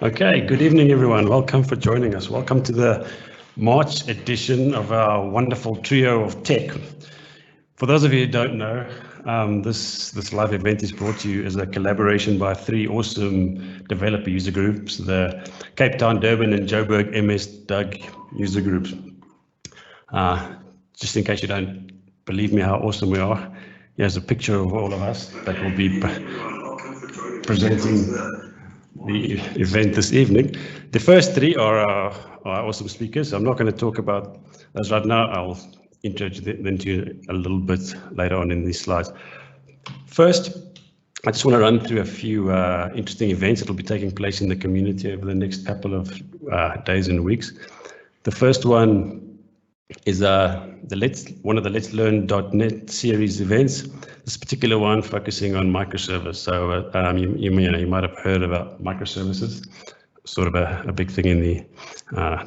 Okay, good evening, everyone. Welcome for joining us. Welcome to the March edition of our wonderful trio of tech. For those of you who don't know, this live event is brought to you as a collaboration by three awesome developer user groups, the Cape Town, Durban, and Joburg MS Doug user groups. Just in case you don't believe me how awesome we are, here's a picture of all of us that will be presenting the event this evening. The first three are our awesome speakers. I'm not going to talk about those right now. I'll introduce them to you a little bit later on in these slides. First, I just want to run through a few interesting events that will be taking place in the community over the next couple of days and weeks. The first one is one of the Let's Learn.net series events. This particular one focusing on microservice. So you might have heard about microservices, sort of a big thing in the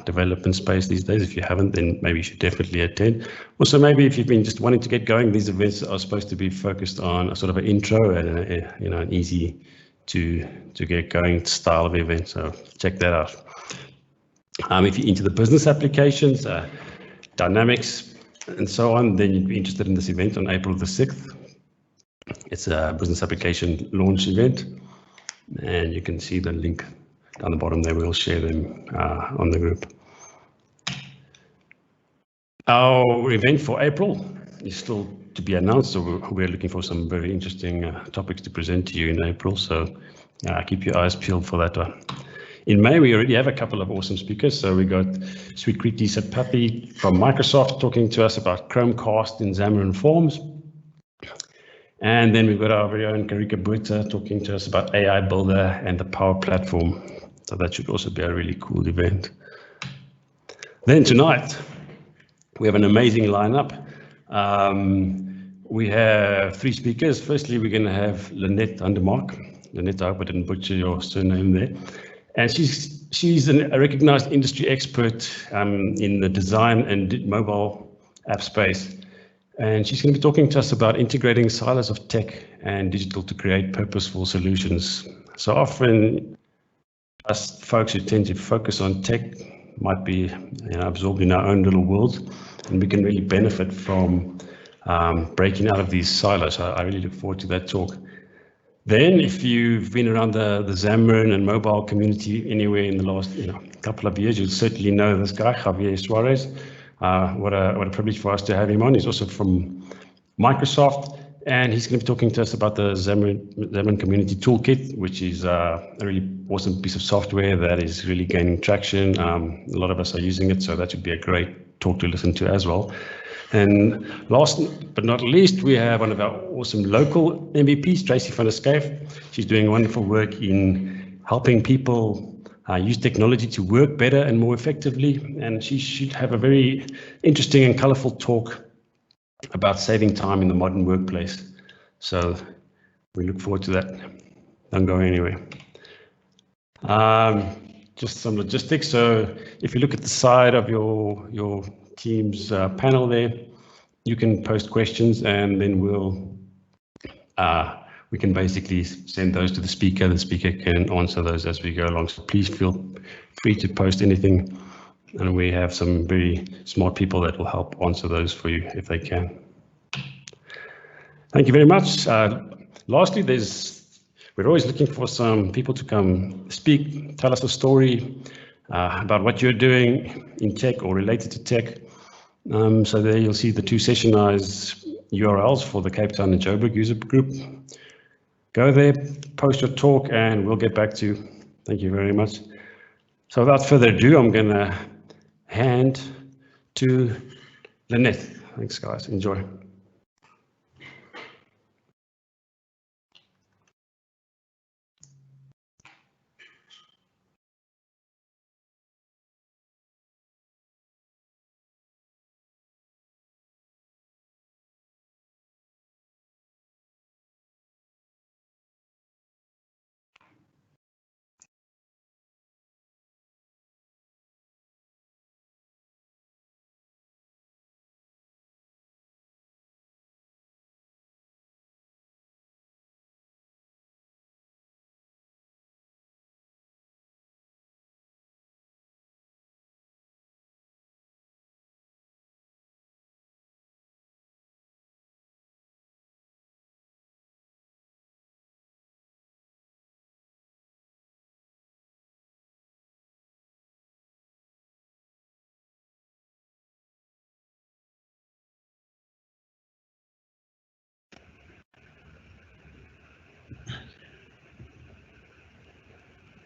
development space these days. If you haven't, then maybe you should definitely attend. Also, maybe if you've been just wanting to get going, these events are supposed to be focused on a sort of an intro and an easy to get going style of event. So check that out. If you're into the business applications, Dynamics, and so on, then you'd be interested in this event on April the 6th. It's a business application launch event, and you can see the link down the bottom there. We'll share them on the group. Our event for April is still to be announced, so we're looking for some very interesting topics to present to you in April, so keep your eyes peeled for that one. In May, we already have a couple of awesome speakers. So we got Sweetkriti Satpathy from Microsoft talking to us about Chromecast in Xamarin.Forms. And then we've got our very own Karika Buerta talking to us about AI Builder and the Power Platform. So that should also be a really cool event. Then tonight, we have an amazing lineup. We have three speakers. Firstly, we're going to have Lynette Hundermark. Lynette, I hope I didn't butcher your surname there. And she's a recognized industry expert in the design and mobile app space. And she's going to be talking to us about integrating silos of tech and digital to create purposeful solutions. So often, us folks who tend to focus on tech might be absorbed in our own little world, and we can really benefit from breaking out of these silos. I really look forward to that talk. Then, if you've been around the Xamarin and mobile community anywhere in the last couple of years, you'll certainly know this guy, Javier Suarez. What a privilege for us to have him on. He's also from Microsoft, and he's going to be talking to us about the Xamarin Community Toolkit, which is a really awesome piece of software that is really gaining traction. A lot of us are using it, so that should be a great talk to listen to as well. And last but not least, we have one of our awesome local MVPs, Tracy van der Schijf. She's doing wonderful work in helping people use technology to work better and more effectively. And she should have a very interesting and colorful talk about saving time in the modern workplace. So we look forward to that. Don't go anywhere. Just some logistics. So if you look at the side of your Teams panel there, you can post questions, and then we can basically send those to the speaker. The speaker can answer those as we go along. So please feel free to post anything, and we have some very smart people that will help answer those for you if they can. Thank you very much. Lastly, we're always looking for some people to come speak, tell us a story about what you're doing in tech or related to tech. So there you'll see the two sessionized URLs for the Cape Town and Joburg user group. Go there, post your talk, and we'll get back to you. Thank you very much. So without further ado, I'm going to hand to Lynette. Thanks, guys. Enjoy.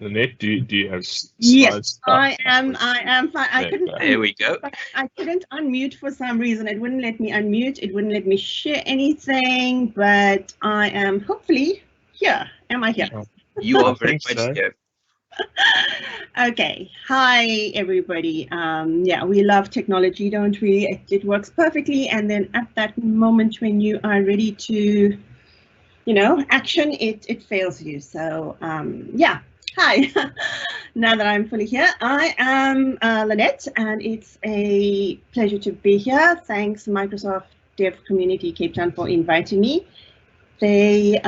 Lynette, do you have slides? Yes, I am fine. There we go. I couldn't unmute for some reason. It wouldn't let me unmute. It wouldn't let me share anything, but I am hopefully here. Am I here? You are very much here. Okay. Hi, everybody. Yeah, we love technology, don't we? It works perfectly. And then at that moment when you are ready to, action, it fails you. So, yeah. Hi. Now that I'm fully here, I am Lynette, and it's a pleasure to be here. Thanks, Microsoft Dev Community Cape Town, for inviting me. They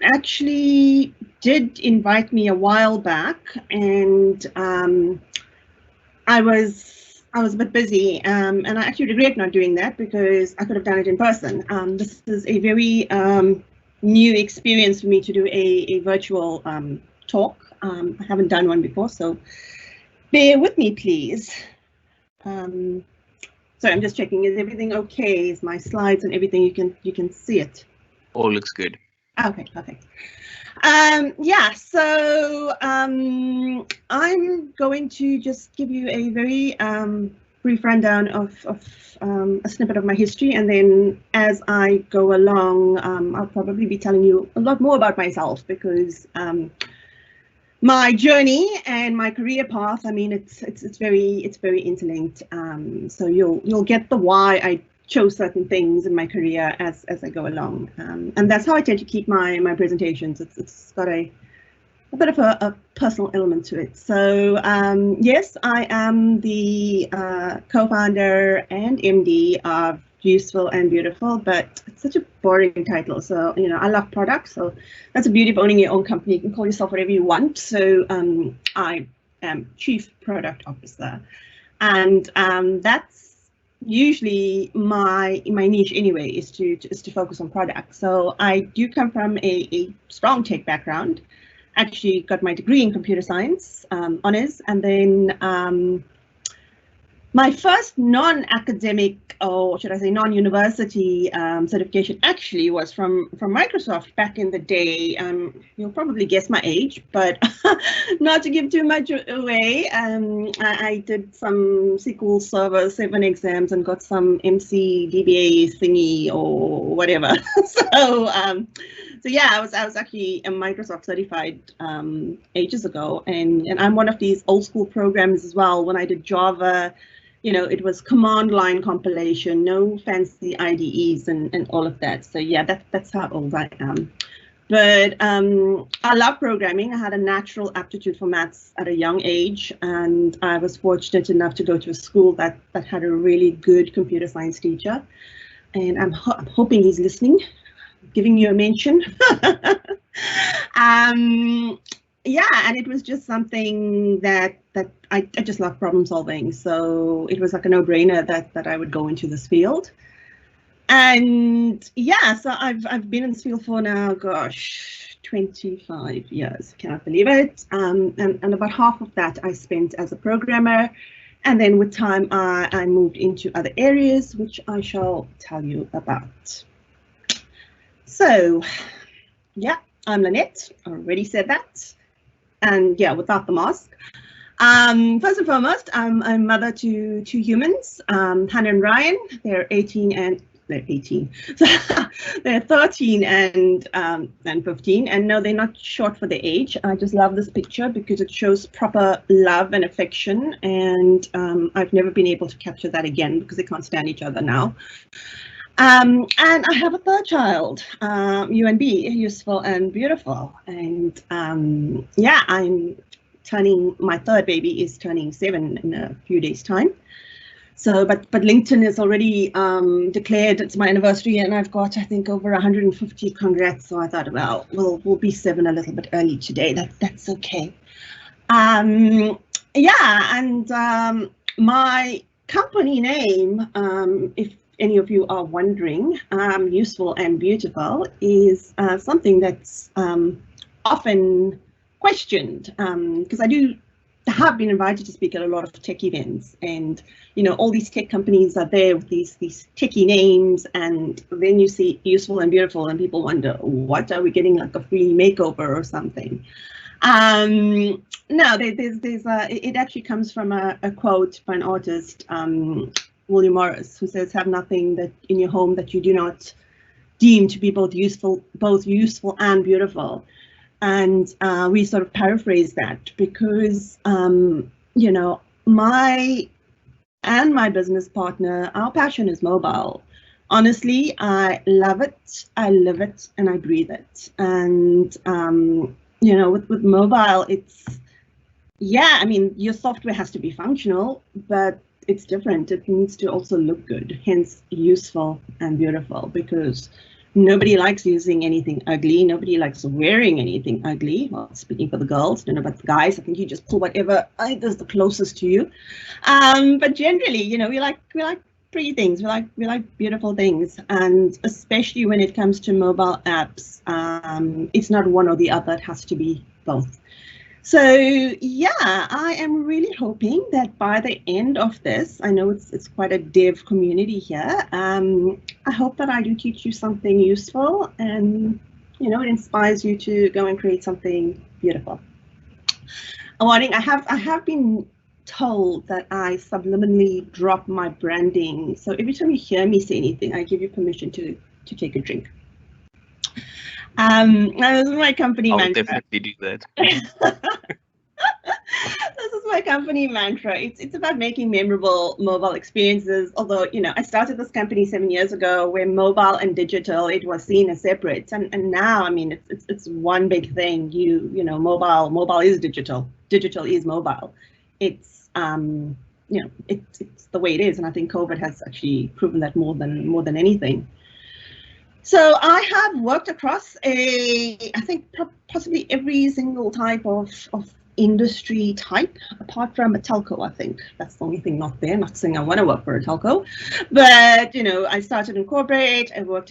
actually did invite me a while back, and I was a bit busy, and I actually regret not doing that because I could have done it in person. This is a very new experience for me to do a virtual talk. I haven't done one before, so bear with me, please. So I'm just checking, is everything okay? Is my slides and everything, you can see it? All looks good. Okay, perfect. Yeah, so I'm going to just give you a very brief rundown of a snippet of my history, and then as I go along, I'll probably be telling you a lot more about myself, because my journey and my career path, I mean, it's very interlinked. So you'll get the why I chose certain things in my career as I go along, and that's how I tend to keep my presentations. It's got a bit of a personal element to it. So yes, I am the co-founder and MD of Useful and Beautiful, but it's such a boring title. So I love products, so that's the beauty of owning your own company. You can call yourself whatever you want. So I am Chief Product Officer, and that's usually my niche anyway, is to focus on products. So I do come from a strong tech background. Actually got my degree in computer science, honors, and then my first non-academic, or should I say non-university certification actually was from Microsoft back in the day. You'll probably guess my age, but not to give too much away. I did some SQL Server 7 exams and got some MCDBA thingy or whatever. So yeah, I was actually a Microsoft certified ages ago, and I'm one of these old school programs as well. When I did Java, it was command line compilation, no fancy IDEs and all of that. So yeah, that's how old I am. But I love programming. I had a natural aptitude for maths at a young age, and I was fortunate enough to go to a school that had a really good computer science teacher. And I'm hoping he's listening, giving you a mention. Yeah, and it was just something that I just love problem solving. So it was like a no-brainer that I would go into this field. And yeah, so I've been in this field for now, gosh, 25 years, cannot believe it. And about half of that I spent as a programmer. And then with time, I moved into other areas, which I shall tell you about. So yeah, I'm Lynette, I already said that. And yeah, without the mask. First and foremost, I'm a mother to two humans, Hannah and Ryan. They're 18 and they're 18. So they're 13 and 15. And no, they're not short for their age. I just love this picture because it shows proper love and affection. And I've never been able to capture that again because they can't stand each other now. And I have a third child, UNB, Useful and Beautiful. And yeah, my third baby is turning 7 in a few days' time. So, but LinkedIn has already declared it's my anniversary, and I've got, I think, over 150 congrats. So I thought, well, we'll be 7 a little bit early today. That's okay. Yeah, and my company name, if any of you are wondering, Useful and Beautiful is something that's often questioned, because I do have been invited to speak at a lot of tech events, and all these tech companies are there with these techie names, and then you see useful and beautiful, and people wonder, what are we getting, like a free makeover or something? No, it actually comes from a quote by an artist, William Morris, who says, "Have nothing that in your home that you do not deem to be both useful and beautiful." And we sort of paraphrase that because, my business partner, our passion is mobile. Honestly, I love it, I live it, and I breathe it. And, with mobile, it's, your software has to be functional, but it's different. It needs to also look good, hence useful and beautiful, because nobody likes using anything ugly. Nobody likes wearing anything ugly. Well, speaking for the girls, don't know about the guys. I think you just pull whatever is the closest to you. But generally, we like pretty things. We like beautiful things, and especially when it comes to mobile apps, it's not one or the other. It has to be both. So yeah, I am really hoping that by the end of this, I know it's quite a dev community here. I hope that I do teach you something useful, and it inspires you to go and create something beautiful. I have been told that I subliminally drop my branding. So every time you hear me say anything, I give you permission to take a drink. This is my company mantra. I'll definitely do that. This is my company mantra. It's about making memorable mobile experiences. Although, I started this company 7 years ago where mobile and digital, it was seen as separate. And now, it's one big thing. Mobile is digital. Digital is mobile. It's it's the way it is. And I think COVID has actually proven that more than anything. So I have worked across I think possibly every single type of industry type, apart from a telco. I think that's the only thing not there. Not saying I want to work for a telco, but I started in corporate. I worked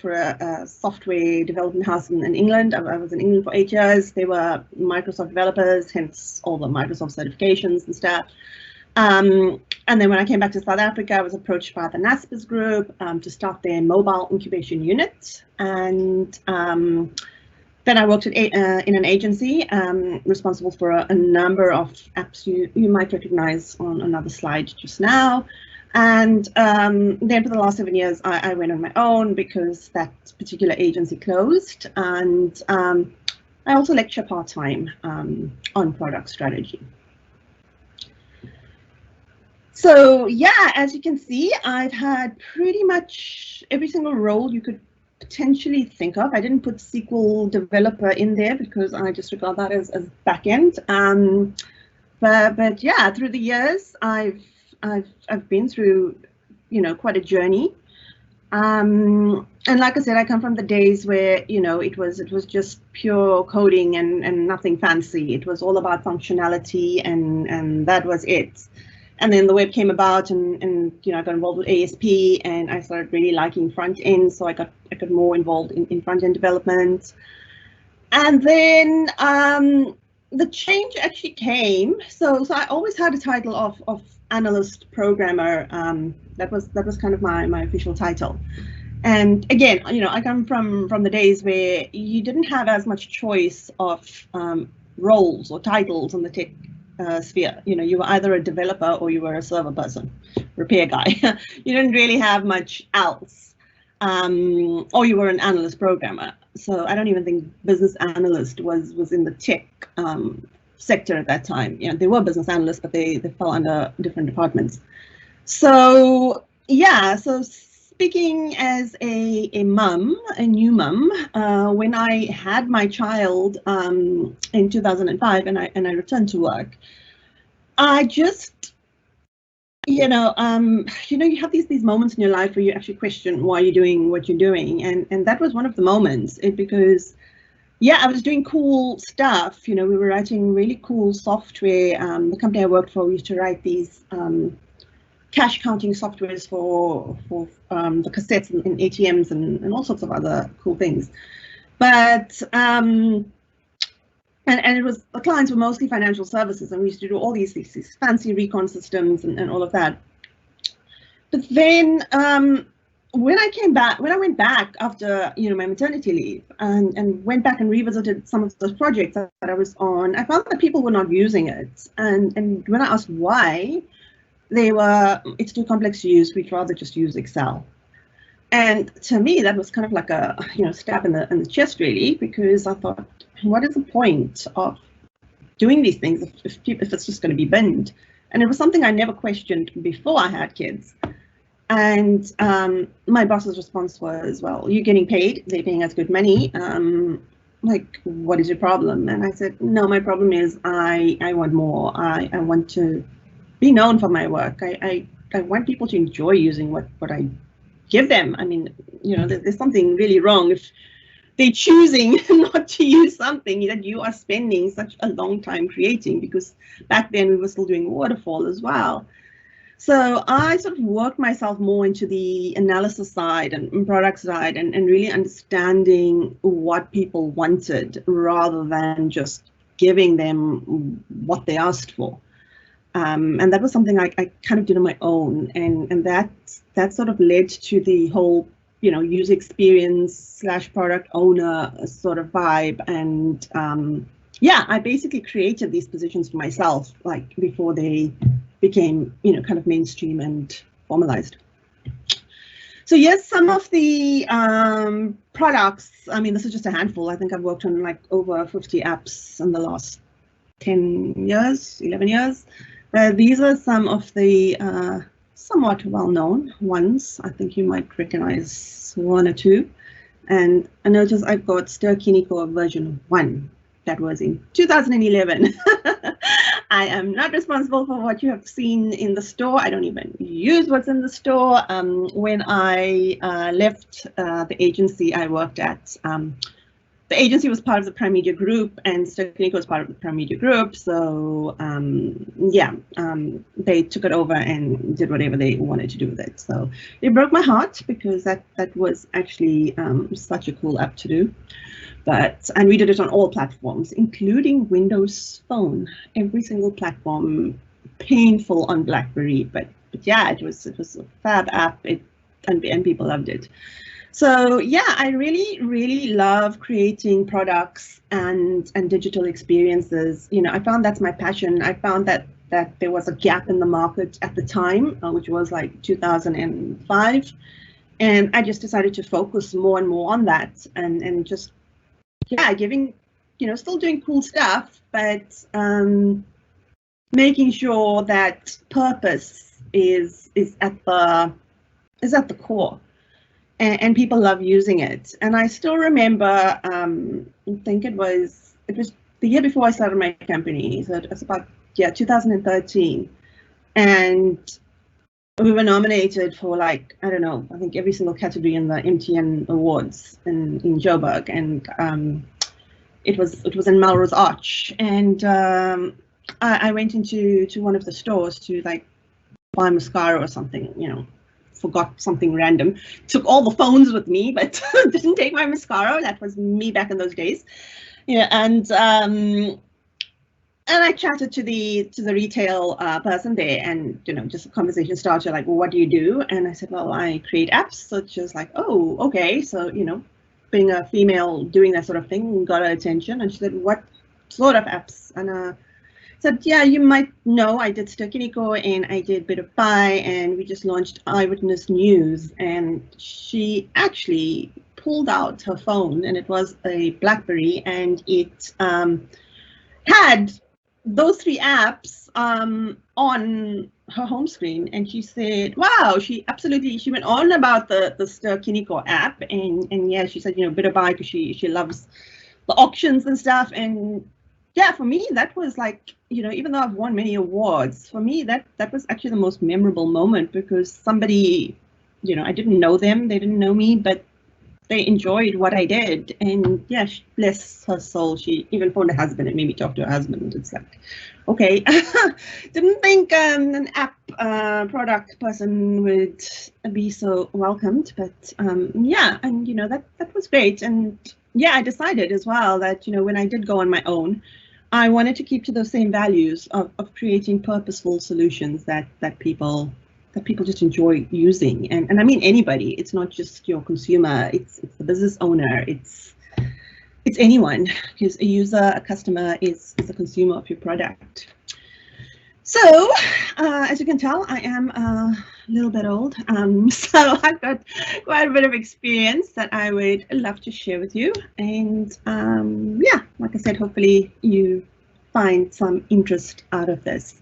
for a software development house in England. I was in England for 8 years. They were Microsoft developers, hence all the Microsoft certifications and stuff. And then when I came back to South Africa, I was approached by the NASPERS group to start their mobile incubation unit. And then I worked in an agency responsible for a number of apps you might recognize on another slide just now. And then for the last 7 years, I went on my own because that particular agency closed. And I also lecture part-time on product strategy. So yeah, as you can see, I've had pretty much every single role you could potentially think of. I didn't put SQL developer in there because I just regard that as backend. But yeah, through the years, I've been through quite a journey. And like I said, I come from the days where it was just pure coding and nothing fancy. It was all about functionality, and that was it. And then the web came about, and I got involved with ASP, and I started really liking front end, so I got more involved in front end development. And then the change actually came. So I always had a title of analyst programmer. That was kind of my official title. And again, I come from the days where you didn't have as much choice of roles or titles in the tech sphere. You were either a developer or you were a server person, repair guy. You didn't really have much else, or you were an analyst programmer. So I don't even think business analyst was in the tech sector at that time. They were business analysts, but they fell under different departments. So yeah, so speaking as a new mum, when I had my child in 2005 and I returned to work, I just, you have these moments in your life where you actually question why you're doing what you're doing, and that was one of the moments. Because yeah, I was doing cool stuff. We were writing really cool software. The company I worked for, we used to write these cash counting softwares for the cassettes and ATMs and all sorts of other cool things. But And it was, the clients were mostly financial services, and we used to do all these fancy recon systems and all of that. But then when I went back after my maternity leave and went back and revisited some of those projects that I was on, I found that people were not using it. And when I asked why, it's too complex to use, we'd rather just use Excel. And to me, that was kind of like a stab in the chest, really, because I thought, what is the point of doing these things if it's just going to be binned? And it was something I never questioned before I had kids. And my boss's response was, well, you're getting paid, they're paying us good money. Like, what is your problem? And I said, no, my problem is I want more. I want to be known for my work. I want people to enjoy using what I give them. I mean, there's something really wrong if they're choosing not to use something that you are spending such a long time creating, because back then we were still doing waterfall as well. So I sort of worked myself more into the analysis side and product side and really understanding what people wanted rather than just giving them what they asked for. And that was something I kind of did on my own, and that sort of led to the whole user experience / product owner sort of vibe. And yeah, I basically created these positions for myself, like before they became kind of mainstream and formalized. So yes, some of the products, I mean, this is just a handful. I think I've worked on like over 50 apps in the last 10 years, 11 years. These are some of the somewhat well-known ones. I think you might recognize one or two. And I notice I've got Stir Kiniko version 1. That was in 2011. I am not responsible for what you have seen in the store. I don't even use what's in the store. When I left the agency I worked at, the agency was part of the Prime Media Group, and Stir Kiniko was part of the Prime Media Group. So yeah, they took it over and did whatever they wanted to do with it. So it broke my heart because that was actually such a cool app to do. And we did it on all platforms, including Windows Phone, every single platform. Painful on BlackBerry, but yeah, it was a fab app, and people loved it. So yeah, I really love creating products and digital experiences. I found that's my passion. I found that there was a gap in the market at the time, which was like 2005, and I just decided to focus more and more on that, and just giving, still doing cool stuff, but making sure that purpose is at the core, and people love using it. And I still remember, I think it was the year before I started my company, so it was about 2013, and we were nominated for, like, I don't know, I think every single category in the MTN Awards in Joburg, and it was in Melrose Arch, and I went into one of the stores to like buy mascara or something, forgot something random, took all the phones with me, but didn't take my mascara. That was me back in those days, and I chatted to the retail person there, and just a conversation started, like, well, what do you do? And I said, well, I create apps. So she was like, oh, okay. So being a female doing that sort of thing got her attention, and she said, what sort of apps? And I said, yeah, you might know I did Stir Kiniko and I did Bit of Pie, and we just launched Eyewitness News. And she actually pulled out her phone, and it was a BlackBerry, and it had those 3 apps on her home screen. And she said, wow, she went on about the Stir Kiniko app, and yeah, she said, Bit of Pie, because she loves the auctions and stuff. And yeah, for me, that was like, even though I've won many awards, for me, that was actually the most memorable moment, because somebody, I didn't know them, they didn't know me, but they enjoyed what I did. And yeah, bless her soul, she even phoned her husband and made me talk to her husband. It's like, okay, didn't think an app product person would be so welcomed, but yeah, and that was great. And yeah, I decided as well that, you know, when I did go on my own, I wanted to keep to those same values of creating purposeful solutions that people just enjoy using. And I mean anybody, it's not just your consumer, it's the business owner, it's anyone, because a user, a customer is a consumer of your product. So, as you can tell, I am a little bit old, so I've got quite a bit of experience that I would love to share with you. And yeah, like I said, hopefully you find some interest out of this.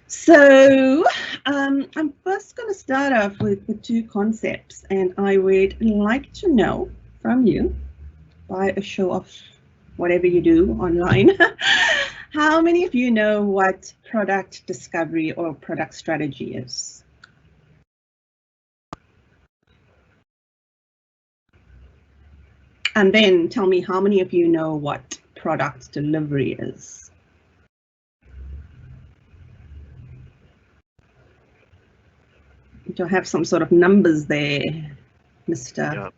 So I'm first going to start off with the two concepts, and I would like to know from you, by a show of whatever you do online, how many of you know what product discovery or product strategy is? And then tell me how many of you know what product delivery is? Do I have some sort of numbers there, Mr.?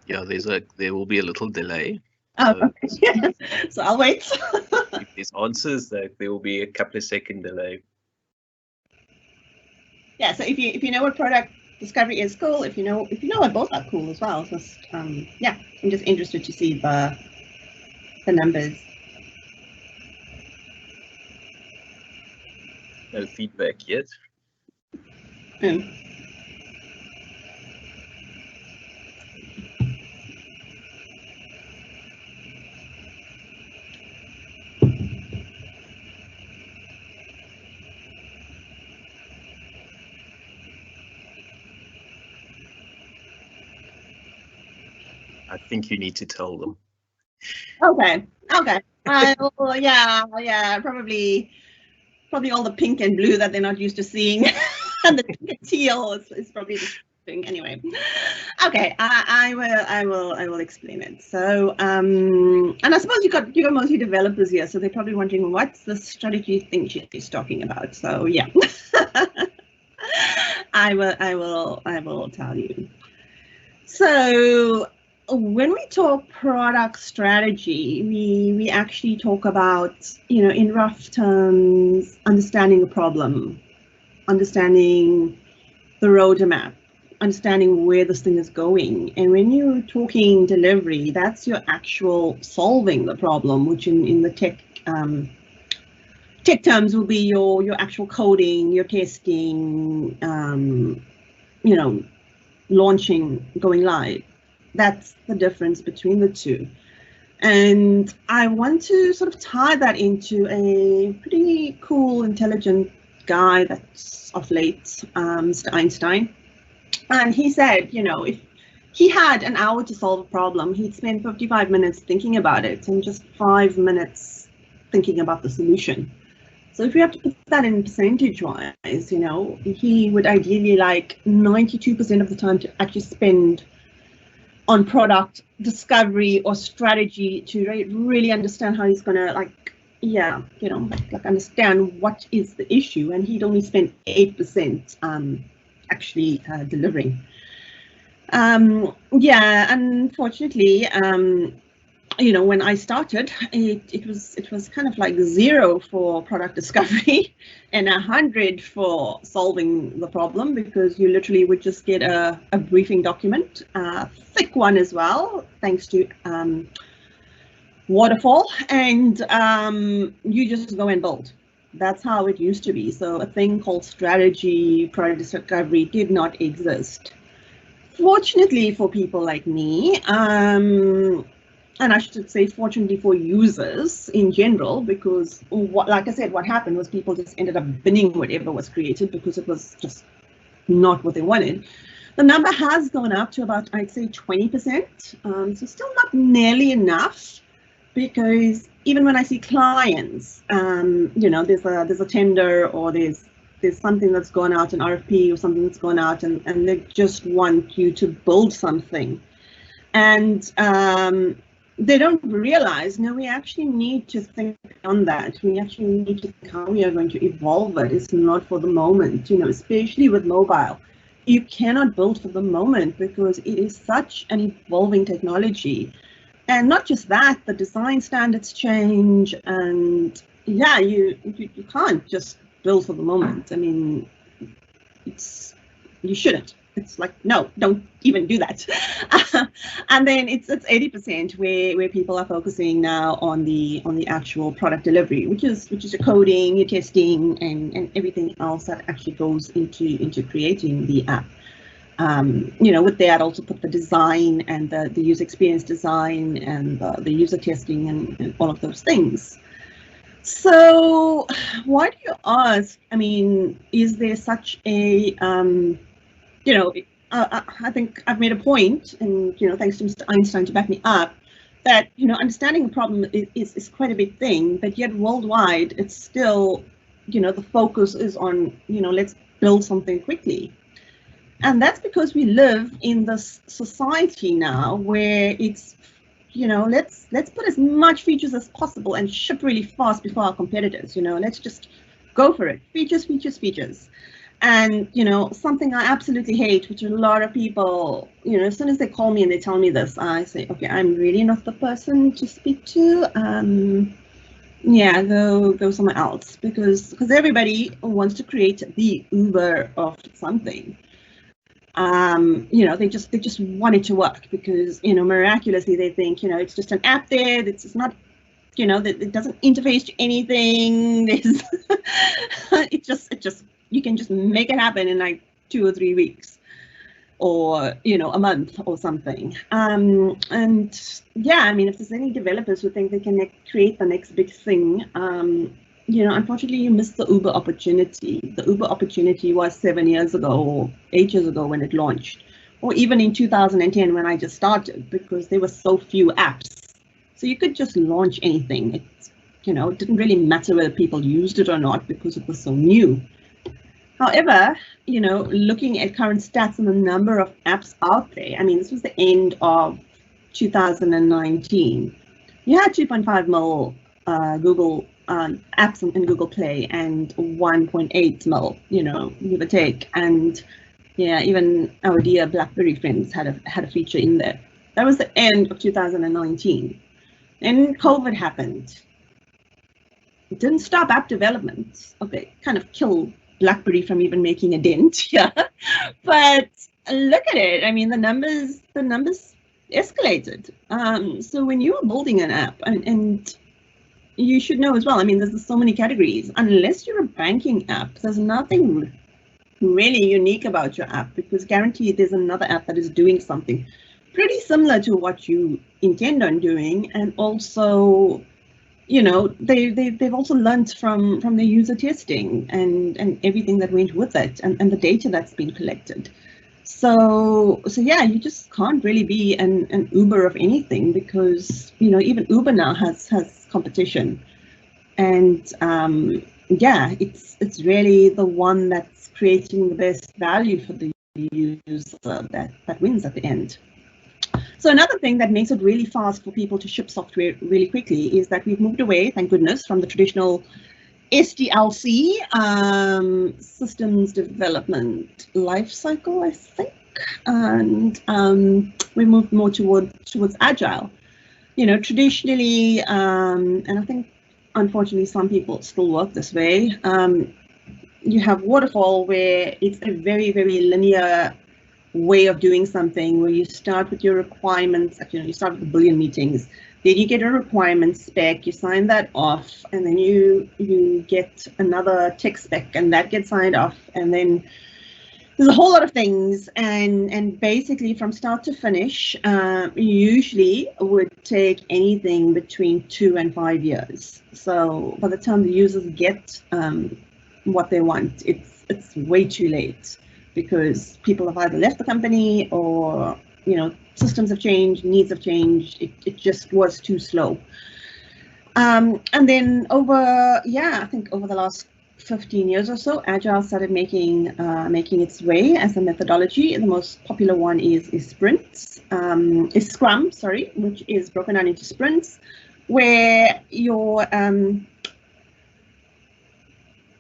Yeah, there will be a little delay. Oh, okay. So I'll wait. If there's answers, there will be a couple of second delay. Yeah, so if you know what product discovery is, cool. If you know what both are, cool as well. Just yeah, I'm just interested to see the numbers. No feedback yet. I think you need to tell them. Okay. Yeah, probably all the pink and blue that they're not used to seeing, and the teal is probably the thing. Anyway, okay, I will explain it. So, and I suppose you got mostly developers here, so they're probably wondering what's the strategy thing she's talking about. So yeah, I will tell you. So, when we talk product strategy, we actually talk about, you know, in rough terms, understanding a problem, understanding the roadmap, understanding where this thing is going. And when you're talking delivery, that's your actual solving the problem, which in the tech terms will be your actual coding, your testing, you know, launching, going live. That's the difference between the two. And I want to sort of tie that into a pretty cool, intelligent guy that's of late, Mr. Einstein. And he said, you know, if he had an hour to solve a problem, he'd spend 55 minutes thinking about it and just 5 minutes thinking about the solution. So if we have to put that in percentage-wise, you know, he would ideally like 92% of the time to actually spend on product discovery or strategy to really understand how he's gonna, like, yeah, you know, like understand what is the issue, and he'd only spend 8% actually delivering. Yeah, unfortunately, you know, when I started, it was kind of like 0 for product discovery and 100 for solving the problem, because you literally would just get a briefing document, a thick one as well, thanks to Waterfall, and you just go and build. That's how it used to be. So a thing called strategy, product discovery did not exist. Fortunately for people like me, and I should say fortunately for users in general, because like I said, what happened was people just ended up binning whatever was created because it was just not what they wanted. The number has gone up to about, I'd say, 20%. So still not nearly enough, because even when I see clients, you know, there's a tender, or there's something that's gone out, an RFP or something that's gone out, and they just want you to build something. And they don't realize, no, we actually need to think on that. We actually need to think how we are going to evolve it. It's not for the moment, you know, especially with mobile. You cannot build for the moment because it is such an evolving technology And not just that, the design standards change, and yeah, you can't just build for the moment. I mean, you shouldn't. It's like, no, don't even do that. And then it's 80% where people are focusing now on the actual product delivery, which is your coding, your testing, and everything else that actually goes into creating the app. With that also put the design and the user experience design and the user testing and all of those things. So why do you ask? I mean, is there such a I think I've made a point, and thanks to Mr. Einstein to back me up, that understanding the problem is quite a big thing, but yet worldwide it's still the focus is on let's build something quickly. And that's because we live in this society now where it's let's put as much features as possible and ship really fast before our competitors. Let's just go for it. Features. And something I absolutely hate, which a lot of people, as soon as they call me and they tell me this, I say, okay, I'm really not the person to speak to. Yeah, go somewhere else, because everybody wants to create the Uber of something. They just want it to work because miraculously they think it's just an app there. It's just not that it doesn't interface to anything. There's it just you can just make it happen in like 2 or 3 weeks, or a month or something. And yeah, I mean, if there's any developers who think they can create the next big thing, unfortunately you missed the Uber opportunity. The Uber opportunity was 7 years ago or 8 years ago when it launched, or even in 2010 when I just started, because there were so few apps. So you could just launch anything. It didn't really matter whether people used it or not because it was so new. However, looking at current stats and the number of apps out there, I mean, this was the end of 2019. You had 2.5 million Google apps in Google Play and 1.8 million, give or take. And yeah, even our dear BlackBerry friends had a feature in there. That was the end of 2019. Then COVID happened. It didn't stop app development. Okay, kind of killed BlackBerry from even making a dent here. But look at it. I mean, the numbers escalated. So when you are building an app, and you should know as well, I mean, there's so many categories. Unless you're a banking app, there's nothing really unique about your app, because guaranteed there's another app that is doing something pretty similar to what you intend on doing. And also, they've also learned from the user testing and everything that went with it, and the data that's been collected. So yeah, you just can't really be an Uber of anything, because even Uber now has competition. And yeah, it's really the one that's creating the best value for the user that wins at the end. So another thing that makes it really fast for people to ship software really quickly is that we've moved away, thank goodness, from the traditional SDLC, systems development lifecycle, I think, and we moved more towards agile. Traditionally, and I think unfortunately some people still work this way. You have waterfall, where it's a very, very linear way of doing something, where you start with your requirements. You start with a billion meetings, then you get a requirement spec, you sign that off, and then you get another tech spec, and that gets signed off, and then there's a whole lot of things, and basically from start to finish, usually would take anything between 2 and 5 years. So by the time the users get what they want, it's way too late, because people have either left the company, or systems have changed, needs have changed. It just was too slow. And then I think over the last 15 years or so, Agile started making its way as a methodology. The most popular one is Scrum, sorry, which is broken down into sprints, where your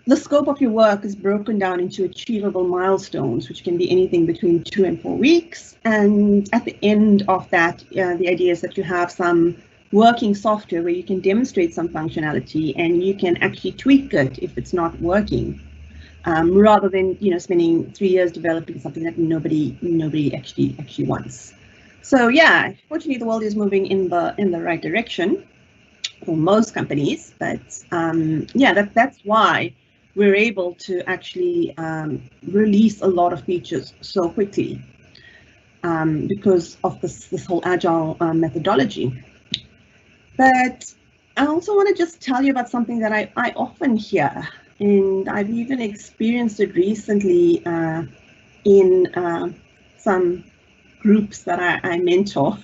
the scope of your work is broken down into achievable milestones, which can be anything between 2 and 4 weeks. And at the end of that, the idea is that you have some working software where you can demonstrate some functionality and you can actually tweak it if it's not working, rather than spending 3 years developing something that nobody actually wants. So yeah, fortunately the world is moving in the right direction for most companies, but yeah, that's why we're able to actually release a lot of features so quickly, because of this whole agile methodology. But I also want to just tell you about something that I often hear, and I've even experienced it recently in some groups that I mentor,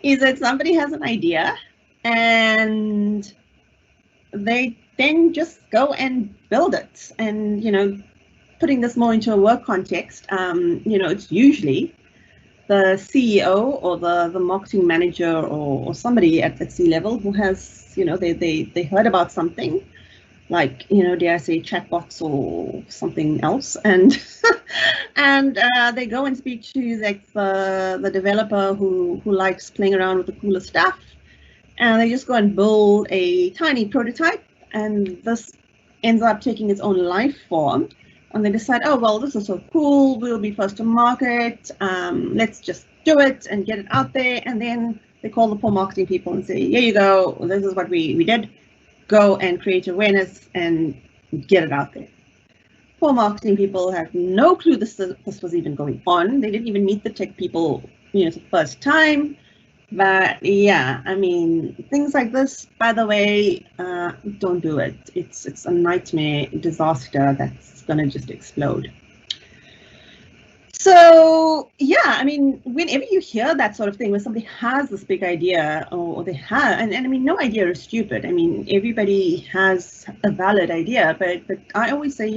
is that somebody has an idea and they then just go and build it. And putting this more into a work context, it's usually the CEO or the marketing manager or somebody at C-level who has, they heard about something like, dare I say, chatbots or something else, and and they go and speak to like the developer who likes playing around with the cooler stuff, and they just go and build a tiny prototype, and this ends up taking its own life form, and they decide, oh well, this is so cool, we'll be first to market, let's just do it and get it out there. And then they call the poor marketing people and say, here you go, this is what we did, go and create awareness and get it out there. Poor marketing people have no clue this was even going on. They didn't even meet the tech people, the first time. But yeah, I mean, things like this, by the way, don't do it. It's a nightmare disaster that's gonna just explode. So yeah, I mean, whenever you hear that sort of thing, when somebody has this big idea, or they have, and I mean, no idea is stupid. I mean, everybody has a valid idea, but I always say,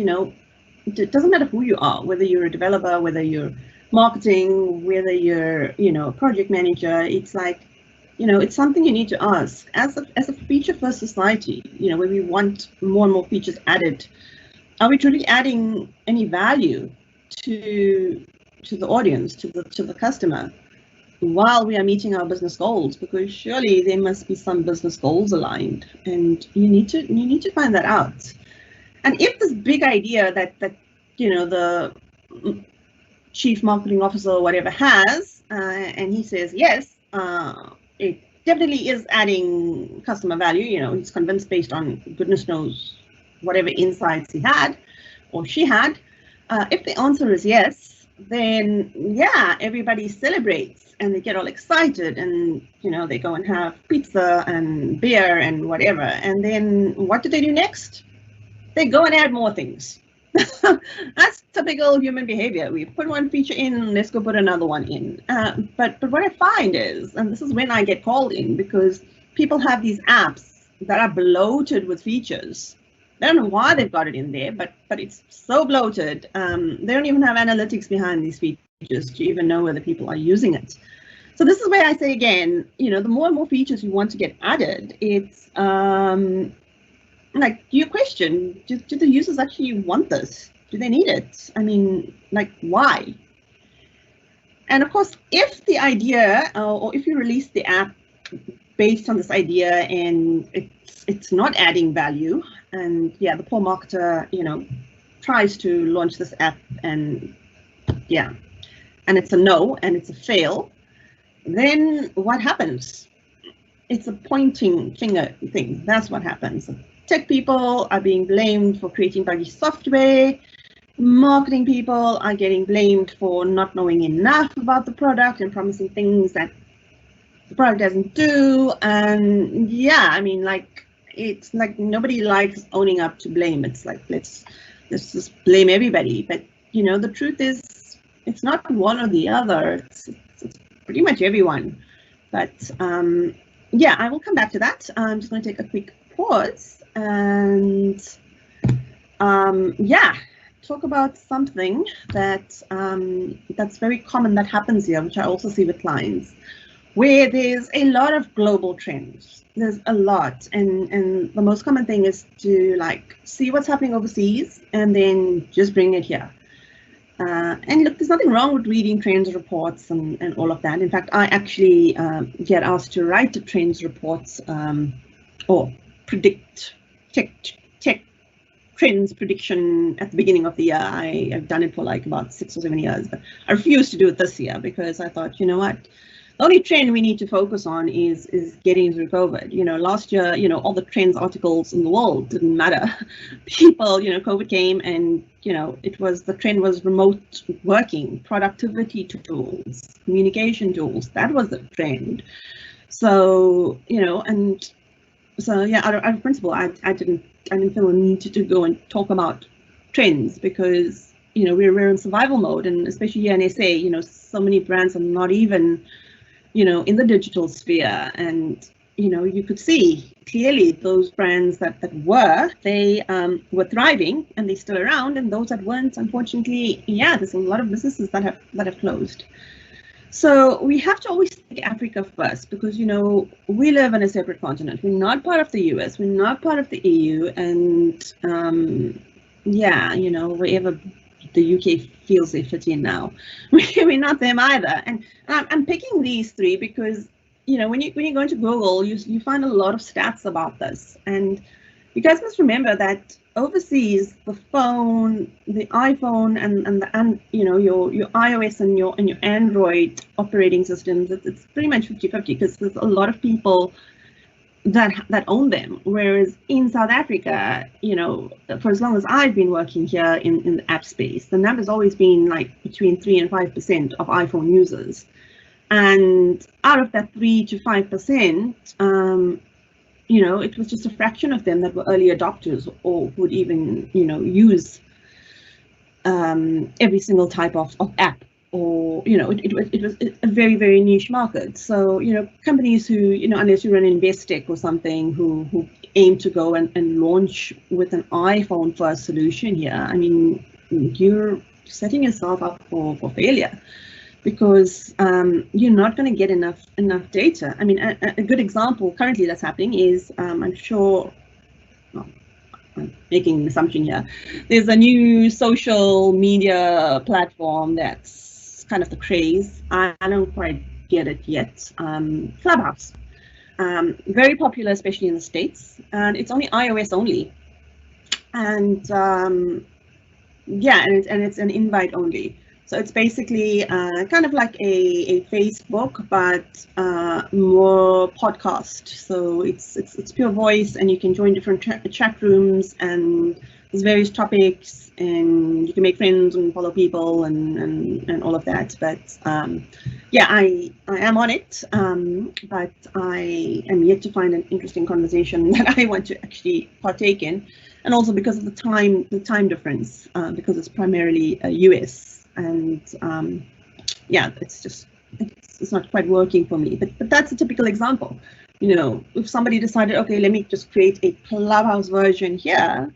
it doesn't matter who you are, whether you're a developer, whether you're marketing, whether you're, a project manager. It's like, it's something you need to ask. As a feature-first society, where we want more and more features added, are we truly adding any value to the audience, to the customer, while we are meeting our business goals? Because surely there must be some business goals aligned, and you need to find that out. And if this big idea that the chief marketing officer or whatever has, and he says yes, it definitely is adding customer value, he's convinced based on goodness knows whatever insights he had or she had, if the answer is yes, then yeah, everybody celebrates and they get all excited, and they go and have pizza and beer and whatever. And then what do they do next? They go and add more things. That's typical human behavior. We put one feature in, let's go put another one in. But what I find is, and this is when I get called in, because people have these apps that are bloated with features. They don't know why they've got it in there, but it's so bloated. They don't even have analytics behind these features to even know whether people are using it. So this is where I say again, the more and more features you want to get added, it's like, you question, do the users actually want this? Do they need it? I mean, like, why? And of course, if the idea, or if you release the app based on this idea and it's not adding value, and yeah, the poor marketer, tries to launch this app, and yeah, and it's a no, and it's a fail, then what happens? It's a pointing finger thing. That's what happens. Tech people are being blamed for creating buggy software. Marketing people are getting blamed for not knowing enough about the product and promising things that the product doesn't do. And yeah, I mean, like, it's like nobody likes owning up to blame. It's like, let's just blame everybody. But the truth is, it's not one or the other. It's pretty much everyone. But yeah, I will come back to that. I'm just going to take a quick pause and yeah, talk about something that that's very common that happens here, which I also see with clients, where there's a lot of global trends. There's a lot, and the most common thing is to like see what's happening overseas and then just bring it here. And look, there's nothing wrong with reading trends reports and all of that. In fact, I actually get asked to write the trends reports or predict tech trends prediction at the beginning of the year. I've done it for like about 6 or 7 years, but I refused to do it this year because I thought, you know what, the only trend we need to focus on is getting through COVID. You know, last year, you know, all the trends articles in the world didn't matter. People, you know, COVID came and, you know, the trend was remote working, productivity tools, communication tools. That was the trend. So, you know, and so yeah, out of principle, I didn't feel a need to go and talk about trends because, you know, we're in survival mode, and especially here in SA, you know, so many brands are not even, you know, in the digital sphere, and you know, you could see clearly those brands that were thriving and they're still around, and those that weren't, unfortunately, yeah, there's a lot of businesses that have closed. So we have to always think Africa first, because, you know, we live on a separate continent. We're not part of the US, we're not part of the EU, and yeah, you know, wherever the UK feels they fit in now, we're not them either. And I'm picking these three because, you know, when you go into Google, you find a lot of stats about this, and you guys must remember that overseas, the phone, the iPhone, and you know, your iOS and your Android operating systems, it's pretty much 50-50, because there's a lot of people that own them. Whereas in South Africa, you know, for as long as I've been working here in the app space, the number's always been like between 3 and 5% of iPhone users. And out of that 3 to 5%, you know, it was just a fraction of them that were early adopters or would even, you know, use every single type of app. Or, you know, it was a very, very niche market. So, you know, companies who, you know, unless you're an Investec or something who aim to go and launch with an iPhone first solution here, I mean, you're setting yourself up for failure, because you're not going to get enough data. I mean, a good example currently that's happening is, I'm sure, well, I'm making an assumption here, there's a new social media platform that's kind of the craze. I don't quite get it yet. Clubhouse, very popular, especially in the States, and it's only iOS only, and yeah, and it's an invite only. So it's basically kind of like a Facebook, but more podcast. So it's pure voice, and you can join different chat rooms, and there's various topics, and you can make friends and follow people and all of that. But yeah, I am on it, but I am yet to find an interesting conversation that I want to actually partake in, and also because of the time difference, because it's primarily US. And yeah, it's not quite working for me, but that's a typical example. You know, if somebody decided, okay, let me just create a Clubhouse version here,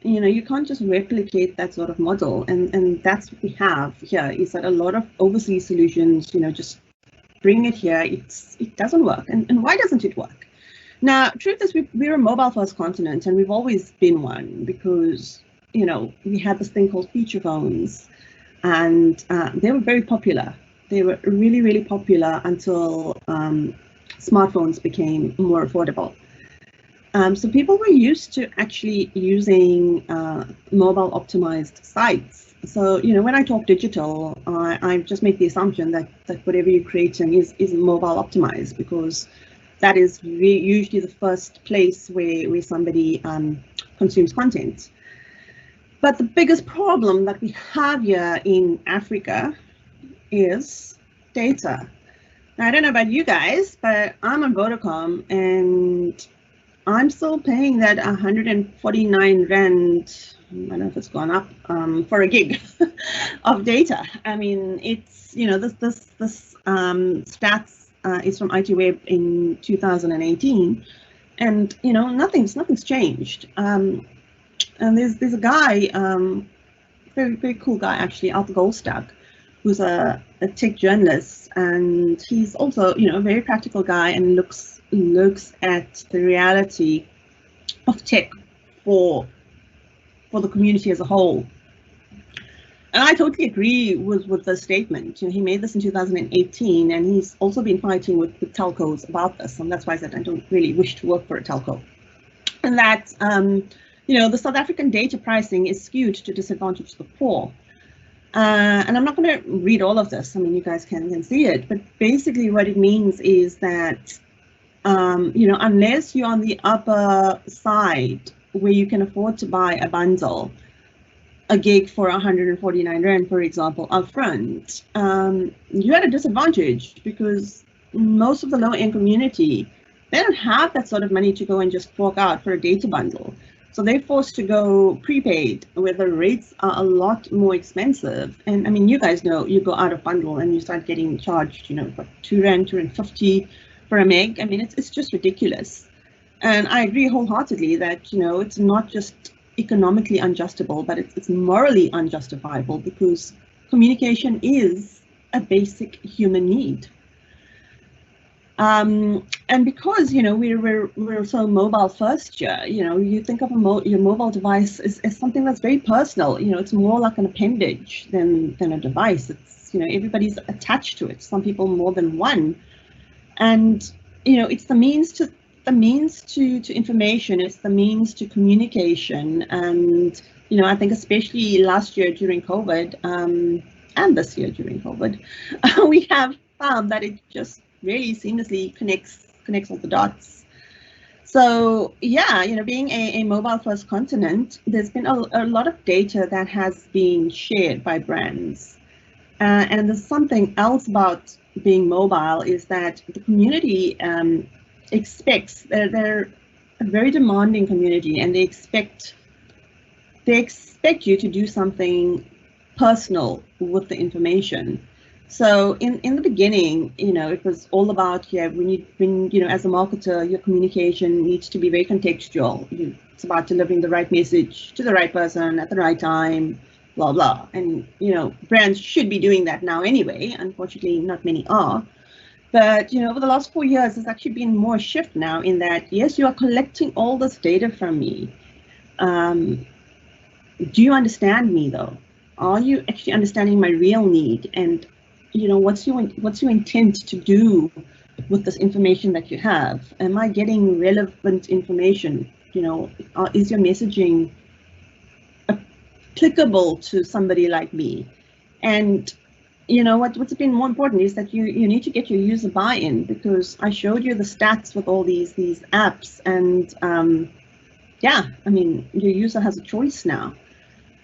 you know, you can't just replicate that sort of model, and that's what we have here, is that a lot of overseas solutions, you know, just bring it here. It doesn't work. And why doesn't it work? Now, truth is, we're a mobile first continent, and we've always been one, because, you know, we had this thing called feature phones, and they were very popular. They were really, really popular until smartphones became more affordable. So people were used to actually using mobile optimized sites. So, you know, when I talk digital, I just make the assumption that whatever you're creating is mobile optimized, because that is usually the first place where somebody consumes content. But the biggest problem that we have here in Africa is data. Now, I don't know about you guys, but I'm on Vodacom, and I'm still paying that 149 Rand, I don't know if it's gone up, for a gig of data. I mean, it's, you know, this stats is from IT Web in 2018, and, you know, nothing's changed. And there's a guy, very, very cool guy actually, Alpha Goldstack, who's a tech journalist, and he's also, you know, a very practical guy and looks at the reality of tech for the community as a whole. And I totally agree with the statement. You know, he made this in 2018, and he's also been fighting with telcos about this, and that's why I said I don't really wish to work for a telco. And that, you know, the South African data pricing is skewed to disadvantage the poor. And I'm not going to read all of this. I mean, you guys can see it, but basically what it means is that, you know, unless you're on the upper side where you can afford to buy a bundle, a gig for 149 Rand, for example, upfront, you're at a disadvantage because most of the low-end community, they don't have that sort of money to go and just fork out for a data bundle. So they're forced to go prepaid, where the rates are a lot more expensive. And I mean, you guys know, you go out of bundle and you start getting charged, you know, for 2 Rand, 2.50 for a meg. I mean, it's just ridiculous. And I agree wholeheartedly that, you know, it's not just economically unjustifiable, but it's morally unjustifiable, because communication is a basic human need. And because, you know, we're so mobile first here, you know, you think of your mobile device as something that's very personal. You know, it's more like an appendage than a device. It's, you know, everybody's attached to it, some people more than one. And, you know, it's the means to information, it's the means to communication. And, you know, I think especially last year during COVID, and this year during COVID, we have found that it just really seamlessly connects all the dots. So yeah, you know, being a mobile first continent, there's been a lot of data that has been shared by brands. And there's something else about being mobile, is that the community expects, they're a very demanding community, and they expect you to do something personal with the information. So in the beginning, you know, it was all about, yeah, when you know, as a marketer, your communication needs to be very contextual. It's about delivering the right message to the right person at the right time, blah, blah. And, you know, brands should be doing that now anyway. Unfortunately, not many are. But, you know, over the last 4 years, there's actually been more shift now in that, yes, you are collecting all this data from me. Do you understand me though? Are you actually understanding my real need? And, you know, what's your intent to do with this information that you have? Am I getting relevant information? You know, is your messaging applicable to somebody like me? And, you know, what's been more important is that you need to get your user buy-in, because I showed you the stats with all these apps, and yeah, I mean, your user has a choice now.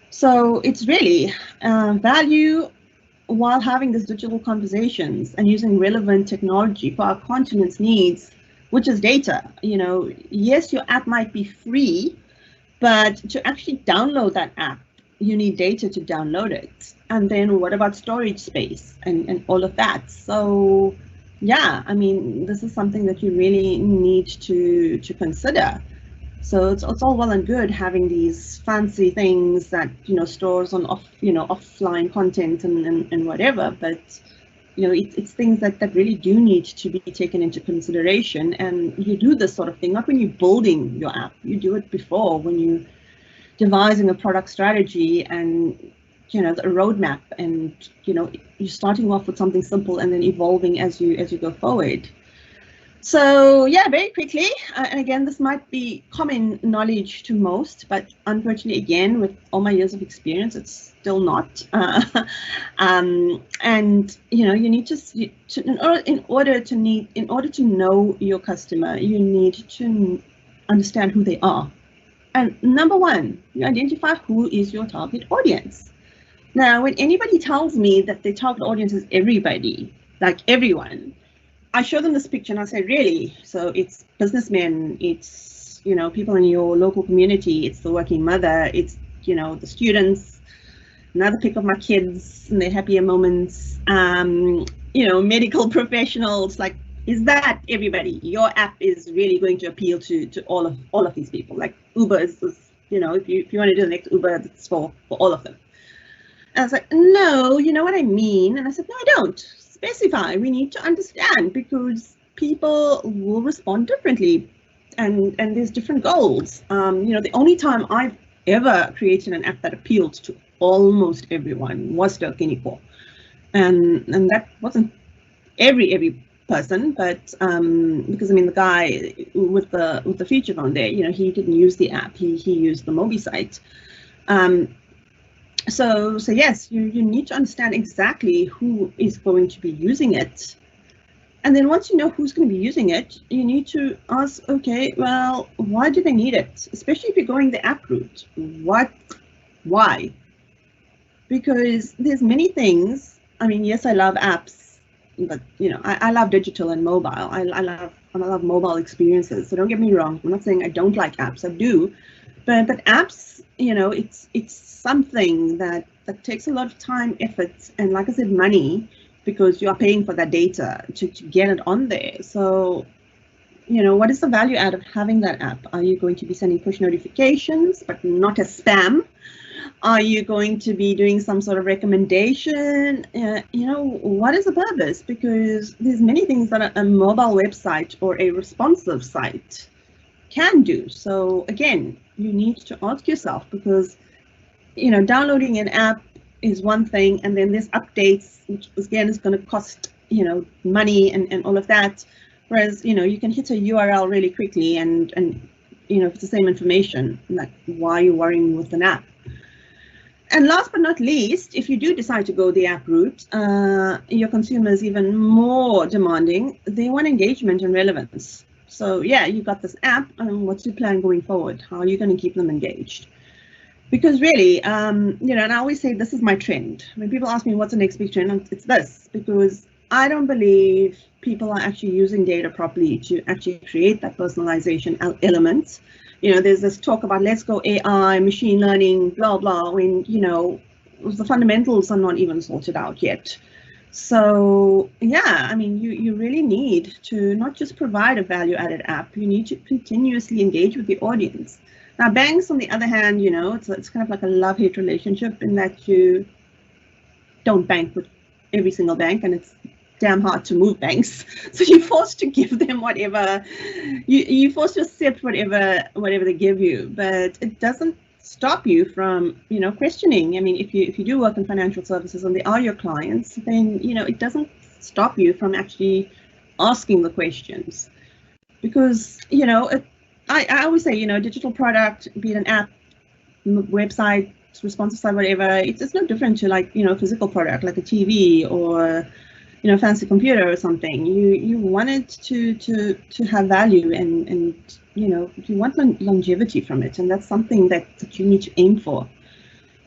So it's really value while having these digital conversations and using relevant technology for our continent's needs, which is data. You know, yes, your app might be free, but to actually download that app, you need data to download it. And then what about storage space and all of that? So yeah, I mean, this is something that you really need to consider. So it's all well and good having these fancy things that, you know, stores on offline content and whatever, but, you know, it's things that really do need to be taken into consideration. And you do this sort of thing not when you're building your app, you do it before, when you're devising a product strategy and, you know, the roadmap, and, you know, you're starting off with something simple and then evolving as you go forward. So yeah, very quickly, and again, this might be common knowledge to most, but unfortunately, again, with all my years of experience, it's still not. And you know, you need in order to know your customer, you need to understand who they are. And number one, you identify who is your target audience. Now, when anybody tells me that their target audience is everybody, like everyone, I show them this picture and I say, really? So it's businessmen, it's, you know, people in your local community, it's the working mother, it's, you know, the students, another pic of my kids and their happier moments, you know, medical professionals. Like, is that everybody? Your app is really going to appeal to all of these people. Like Uber is, you know, if you want to do the next Uber, it's for all of them. I was like, no, you know what I mean? And I said, no, I don't. Specify. We need to understand, because people will respond differently, and there's different goals. You know, the only time I've ever created an app that appealed to almost everyone was Xiaomi, and that wasn't every person, but because I mean, the guy with the feature phone there, you know, he didn't use the app. He used the Mobi site. So yes, you need to understand exactly who is going to be using it. And then once you know who's going to be using it, you need to ask, okay, well, why do they need it? Especially if you're going the app route. Why? Because there's many things. I mean, yes, I love apps, but you know, I love digital and mobile. I love mobile experiences. So don't get me wrong. I'm not saying I don't like apps. I do, but apps, you know, it's something that takes a lot of time, effort, and like I said, money, because you are paying for that data to get it on there. So, you know, what is the value add of having that app? Are you going to be sending push notifications, but not as spam? Are you going to be doing some sort of recommendation? You know, what is the purpose? Because there's many things that a mobile website or a responsive site can do. So again, you need to ask yourself, because, you know, downloading an app is one thing, and then there's updates, which again is going to cost, you know, money and all of that. Whereas, you know, you can hit a URL really quickly, and you know, if it's the same information, like, why are you worrying with an app? And last but not least, if you do decide to go the app route, your consumer is even more demanding. They want engagement and relevance. So yeah, you've got this app, and what's your plan going forward? How are you going to keep them engaged? Because really, you know, and I always say this is my trend. When people ask me what's the next big trend, it's this, because I don't believe people are actually using data properly to actually create that personalization element. You know, there's this talk about let's go AI, machine learning, blah, blah, when, you know, the fundamentals are not even sorted out yet. So yeah, I mean, you really need to not just provide a value-added app, you need to continuously engage with the audience. Now, banks, on the other hand, you know, it's kind of like a love-hate relationship, in that you don't bank with every single bank, and it's damn hard to move banks. So you're forced to give them whatever, you're forced to accept whatever they give you. But it doesn't stop you from, you know, questioning. I mean, if you do work in financial services and they are your clients, then, you know, it doesn't stop you from actually asking the questions. Because, you know, I always say, you know, digital product, be it an app, website, responsive site, whatever, it's no different to, like, you know, a physical product like a TV or, you know, fancy computer or something. You want it to have value, and you know, you want longevity from it, and that's something that you need to aim for.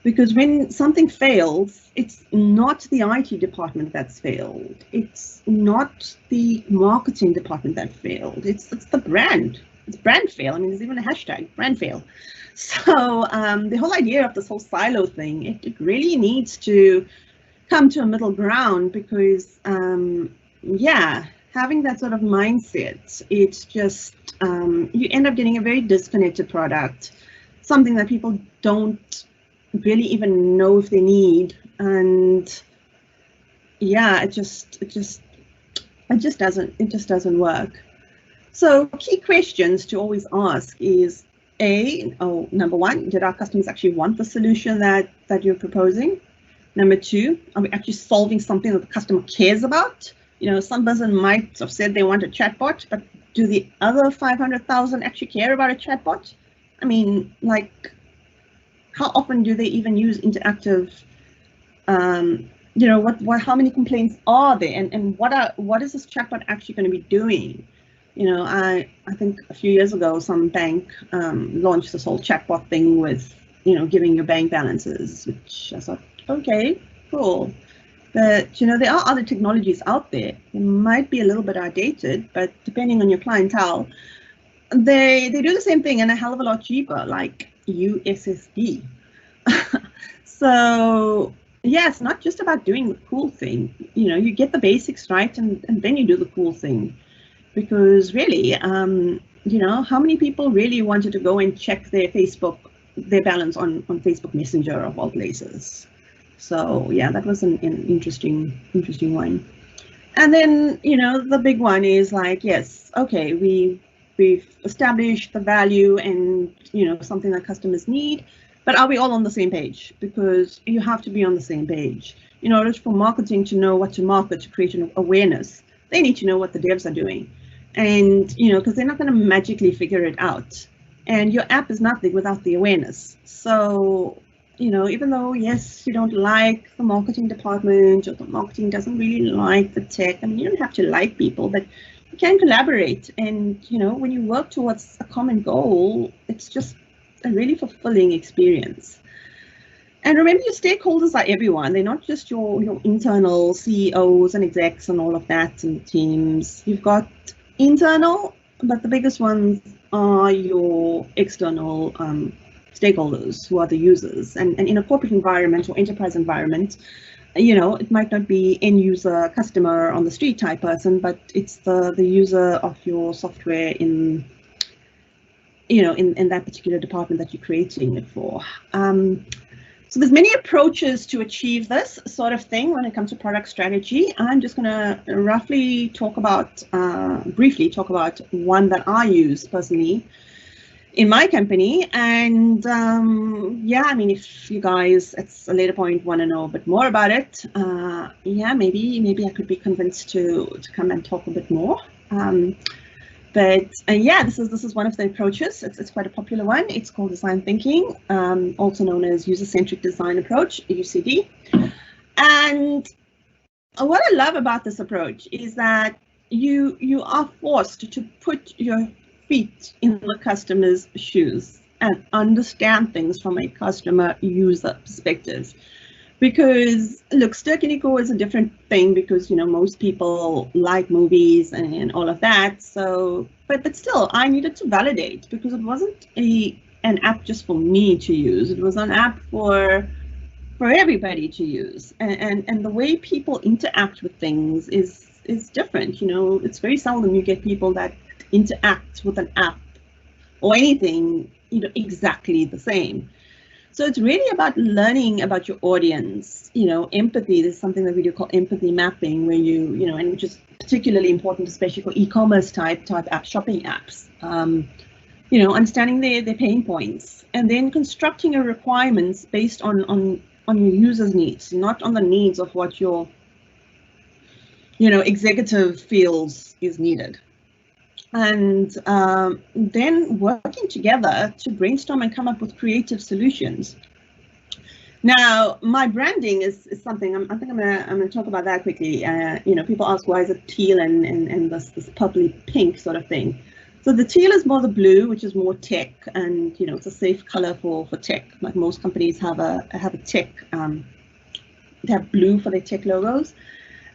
Because when something fails, it's not the IT department that's failed. It's not the marketing department that failed. It's the brand. It's brand fail. I mean, there's even a hashtag, brand fail. So the whole idea of this whole silo thing, it really needs to come to a middle ground, because yeah, having that sort of mindset, it's just you end up getting a very disconnected product, something that people don't really even know if they need. And yeah, it just doesn't work. So key questions to always ask is, number one, did our customers actually want the solution that you're proposing? Number two, are we actually solving something that the customer cares about? You know, some person might have said they want a chatbot, but do the other 500,000 actually care about a chatbot? I mean, like, how often do they even use interactive? You know, how many complaints are there, and what is this chatbot actually going to be doing? You know, I think a few years ago, some bank launched this whole chatbot thing with, you know, giving your bank balances, which I thought, okay, cool. But, you know, there are other technologies out there. They might be a little bit outdated, but depending on your clientele, they do the same thing and a hell of a lot cheaper, like USSD. So yeah, it's not just about doing the cool thing. You know, you get the basics right, and then you do the cool thing. Because really, you know, how many people really wanted to go and check their balance on Facebook Messenger of all places? So yeah, that was an interesting one. And then, you know, the big one is like, yes, okay, we've established the value and, you know, something that customers need, but are we all on the same page? Because you have to be on the same page. In order for marketing to know what to market, to create an awareness, they need to know what the devs are doing. And, you know, because they're not going to magically figure it out. And your app is nothing without the awareness. So, you know, even though, yes, you don't like the marketing department, or the marketing doesn't really like the tech, I mean, you don't have to like people, but you can collaborate. And, you know, when you work towards a common goal, it's just a really fulfilling experience. And remember, your stakeholders are everyone. They're not just your internal CEOs and execs and all of that and teams. You've got internal, but the biggest ones are your external stakeholders, who are the users. And in a corporate environment or enterprise environment, you know, it might not be end user, customer on the street type person, but it's the user of your software in, you know, in that particular department that you're creating it for. So there's many approaches to achieve this sort of thing when it comes to product strategy. I'm just going to roughly talk about, briefly talk about one that I use personally in my company. And yeah, I mean, if you guys at a later point want to know a bit more about it, yeah, maybe I could be convinced to come and talk a bit more. But yeah, this is one of the approaches. It's quite a popular one. It's called design thinking, also known as user-centric design approach, UCD. And what I love about this approach is that you are forced to put your feet in the customer's shoes and understand things from a customer user perspective. Because look, Ster Kiniko is a different thing, because, you know, most people like movies and all of that. So, but still, I needed to validate, because it wasn't an app just for me to use. It was an app for everybody to use. And the way people interact with things is different. You know, it's very seldom you get people that interact with an app or anything, you know, exactly the same. So it's really about learning about your audience, you know, empathy. There's something that we do call empathy mapping, where you know, and which is particularly important, especially for e-commerce type app, shopping apps, you know, understanding their pain points, and then constructing your requirements based on your users' needs, not on the needs of what your, you know, executive feels is needed. And then working together to brainstorm and come up with creative solutions. Now, my branding is something I think I'm gonna talk about that quickly. You know, people ask, why is it teal and this purpley pink sort of thing? So the teal is more the blue, which is more tech, and, you know, it's a safe color for tech. Like most companies have a tech, they have blue for their tech logos.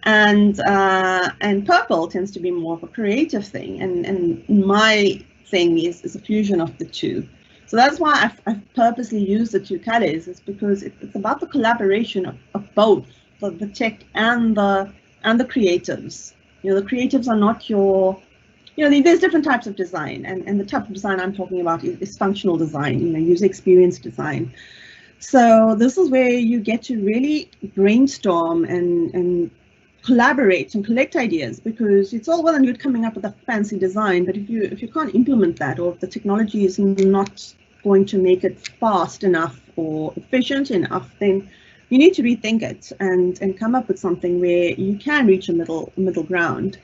And purple tends to be more of a creative thing, and my thing is a fusion of the two. So that's why I've purposely used the two colors, is because it's about the collaboration of both the tech and the creatives. You know, the creatives are not your, you know, there's different types of design, and the type of design I'm talking about is functional design, you know, user experience design. So this is where you get to really brainstorm and collaborate and collect ideas, because it's all well and good coming up with a fancy design, but if you can't implement that, or if the technology is not going to make it fast enough or efficient enough, then you need to rethink it and come up with something where you can reach a middle ground.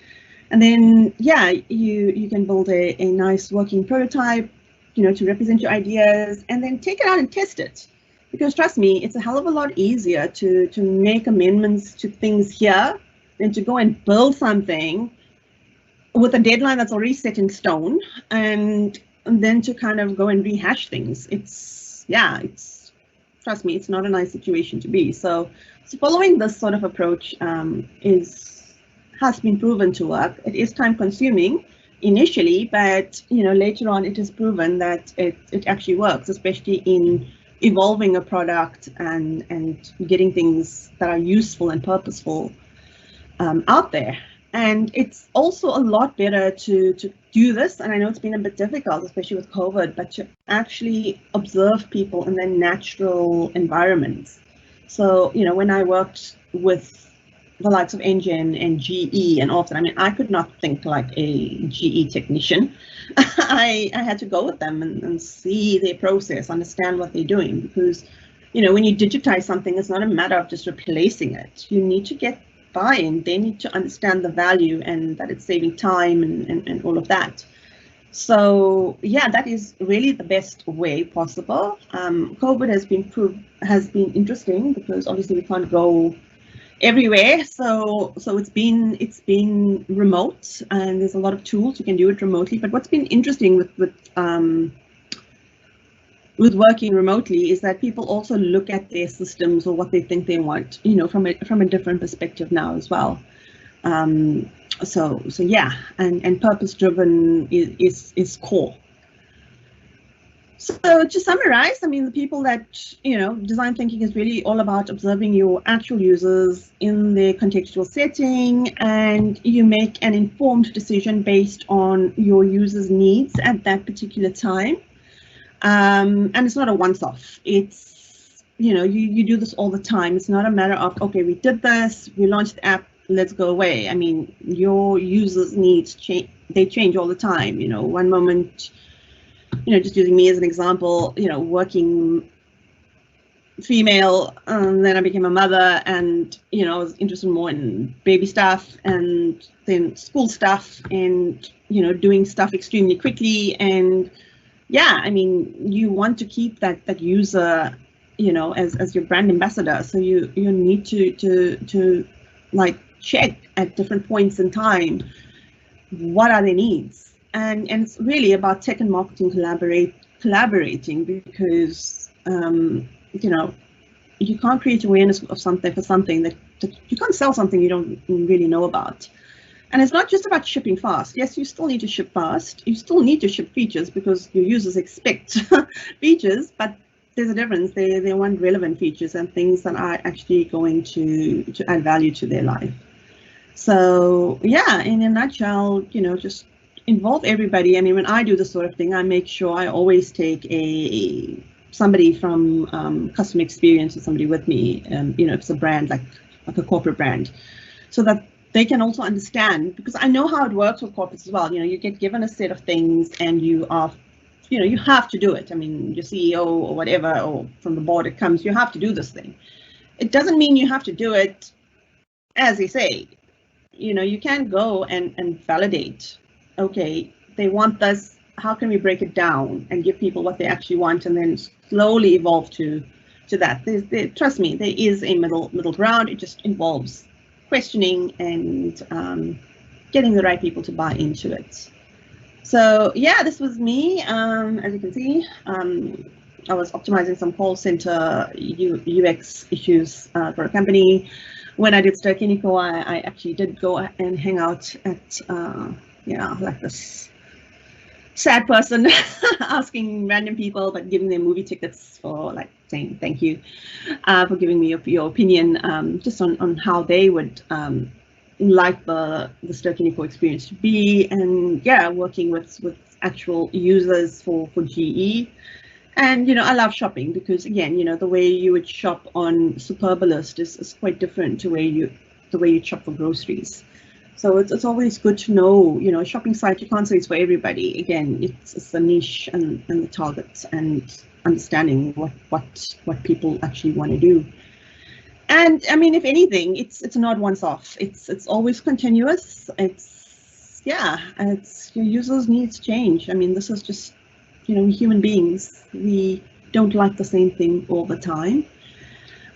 And then, yeah, you can build a nice working prototype, you know, to represent your ideas, and then take it out and test it. Because trust me, it's a hell of a lot easier to make amendments to things here than to go and build something with a deadline that's already set in stone, and then to kind of go and rehash things. Trust me, it's not a nice situation to be. So following this sort of approach has been proven to work. It is time consuming initially, but, you know, later on it is proven that it actually works, especially in evolving a product and getting things that are useful and purposeful out there. And it's also a lot better to do this, and I know it's been a bit difficult, especially with COVID, but to actually observe people in their natural environments. So, you know, when I worked with the likes of Engine and GE and all of that, I mean, I could not think like a GE technician. I had to go with them and see their process, understand what they're doing, because, you know, when you digitize something, it's not a matter of just replacing it. You need to get buy-in. They need to understand the value and that it's saving time and all of that. So yeah, that is really the best way possible. COVID has been interesting because obviously we can't go everywhere. So it's been remote, and there's a lot of tools you can do it remotely. But what's been interesting with working remotely is that people also look at their systems or what they think they want, you know, from a different perspective now as well. So yeah, and purpose driven is core. So to summarize, I mean, the people that, you know, design thinking is really all about observing your actual users in their contextual setting, and you make an informed decision based on your users' needs at that particular time. And it's not a once-off. It's, you know, you do this all the time. It's not a matter of, okay, we did this, we launched the app, let's go away. I mean, your users' needs change. They change all the time. You know, one moment, you know, just using me as an example, you know, working female, then I became a mother, and, you know, I was interested more in baby stuff and then school stuff and, you know, doing stuff extremely quickly. And yeah, I mean, you want to keep that user, you know, as your brand ambassador. So you need to like check at different points in time, what are their needs? And it's really about tech and marketing collaborating, because you know, you can't create awareness of something for something that you can't sell something you don't really know about. And it's not just about shipping fast. Yes, you still need to ship fast. You still need to ship features because your users expect features, but there's a difference. They want relevant features and things that are actually going to add value to their life. So yeah, in a nutshell, you know, just involve everybody. I mean, when I do this sort of thing, I make sure I always take somebody from customer experience or somebody with me, you know, if it's a brand like a corporate brand, so that they can also understand, because I know how it works with corporates as well. You know, you get given a set of things and you are, you know, you have to do it. I mean, your CEO or whatever, or from the board it comes, you have to do this thing. It doesn't mean you have to do it as they say. You know, you can go and validate. Okay, they want this. How can we break it down and give people what they actually want, and then slowly evolve to that? Trust me, there is a middle ground. It just involves questioning and getting the right people to buy into it. So yeah, this was me. As you can see, I was optimizing some call center UX issues for a company. When I did Sterkinico, I actually did go and hang out at, you know, like this sad person asking random people, but giving them movie tickets for like saying thank you for giving me your opinion, just on how they would like the Sterkinico experience to be. And yeah, working with actual users for GE. And, you know, I love shopping because, again, you know, the way you would shop on Superbalist is quite different to the way you shop for groceries. So it's always good to know, you know, a shopping site, you can't say it's for everybody. Again, it's the niche and the targets, and understanding what people actually want to do. And I mean, if anything, it's not once off. It's always continuous. It's your users' needs change. I mean, this is just, you know, human beings, we don't like the same thing all the time.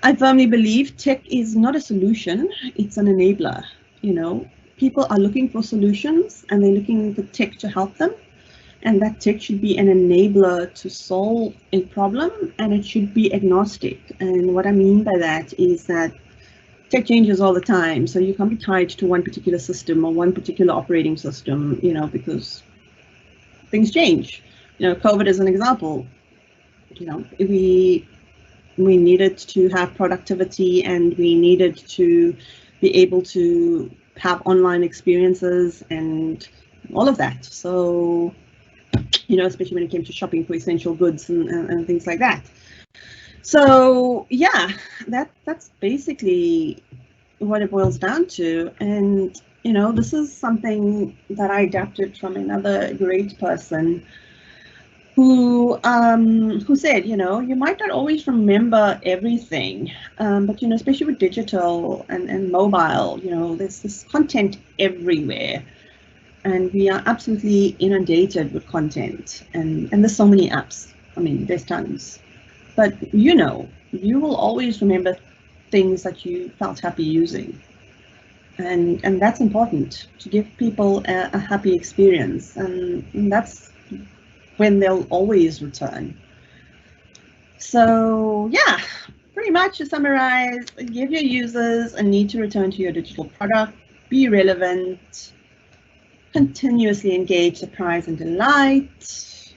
I firmly believe tech is not a solution, it's an enabler. You know, people are looking for solutions and they're looking for tech to help them. And that tech should be an enabler to solve a problem, and it should be agnostic. And what I mean by that is that tech changes all the time. So you can't be tied to one particular system or one particular operating system, you know, because things change. You know, COVID is an example. You know, we needed to have productivity, and we needed to be able to have online experiences and all of that. So, you know, especially when it came to shopping for essential goods and things like that. So yeah, that's basically what it boils down to. And you know, this is something that I adapted from another great person who said, you know, you might not always remember everything, but you know, especially with digital and mobile, you know, there's this content everywhere, and we are absolutely inundated with content, and there's so many apps. I mean, there's tons, but you know, you will always remember things that you felt happy using, and that's important to give people a happy experience, and that's when they'll always return. So yeah, pretty much to summarize, give your users a need to return to your digital product, be relevant, continuously engage, surprise, and delight,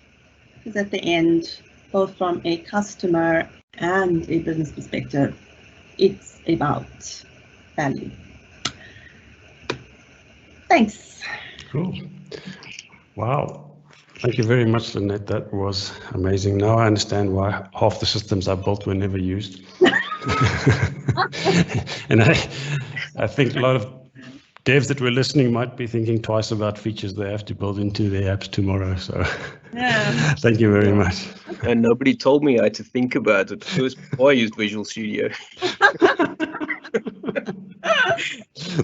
because at the end, both from a customer and a business perspective, it's about value. Thanks. Cool. Wow. Thank you very much, Lynette. That was amazing. Now I understand why half the systems I built were never used. And I think a lot of devs that were listening might be thinking twice about features they have to build into their apps tomorrow. So Yeah. thank you very much. And nobody told me I had to think about it first before I used Visual Studio.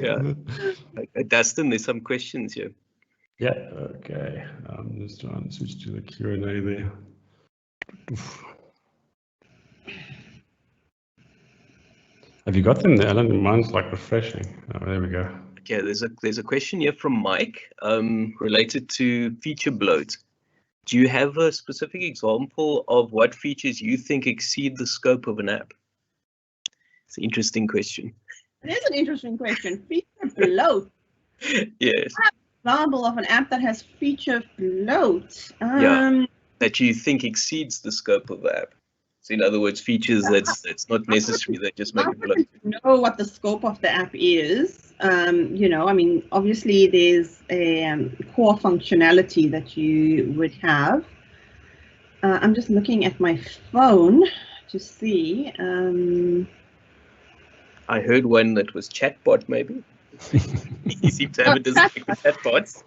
Yeah. Dustin, there's some questions here. Yeah, okay. I'm just trying to switch to the Q&A there. Have you got them there, Alan? Mine's like refreshing. Oh, there we go. Okay, there's a question here from Mike related to feature bloat. Do you have a specific example of what features you think exceed the scope of an app? It's an interesting question. It is an interesting question. Feature bloat. Yes. Example of an app that has feature bloat. Yeah. That you think exceeds the scope of the app. So in other words, features that's not necessary, that just make it bloat. Know what the scope of the app is. You know, I mean, obviously there's a core functionality that you would have. I'm just looking at my phone to see. I heard one that was chatbot, maybe. You seem to have a design with chatbots.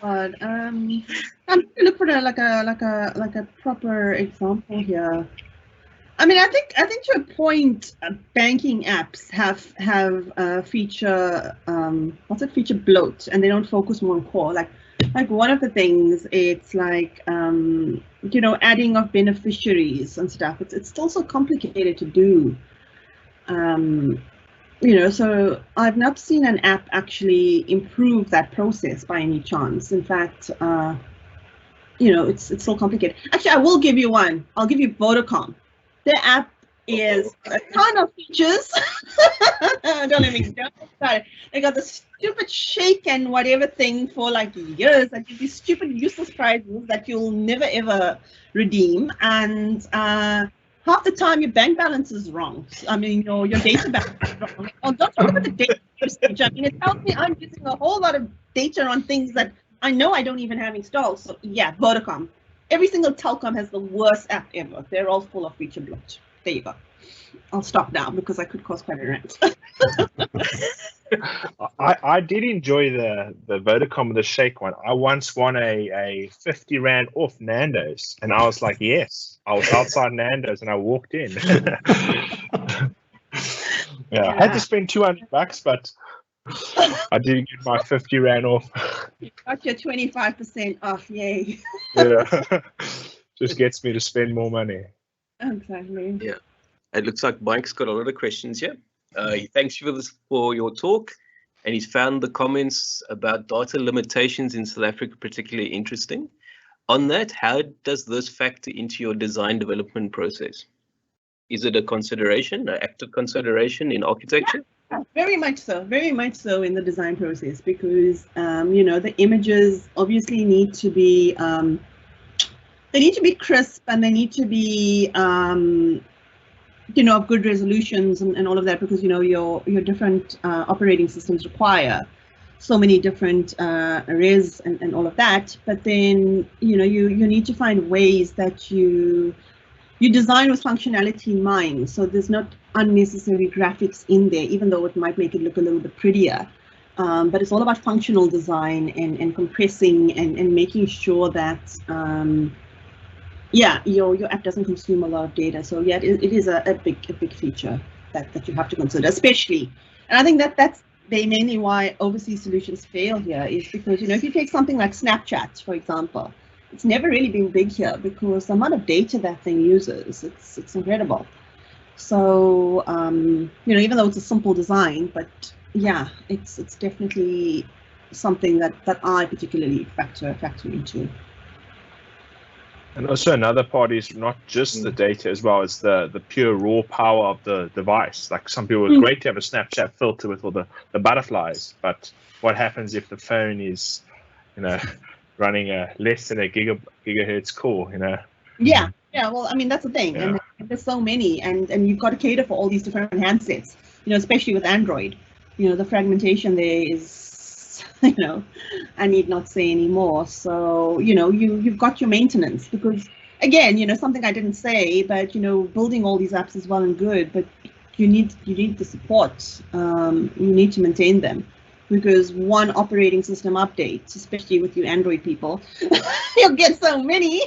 But I'm going to look for like a proper example here. I mean, I think to a point, banking apps have feature feature bloat, and they don't focus more on core. Like one of the things, it's like you know, adding of beneficiaries and stuff. It's still so complicated to do. You know, so I've not seen an app actually improve that process by any chance. In fact, you know, it's so complicated. Actually, I will give you one. I'll give you Vodacom. Their app is a ton of features. Don't even go about it. They got the stupid shake and whatever thing for like years that give you stupid useless prizes that you'll never ever redeem, and half the time your bank balance is wrong. I mean, your data balance is wrong. Oh, don't talk about the data usage. I mean, it tells me I'm using a whole lot of data on things that I know I don't even have installed. So yeah, Vodacom. Every single telecom has the worst app ever. They're all full of feature bloat. There you go. I'll stop now because I could cause quite a rant. I did enjoy the Vodacom, the shake one. I once won a 50 Rand off Nando's, and I was like, yes. I was outside Nando's and I walked in. Yeah, I had to spend $200, but I did get my 50 Rand off. You got your 25% off, yay. Yeah, just gets me to spend more money. Exactly. Yeah, it looks like Mike's got a lot of questions here. He thanks you for your talk, and he's found the comments about data limitations in South Africa particularly interesting. On that, how does this factor into your design development process? Is it a consideration, an active consideration in architecture? Yeah, very much so in the design process, because you know, the images obviously need to be crisp, and they need to be you know, of good resolutions and all of that, because you know your different operating systems require so many different res and all of that. But then you know, you need to find ways that you you design with functionality in mind, so there's not unnecessary graphics in there, even though it might make it look a little bit prettier. But it's all about functional design and compressing and making sure that yeah, your app doesn't consume a lot of data. So yeah, it is a big feature that you have to consider, especially. And I think that's mainly why overseas solutions fail here, is because, you know, if you take something like Snapchat, for example, it's never really been big here because the amount of data that thing uses, it's incredible. So you know, even though it's a simple design, but yeah, it's definitely something that I particularly factor into. And also another part is not just the data as well as the pure raw power of the device. Like some people, it's great to have a Snapchat filter with all the butterflies, but what happens if the phone is, you know, running a less than a gigahertz core, you know? Yeah, well, I mean, that's the thing. Yeah. And there's so many, and you've got to cater for all these different handsets, you know, especially with Android. You know, the fragmentation there is, you know, I need not say anymore. So, you know, you've got your maintenance, because again, you know, something I didn't say, but, you know, building all these apps is well and good, but you need the support. You need to maintain them, because one operating system update, especially with you Android people, you'll get so many.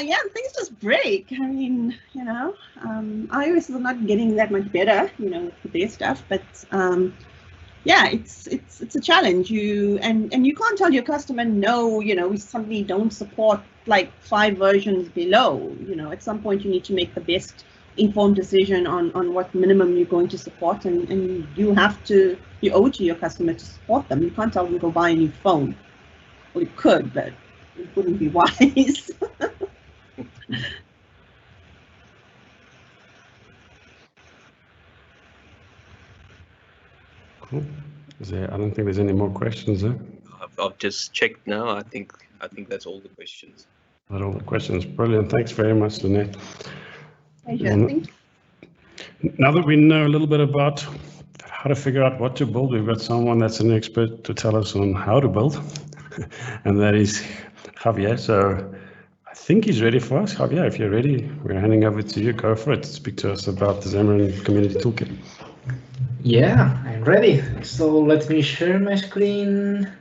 Yeah, things just break. I mean, you know, iOS is not getting that much better, you know, with their stuff, but yeah, it's a challenge. And you can't tell your customer, no, you know, we suddenly don't support like 5 versions below. You know, at some point you need to make the best informed decision on what minimum you're going to support, and you owe it to your customer to support them. You can't tell them to go buy a new phone. Well, you could, but it wouldn't be wise. Cool. I don't think there's any more questions there. I've just checked now. I think that's all the questions. Not all the questions. Brilliant. Thanks very much, Lynette. Thank you. Now that we know a little bit about how to figure out what to build, we've got someone that's an expert to tell us on how to build, and that is Javier. So I think he's ready for us. Javier, if you're ready, we're handing over to you. Go for it. Speak to us about the Xamarin Community Toolkit. Yeah, I'm ready. So let me share my screen.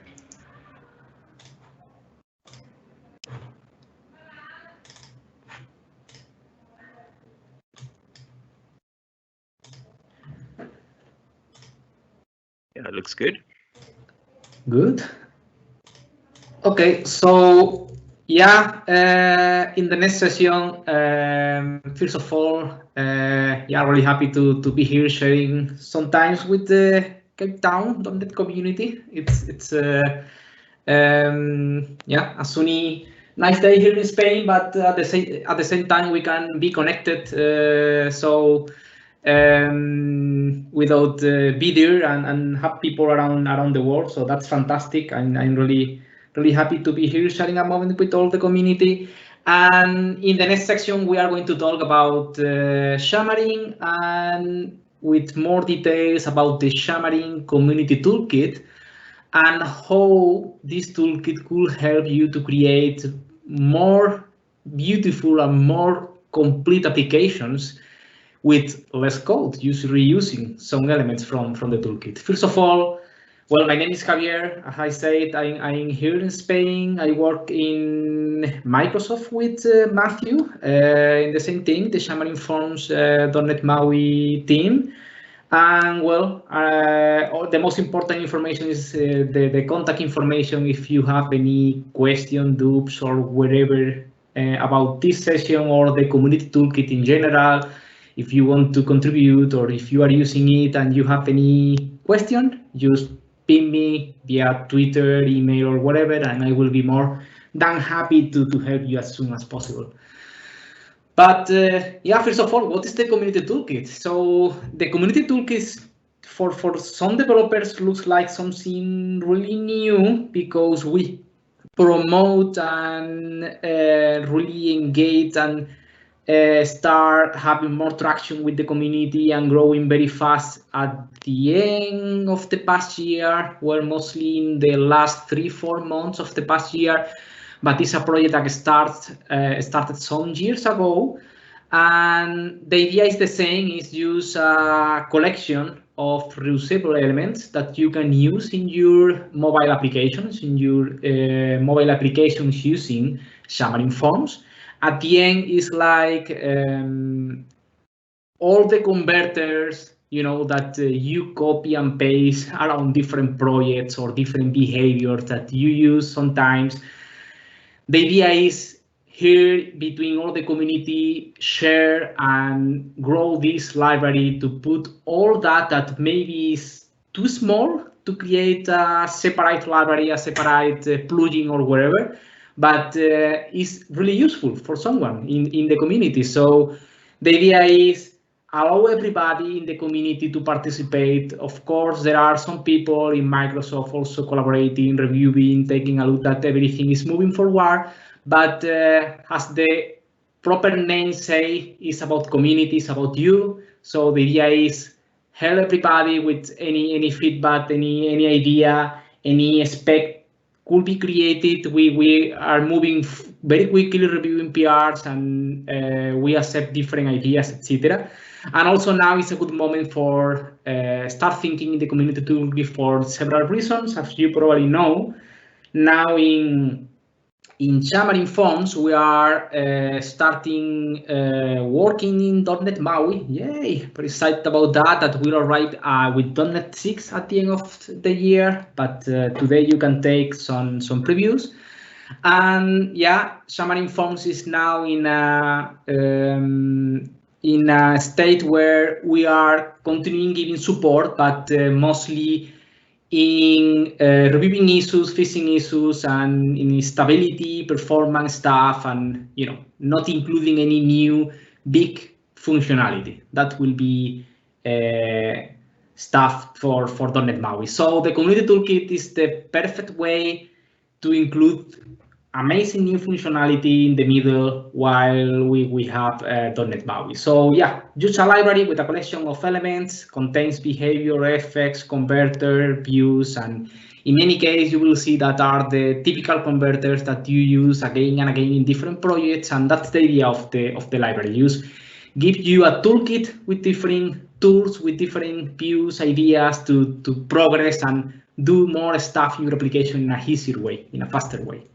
Yeah, it looks good. Good. Okay, so yeah, in the next session, first of all, yeah, really happy to be here sharing some times with the Cape Town.NET community. It's yeah, a sunny, nice day here in Spain, but at the same time we can be connected. So without be there and have people around the world. So that's fantastic. I'm really happy to be here sharing a moment with all the community. And in the next section, we are going to talk about Xamarin and with more details about the Xamarin Community Toolkit and how this toolkit could help you to create more beautiful and more complete applications with less code, reusing some elements from the toolkit. First of all, well, my name is Javier. As I said, I'm here in Spain. I work in Microsoft with Matthew in the same team, the Xamarin.Forms .NET MAUI team. And well, the most important information is the contact information if you have any question, dubs, or whatever about this session or the community toolkit in general. If you want to contribute or if you are using it and you have any question, just ping me via Twitter, email, or whatever, and I will be more than happy to help you as soon as possible. But yeah, first of all, what is the community toolkit? So the community toolkit for some developers looks like something really new because we promote and really engage and start having more traction with the community and growing very fast at the end of the past year, well, mostly in the last 3-4 months of the past year. but it's a project that started some years ago. And the idea is the same, is use a collection of reusable elements that you can use in your mobile applications, using Xamarin.Forms. At the end, is like all the converters, that you copy and paste around different projects or different behaviors that you use sometimes. The idea is here between all the community, share and grow this library to put all that maybe is too small to create a separate library, a separate plugin or whatever, but is really useful for someone in the community. So the idea is allow everybody in the community to participate. Of course, there are some people in Microsoft also collaborating, reviewing, taking a look that everything is moving forward. But as the proper name say, it's about community, it's about you. So the idea is help everybody with any feedback, any idea, any spec could be created. We are moving very quickly, reviewing PRs, and we accept different ideas, etc. And also now is a good moment for start thinking in the community toolkit for several reasons, as you probably know. Now in Xamarin.Forms, we are starting working in .NET MAUI. Yay! Very excited about that. That will arrive with .NET 6 at the end of the year. But today you can take some previews. And yeah, Xamarin.Forms is now in a state where we are continuing giving support, but mostly in reviewing issues, fixing issues, and in stability, performance stuff, and not including any new big functionality. That will be stuff for .NET MAUI. So the community toolkit is the perfect way to include amazing new functionality in the middle while we have .NET MAUI. So yeah, use a library with a collection of elements, contains behavior, effects, converter, views, and in many cases you will see that are the typical converters that you use again and again in different projects, and that's the idea of the library. Give you a toolkit with different tools, with different views, ideas to progress and do more stuff in your application in a easier way, in a faster way.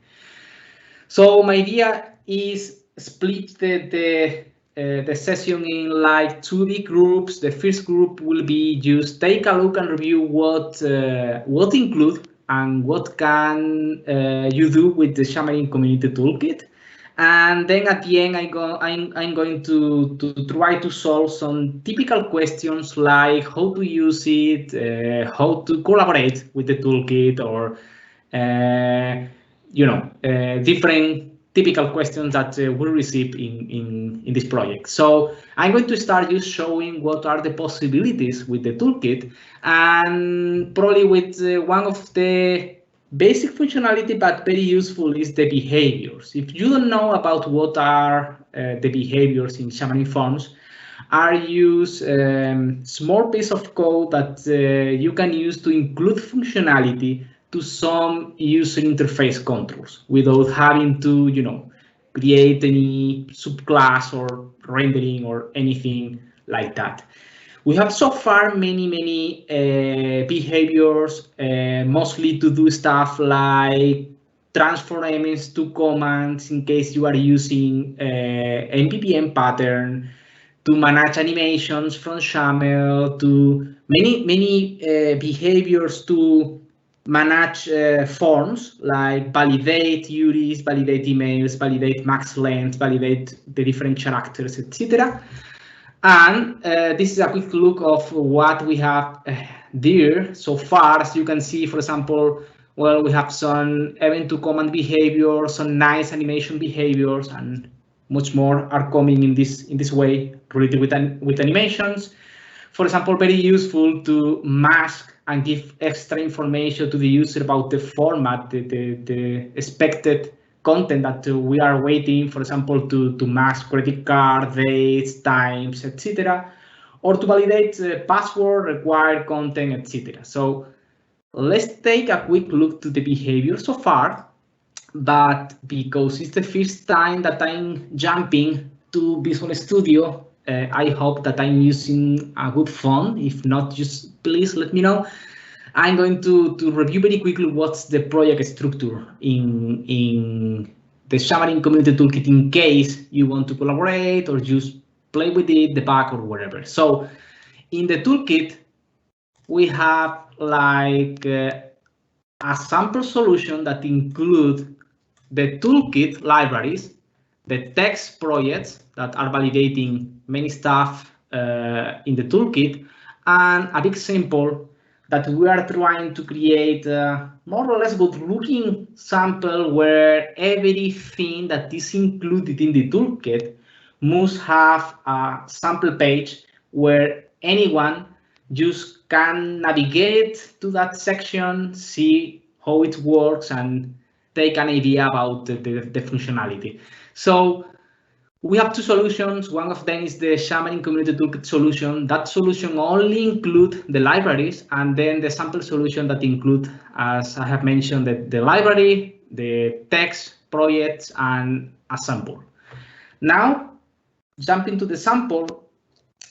So my idea is split the session in like 2 big groups. The first group will be just take a look and review what include and what can you do with the Xamarin Community Toolkit. And then at the end, I'm going to try to solve some typical questions like how to use it, how to collaborate with the toolkit, or different typical questions that we receive in this project. So I'm going to start just showing what are the possibilities with the toolkit, and probably with one of the basic functionality, but very useful, is the behaviors. If you don't know about what are the behaviors in Xamarin.Forms, are use small piece of code that you can use to include functionality to some user interface controls without having to, create any subclass or rendering or anything like that. We have so far many behaviors, mostly to do stuff like transform elements to commands in case you are using MPPM pattern, to manage animations from XAML, to many behaviors to manage forms like validate URIs, validate emails, validate max length, validate the different characters, etc. And this is a quick look of what we have there so far. As you can see, for example, well, we have some event to command behavior, some nice animation behaviors, and much more are coming in this way related with animations. For example, very useful to mask and give extra information to the user about the format, the expected content that we are waiting, for example, to mask credit card, dates, times, etc., or to validate password, required content, etc. So let's take a quick look to the behavior so far. but because it's the first time that I'm jumping to Visual Studio, I hope that I'm using a good font. If not, just please let me know. I'm going to review very quickly what's the project structure in the Xamarin Community Toolkit in case you want to collaborate or just play with it, debug or whatever. So in the toolkit, we have like a sample solution that include the toolkit libraries, the text projects that are validating many stuff in the toolkit, and a big sample that we are trying to create a more or less good looking sample where everything that is included in the toolkit must have a sample page where anyone just can navigate to that section, see how it works, and take an idea about the functionality. So we have two solutions. One of them is the Xamarin Community Toolkit solution. That solution only includes the libraries, and then the sample solution that include, as I have mentioned, the library, the text projects, and a sample. Now, jumping to the sample,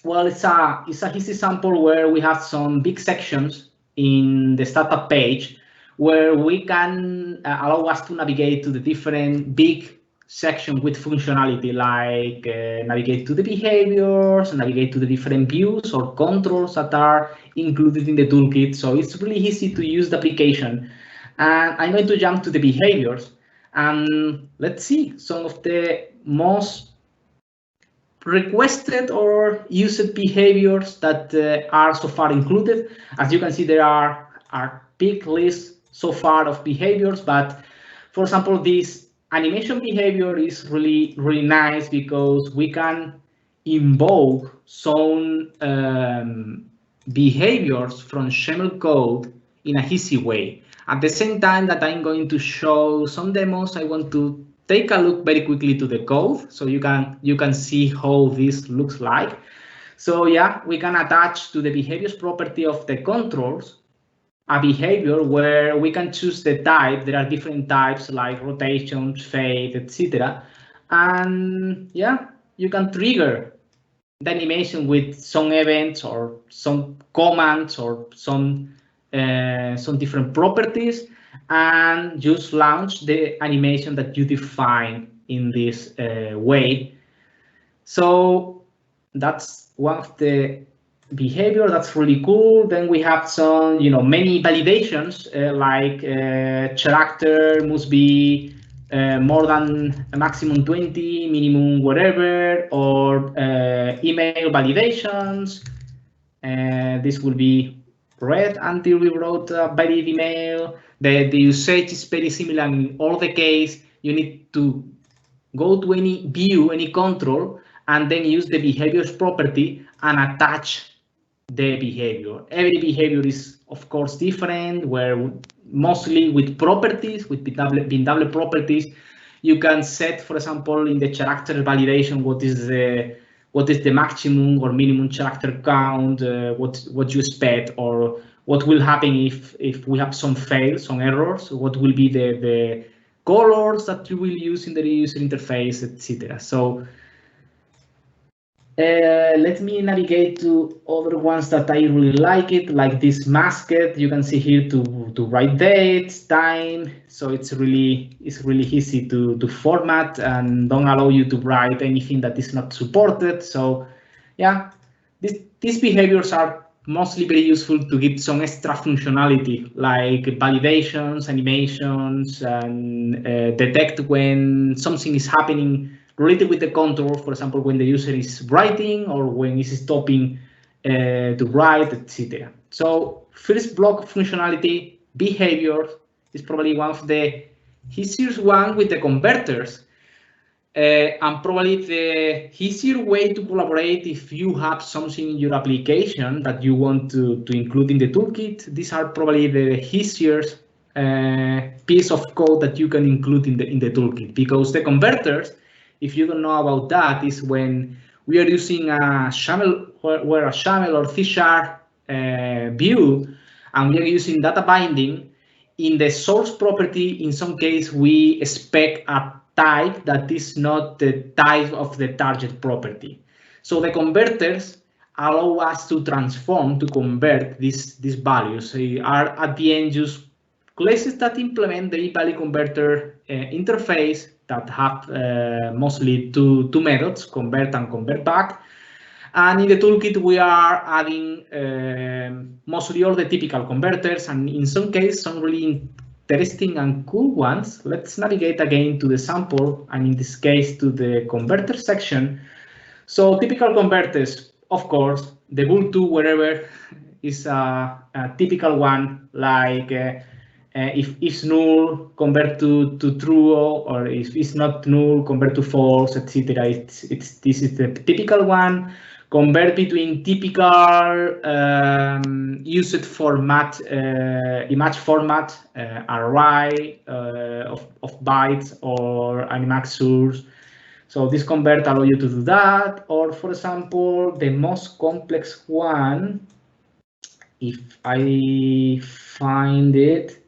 well, it's a easy sample where we have some big sections in the startup page where we can allow us to navigate to the different big sections with functionality, like navigate to the behaviors, navigate to the different views or controls that are included in the toolkit. So it's really easy to use the application. And I'm going to jump to the behaviors, and let's see some of the most requested or used behaviors that are so far included. As you can see, there are a big list so far of behaviors, but for example, this animation behavior is really nice because we can invoke some behaviors from XAML code in a easy way. At the same time that I'm going to show some demos, I want to take a look very quickly to the code so you can see how this looks like. So yeah, we can attach to the behaviors property of the controls a behavior where we can choose the type. There are different types like rotation, fade, etc. And yeah, you can trigger the animation with some events or some commands or some different properties, and just launch the animation that you define in this way. So that's one of the behavior that's really cool. Then we have some, many validations like character must be more than a maximum 20, minimum whatever, or email validations. This will be read until we wrote a valid email. The usage is very similar in all the case. You need to go to any view, any control, and then use the behaviors property and attach the behavior. Every behavior is, of course, different, where mostly with properties, with bindable properties, you can set, for example, in the character validation, what is the maximum or minimum character count, what you expect, or what will happen if we have some fails, some errors, what will be the colors that you will use in the user interface, etc. So let me navigate to other ones that I really like like this masked. You can see here to write dates, time. So it's really easy to format and don't allow you to write anything that is not supported. So yeah, these behaviors are mostly very useful to give some extra functionality like validations, animations, and detect when something is happening related with the control, for example, when the user is writing or when it's stopping to write, etc. So first block of functionality, behavior, is probably one of the easiest one with the converters. And probably the easier way to collaborate if you have something in your application that you want to include in the toolkit. These are probably the easiest piece of code that you can include in the toolkit, because the converters, if you don't know about that, is when we are using a XAML, where a XAML or C# view, and we are using data binding. in the source property, in some case, we expect a type that is not the type of the target property. So the converters allow us to transform, to convert these values. They are at the end just classes that implement the value converter interface that have mostly two methods, convert and convert back. And in the toolkit, we are adding mostly all the typical converters, and in some cases, some really interesting and cool ones. Let's navigate again to the sample, and in this case, to the converter section. So typical converters, of course, the bool2 wherever is a typical one, like if it's null, convert to true, or if it's not null, convert to false, etc. This is the typical one. Convert between typical used format, image format, array of bytes, or Animax source. So this convert allows you to do that. Or for example, the most complex one, if I find it,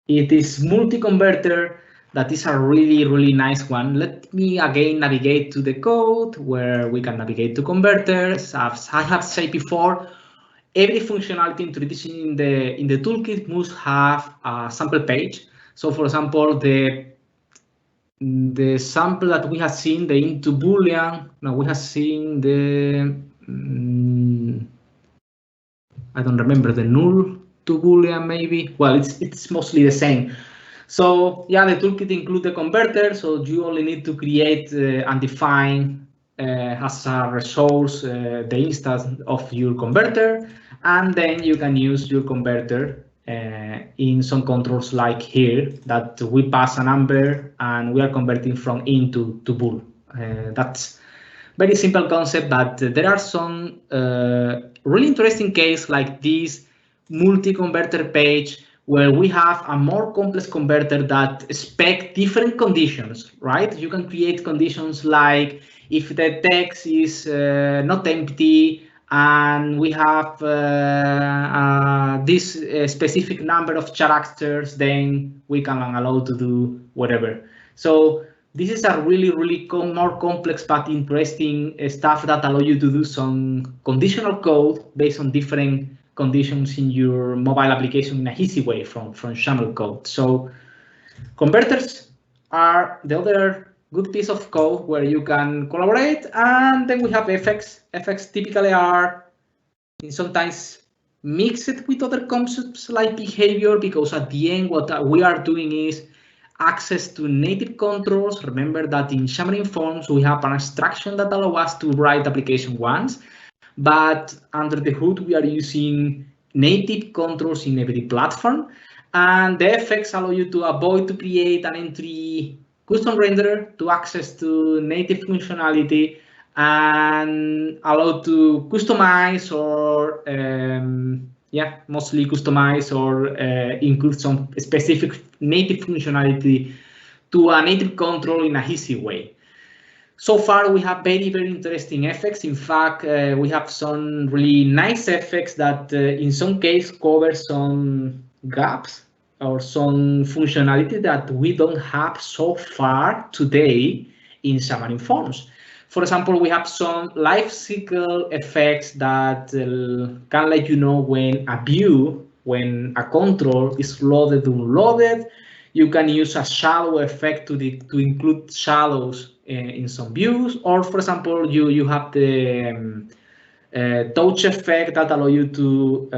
it is multi-converter. That is a really, really nice one. Let me again navigate to the code where we can navigate to converters. As I have said before, every functionality introduced in the toolkit must have a sample page. So for example, the sample that we have seen, the into Boolean, no, we have seen the, I don't remember, the null to Boolean maybe. Well, it's mostly the same. So yeah, the toolkit includes the converter, so you only need to create and define as a resource the instance of your converter, and then you can use your converter in some controls like here, that we pass a number and we are converting from int to bool. That's very simple concept, but there are some really interesting case like this multi-converter page, where we have a more complex converter that expect different conditions, right? You can create conditions like if the text is not empty and we have this specific number of characters, then we can allow to do whatever. So this is a really, really more complex but interesting stuff that allow you to do some conditional code based on different conditions in your mobile application in a easy way from XAML code. So converters are the other good piece of code where you can collaborate. And then we have effects. Effects typically are sometimes mixed with other concepts like behavior, because at the end what we are doing is access to native controls. Remember that in Xamarin.Forms we have an abstraction that allows us to write application once. But under the hood, we are using native controls in every platform, and the effects allow you to avoid to create an entry custom renderer to access to native functionality, and allow to customize or mostly customize or include some specific native functionality to a native control in a easy way. So far, we have very, very interesting effects. In fact, we have some really nice effects that in some case cover some gaps or some functionality that we don't have so far today in Xamarin.Forms. For example, we have some life cycle effects that can let you know when a view, when a control is loaded or unloaded. You can use a shadow effect to include shadows in some views, or for example, you have the touch effect that allow you to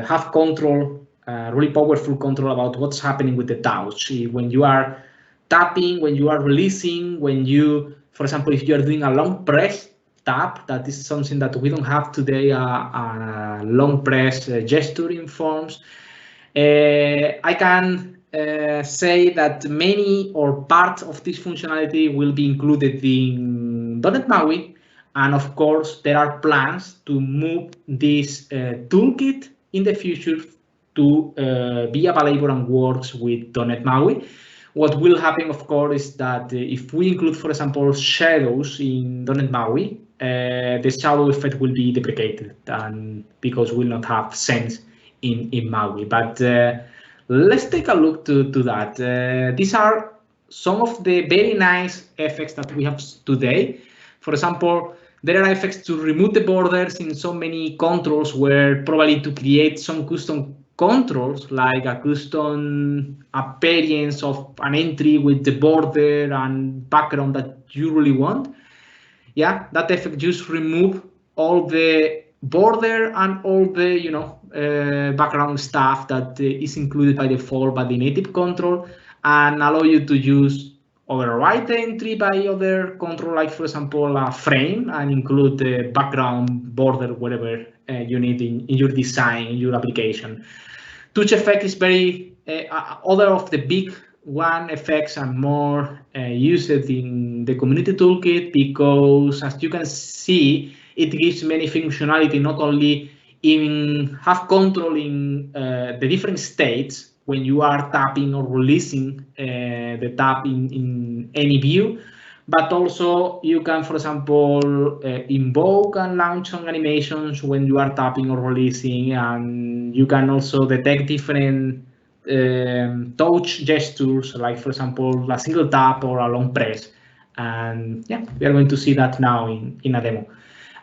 have control, really powerful control about what's happening with the touch. When you are tapping, when you are releasing, when you, for example, if you are doing a long press tap, that is something that we don't have today, a long press gesture in Forms. I can say that many or part of this functionality will be included in .NET MAUI, and of course there are plans to move this toolkit in the future to be available and works with .NET MAUI. What will happen, of course, is that if we include, for example, shadows in .NET MAUI, the shadow effect will be deprecated, and because will not have sense in MAUI. But let's take a look to that. These are some of the very nice effects that we have today. For example, there are effects to remove the borders in so many controls, where probably to create some custom controls, like a custom appearance of an entry with the border and background that you really want. Yeah, that effect just remove all the border and all the background stuff that is included by default by the native control, and allow you to use override the entry by other control, like for example a frame, and include the background border, whatever you need in your design, in your application. Touch effect is very other of the big one effects are more used in the community toolkit, because as you can see, it gives many functionality, not only in have control in the different states when you are tapping or releasing the tab in any view, but also you can, for example, invoke and launch some animations when you are tapping or releasing, and you can also detect different touch gestures, like for example a single tap or a long press. And yeah, we are going to see that now in a demo.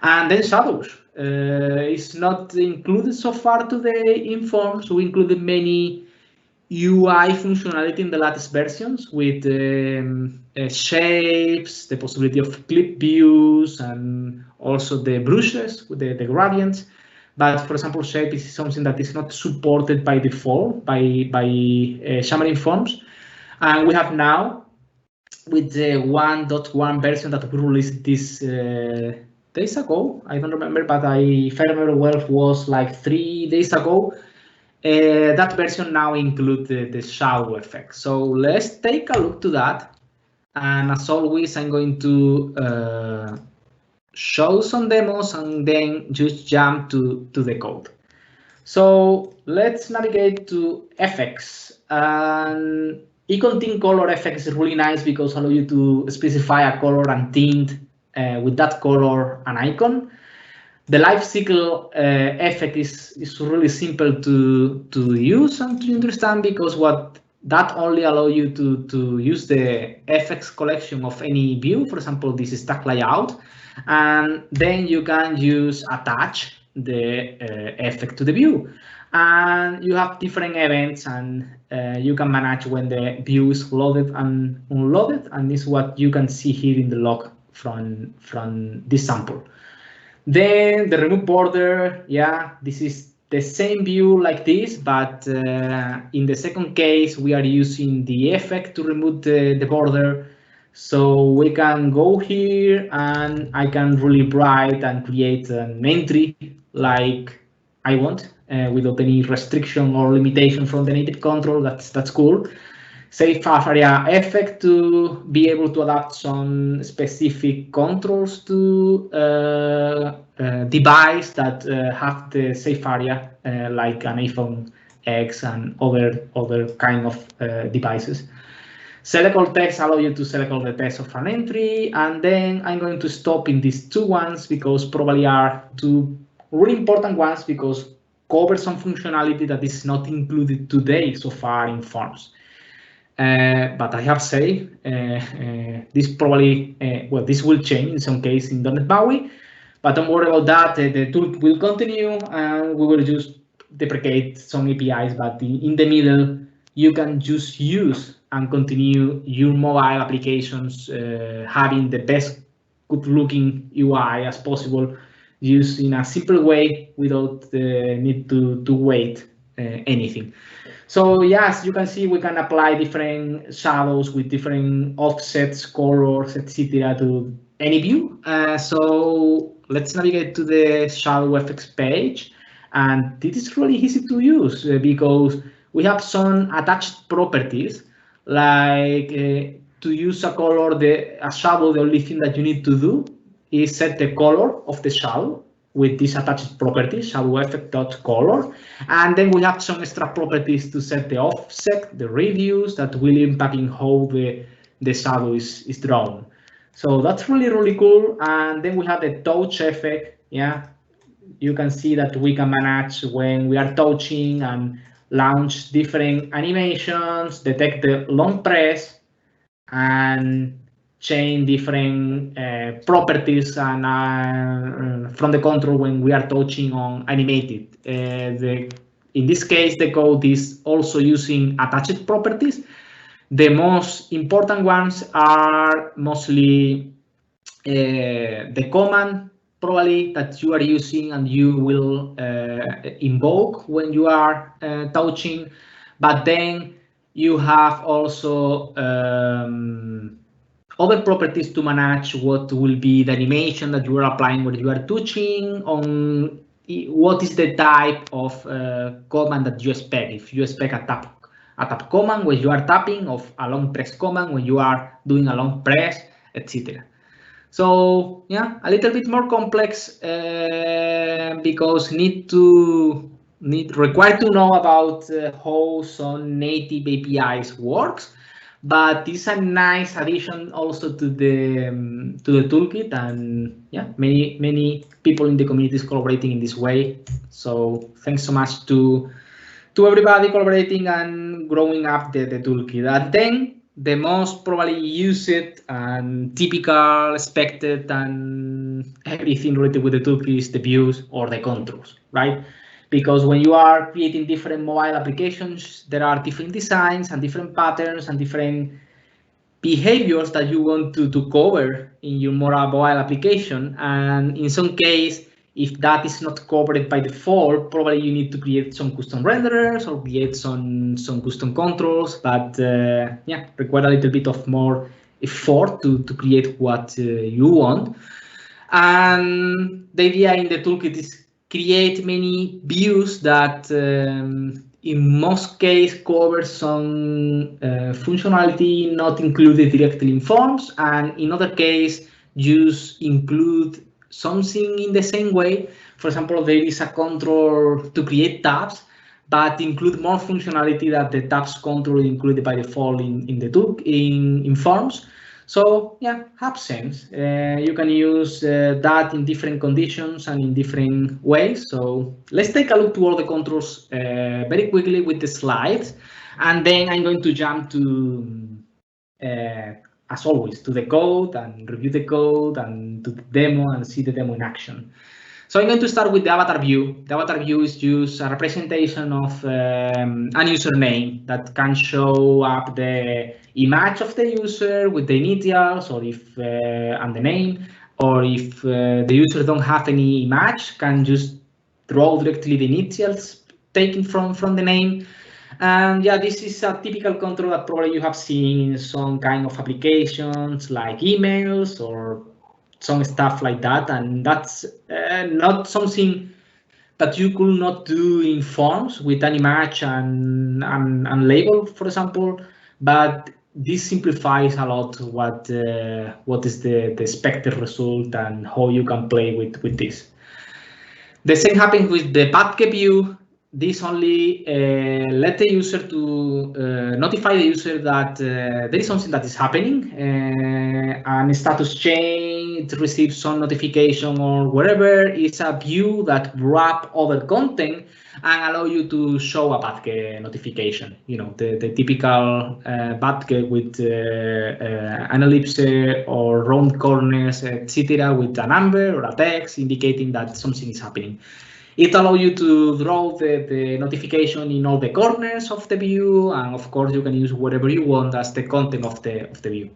And then shadows is not included so far today in Forms. We included many UI functionality in the latest versions with shapes, the possibility of clip views, and also the brushes with the gradients. But for example, shape is something that is not supported by default by Xamarin.Forms. And we have now, with the 1.1 version that we released this days ago, I don't remember, but if I remember well, it was like 3 days ago. That version now includes the shadow effect. So let's take a look to that. And as always, I'm going to show some demos and then just jump to the code. So let's navigate to effects. And icon tint color effect is really nice because allow you to specify a color and tint with that color an icon. The life cycle effect is really simple to use and to understand, because what that only allow you to use the effects collection of any view. For example, this is stack layout, and then you can use attach the effect to the view, and you have different events, and you can manage when the view is loaded and unloaded, and this is what you can see here in the log from this sample. Then the remove border, yeah, this is the same view like this, but in the second case, we are using the effect to remove the border. So we can go here and I can really bright and create an entry like I want without any restriction or limitation from the native control. That's cool. Safe area effect to be able to adapt some specific controls to device that have the safe area, like an iPhone X and other kind of devices. Select all text allow you to select all the text of an entry, and then I'm going to stop in these 2 ones because probably are 2 really important ones, because cover some functionality that is not included today so far in Forms. But I have to say, this probably, well, this will change in some case in .NET MAUI, but don't worry about that. The tool will continue, and we will just deprecate some APIs, but in the middle, you can just use and continue your mobile applications having the best good-looking UI as possible, used in a simple way without the need to wait anything. So yes, you can see we can apply different shadows with different offsets, colors, etc. to any view. So let's navigate to the shadow effects page, and this is really easy to use because we have some attached properties, like to use a color, a shadow. The only thing that you need to do is set the color of the shadow with this attached property, shadow effect.color. And then we have some extra properties to set the offset, the radius that will impact in how the shadow is drawn. So that's really, really cool. And then we have the touch effect. Yeah, you can see that we can manage when we are touching and launch different animations, detect the long press, and change different properties and from the control when we are touching on animated. In this case, the code is also using attached properties. The most important ones are mostly the command probably that you are using and you will invoke when you are touching, but then you have also other properties to manage what will be the animation that you are applying when you are touching, on what is the type of command that you expect. If you expect a tap command when you are tapping, of a long press command when you are doing a long press, etc. So yeah, a little bit more complex because required to know about how some native APIs works, but it's a nice addition also to the toolkit, and yeah, many people in the community is collaborating in this way. So thanks so much to everybody collaborating and growing up the toolkit. And then the most probably used and typical, expected, and everything related with the toolkit is the views or the controls, right? Because when you are creating different mobile applications, there are different designs and different patterns and different behaviors that you want to cover in your mobile application. And in some case, if that is not covered by default, probably you need to create some custom renderers or create some custom controls, but yeah, require a little bit of more effort to create what you want. And the idea in the toolkit is create many views that in most cases cover some functionality not included directly in Forms, and in other case just include something in the same way. For example, there is a control to create tabs, but include more functionality that the tabs control included by default in the tool in Forms. So yeah, have sense. You can use that in different conditions and in different ways. So let's take a look to all the controls very quickly with the slides, and then I'm going to jump to, as always, to the code and review the code and to the demo and see the demo in action. So I'm going to start with the avatar view. The avatar view is just a representation of a username that can show up the image of the user with the initials, or if and the name, or if the user don't have any image, can just draw directly the initials taken from the name. And yeah, this is a typical control that probably you have seen in some kind of applications like emails or some stuff like that, and that's not something that you could not do in Forms with an image and label, for example, but this simplifies a lot what is the expected result and how you can play with this. The same happens with the Patke view. This only let the user to notify the user that there is something that is happening, and status change, receive some notification or whatever. It's a view that wrap other content and allow you to show a Patke notification. You know, the typical Patke with an ellipse or round corners, etc., with a number or a text indicating that something is happening. It allows you to draw the notification in all the corners of the view, and of course you can use whatever you want as the content of the view.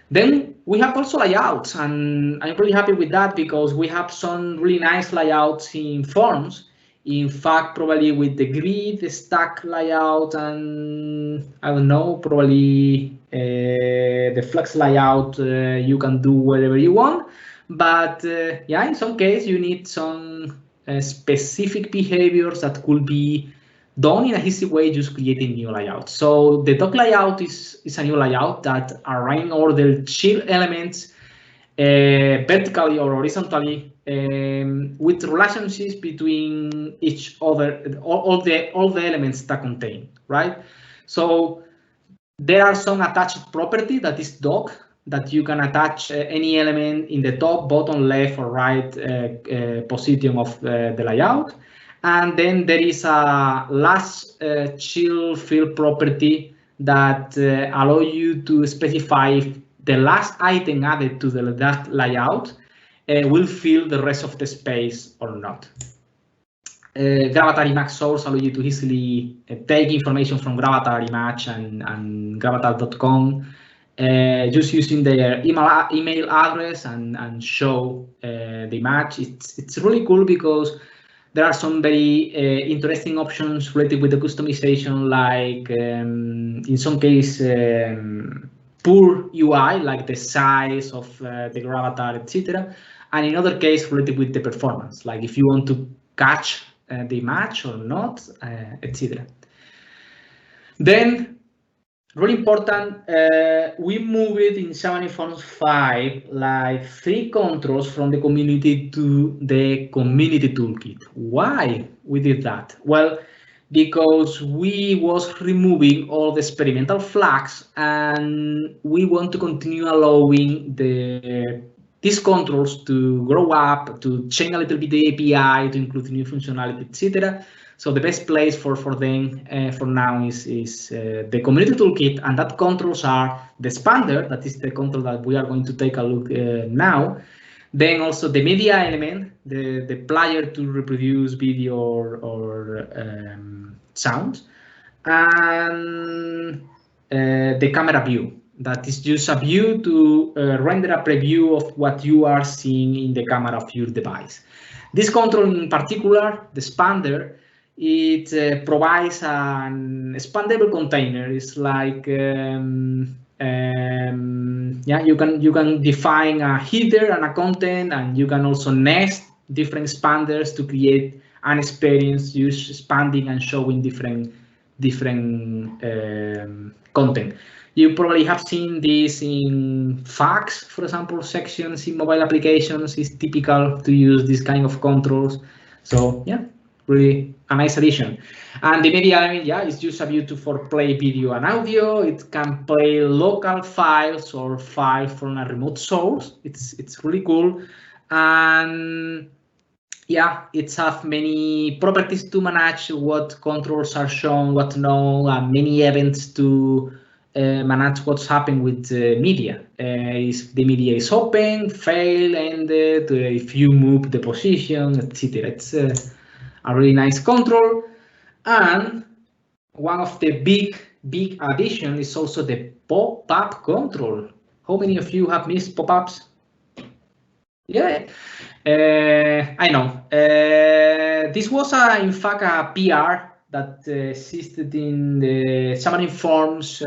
Then we have also layouts, and I'm really happy with that because we have some really nice layouts in Forms. In fact, probably with the grid, the stack layout, and I don't know, probably the flex layout, you can do whatever you want. But yeah, in some case you need some specific behaviors that could be done in a easy way, just creating new layouts. So the doc layout is a new layout that arrange all the child elements vertically or horizontally with relationships between each other, all the elements that contain, right? So there are some attached property that is doc, that you can attach any element in the top, bottom, left, or right position of the layout. And then there is a last chill field property that allow you to specify if the last item added to that layout will fill the rest of the space or not. Gravatar image source allow you to easily take information from Gravatar image and gravatar.com just using their email address and show the image. It's really cool because there are some very interesting options related with the customization, like in some case pure UI, like the size of the Gravatar, etc. And in other case related with the performance, like if you want to catch the image or not, etc. Then, really important, we moved in Xamarin.Forms 5 like 3 controls from the community to the community toolkit. Why we did that? Well, because we was removing all the experimental flags and we want to continue allowing these controls to grow up, to change a little bit the API, to include new functionality, etc. So the best place for them for now is the community toolkit, and that controls are the expander, that is the control that we are going to take a look now. Then also the media element, the player to reproduce video or sound, and the camera view. That is just a view to render a preview of what you are seeing in the camera of your device. This control in particular, the expander, it provides an expandable container. It's like yeah, you can define a header and a content, and you can also nest different expanders to create an experience, use expanding and showing different content. You probably have seen this in fax, for example, sections in mobile applications. It's typical to use this kind of controls. So yeah, really a nice addition. And the media element, yeah, is just a view for play video and audio. It can play local files or files from a remote source. It's really cool. And yeah, it has many properties to manage what controls are shown, what no, and many events to manage what's happening with media. If the media is open, fail, ended, if you move the position, etc. It's a really nice control. And one of the big addition is also the pop-up control. How many of you have missed pop-ups? Yeah, I know. This was in fact a PR that existed in the Xamarin.Forms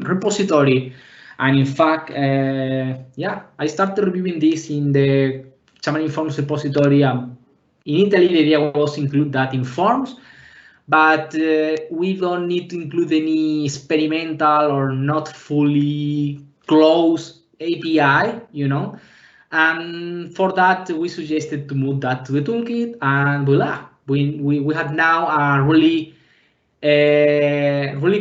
repository, and in fact, yeah, I started reviewing this in the Xamarin.Forms repository. In Italy, the idea was to include that in Forms, but we don't need to include any experimental or not fully closed API, you know. And for that, we suggested to move that to the toolkit, and voila, we have now a really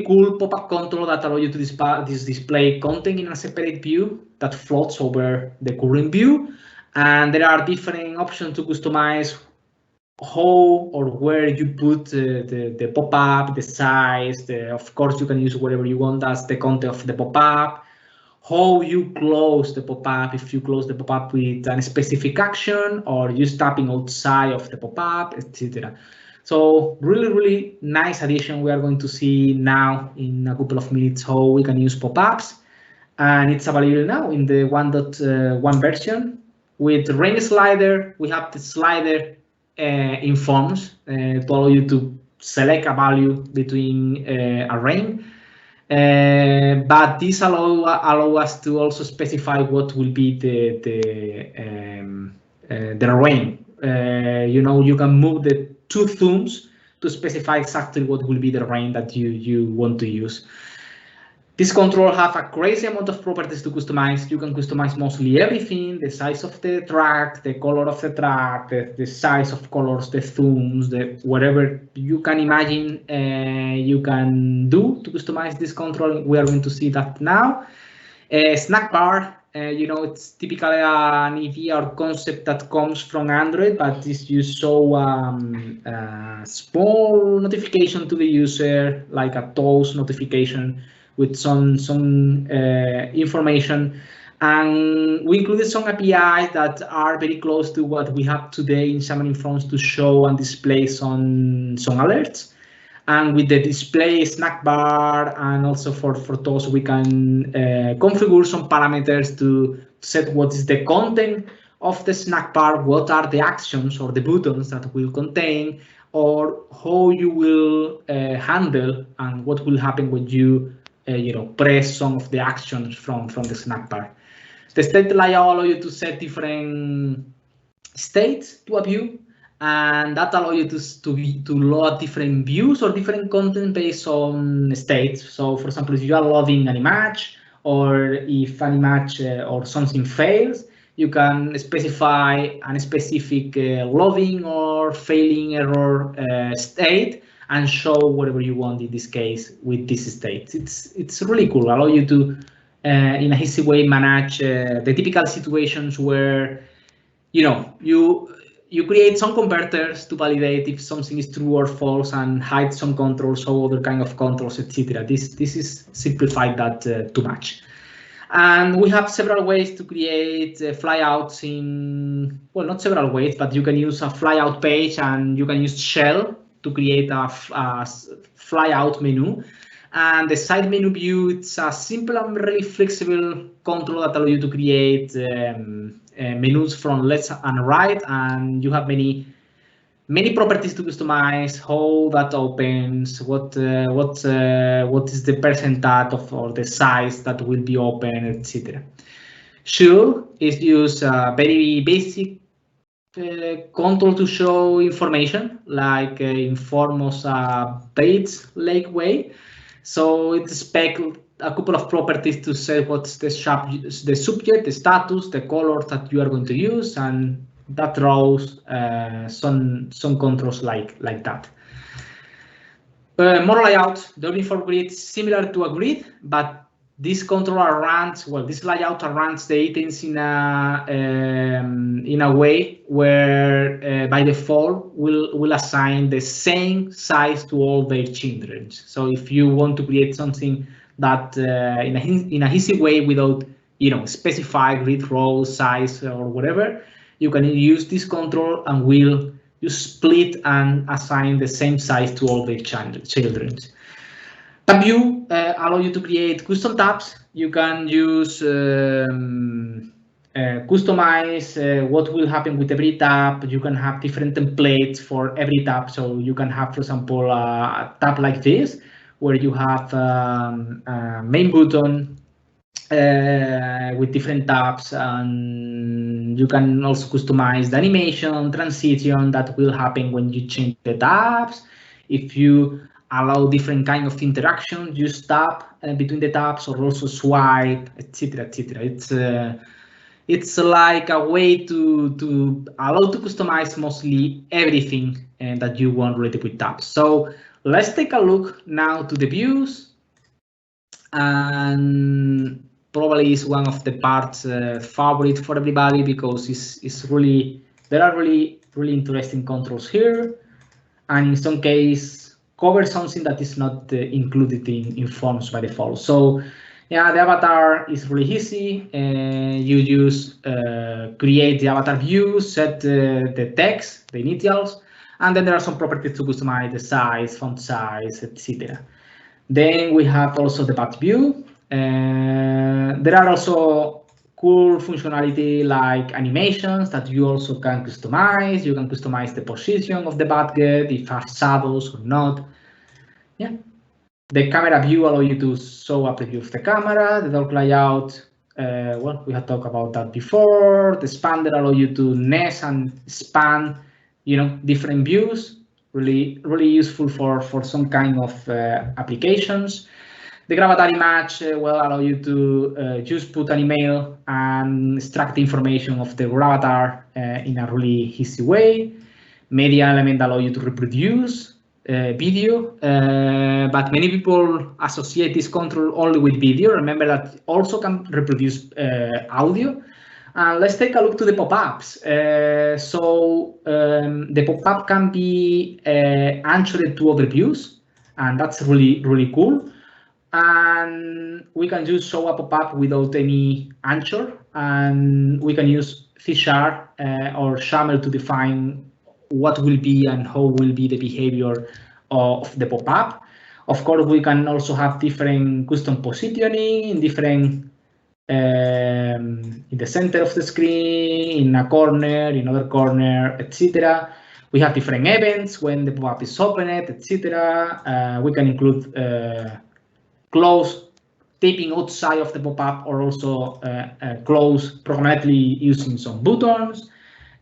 cool pop-up control that allows you to display content in a separate view that floats over the current view. And there are different options to customize how or where you put the pop-up, the size. Of course, you can use whatever you want as the content of the pop-up. How you close the pop-up, if you close the pop-up with a specific action or just tapping outside of the pop-up, etc. So really nice addition. We are going to see now in a couple of minutes how we can use pop-ups, and it's available now in the 1.1 version. With rain slider, we have the slider in Forms to allow you to select a value between a range. But this allow us to also specify what will be the range. You know, you can move the 2 thumbs to specify exactly what will be the range that you want to use. This control have a crazy amount of properties to customize. You can customize mostly everything: the size of the track, the color of the track, the size of colors, the thumbs, whatever you can imagine you can do to customize this control. We are going to see that now. Snack bar, It's typically an idea or concept that comes from Android, but is you show a small notification to the user, like a toast notification with some information. And we included some APIs that are very close to what we have today in Xamarin.Forms to show and display some alerts. And with the display snack bar, and also for those, we can configure some parameters to set what is the content of the snack bar, what are the actions or the buttons that will contain, or how you will handle and what will happen when you press some of the actions from the snack bar. The state layout allows you to set different states to a view, and that allows you to load different views or different content based on states. So, for example, if you are loading an image, or if an image or something fails, you can specify a specific loading or failing error state and show whatever you want in this case with this state. It's really cool. Allow you to in a easy way manage the typical situations where you create some converters to validate if something is true or false and hide some controls or other kind of controls, etc. This is simplified that too much. And we have several ways to create flyouts in, well, not several ways, but you can use a flyout page and you can use shell to create a flyout menu. And the side menu view, it's a simple and really flexible control that allows you to create menus from left and right, and you have many properties to customize, how that opens, what is the percentage of or the size that will be open, etc. Show is use a very basic control to show information, like informs a page-like way. So it expects a couple of properties to say what's the subject, the status, the color that you are going to use, and that draws some controls like that. More layout. The uniform grid is similar to a grid, but this controller runs, well, this layout runs the items in a way where by default will assign the same size to all their children. So if you want to create something that in a easy way without specify grid row size or whatever, you can use this control and will you split and assign the same size to all the children. Tab view allow you to create custom tabs. You can use customize what will happen with every tab. You can have different templates for every tab. So you can have, for example, a tab like this, where you have a main button with different tabs, and you can also customize the animation, transition that will happen when you change the tabs. If you allow different kind of interaction, use tap between the tabs, or also swipe, etc., etc. It's like a way to allow to customize mostly everything that you want related with tabs. So let's take a look now to the views, and probably is one of the parts favorite for everybody, because it's really, there are really interesting controls here, and in some case cover something that is not included in Forms by default. So yeah, the avatar is really easy. You use create the avatar view, set the text, the initials, and then there are some properties to customize the size, font size, etc. Then we have also the bat view. There are also cool functionality like animations that you also can customize. You can customize the position of the budget, if it has shadows or not. Yeah. The camera view allows you to show a preview of the camera. The dock layout, well, we have talked about that before. The expander allows you to nest and expand, different views. Really useful for some kind of applications. The gravatar image will allow you to just put an email and extract the information of the gravatar in a really easy way. Media element allow you to reproduce video, but many people associate this control only with video. Remember that also can reproduce audio. Let's take a look to the pop-ups. The pop-up can be anchored to other views, and that's really cool. And we can just show a pop-up without any anchor, and we can use C# or XAML to define what will be and how will be the behavior of the pop-up. Of course, we can also have different custom positioning in different in the center of the screen, in a corner, in another corner, etc. We have different events when the pop-up is opened, etc. We can include close taping outside of the pop-up, or also close programmatically using some buttons.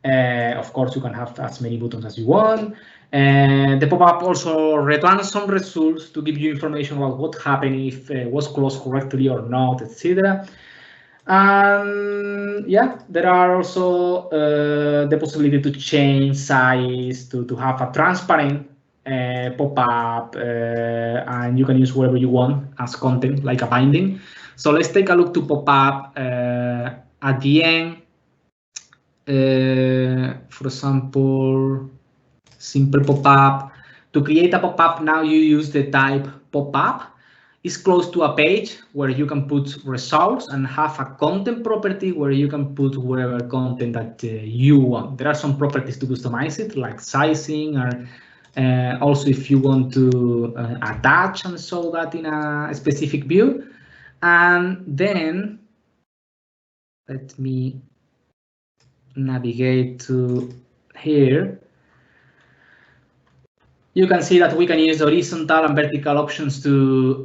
Of course, you can have as many buttons as you want. The pop-up also returns some results to give you information about what happened, if it was closed correctly or not, etc. Yeah, there are also the possibility to change size, to have a transparent pop-up, and you can use whatever you want as content, like a binding. So let's take a look to pop-up at the end. For example, simple pop-up. To create a pop-up, now you use the type pop-up. It's close to a page where you can put results, and have a content property where you can put whatever content that you want. There are some properties to customize it, like sizing, or also if you want to attach and show that in a specific view. And then let me navigate to here. You can see that we can use horizontal and vertical options to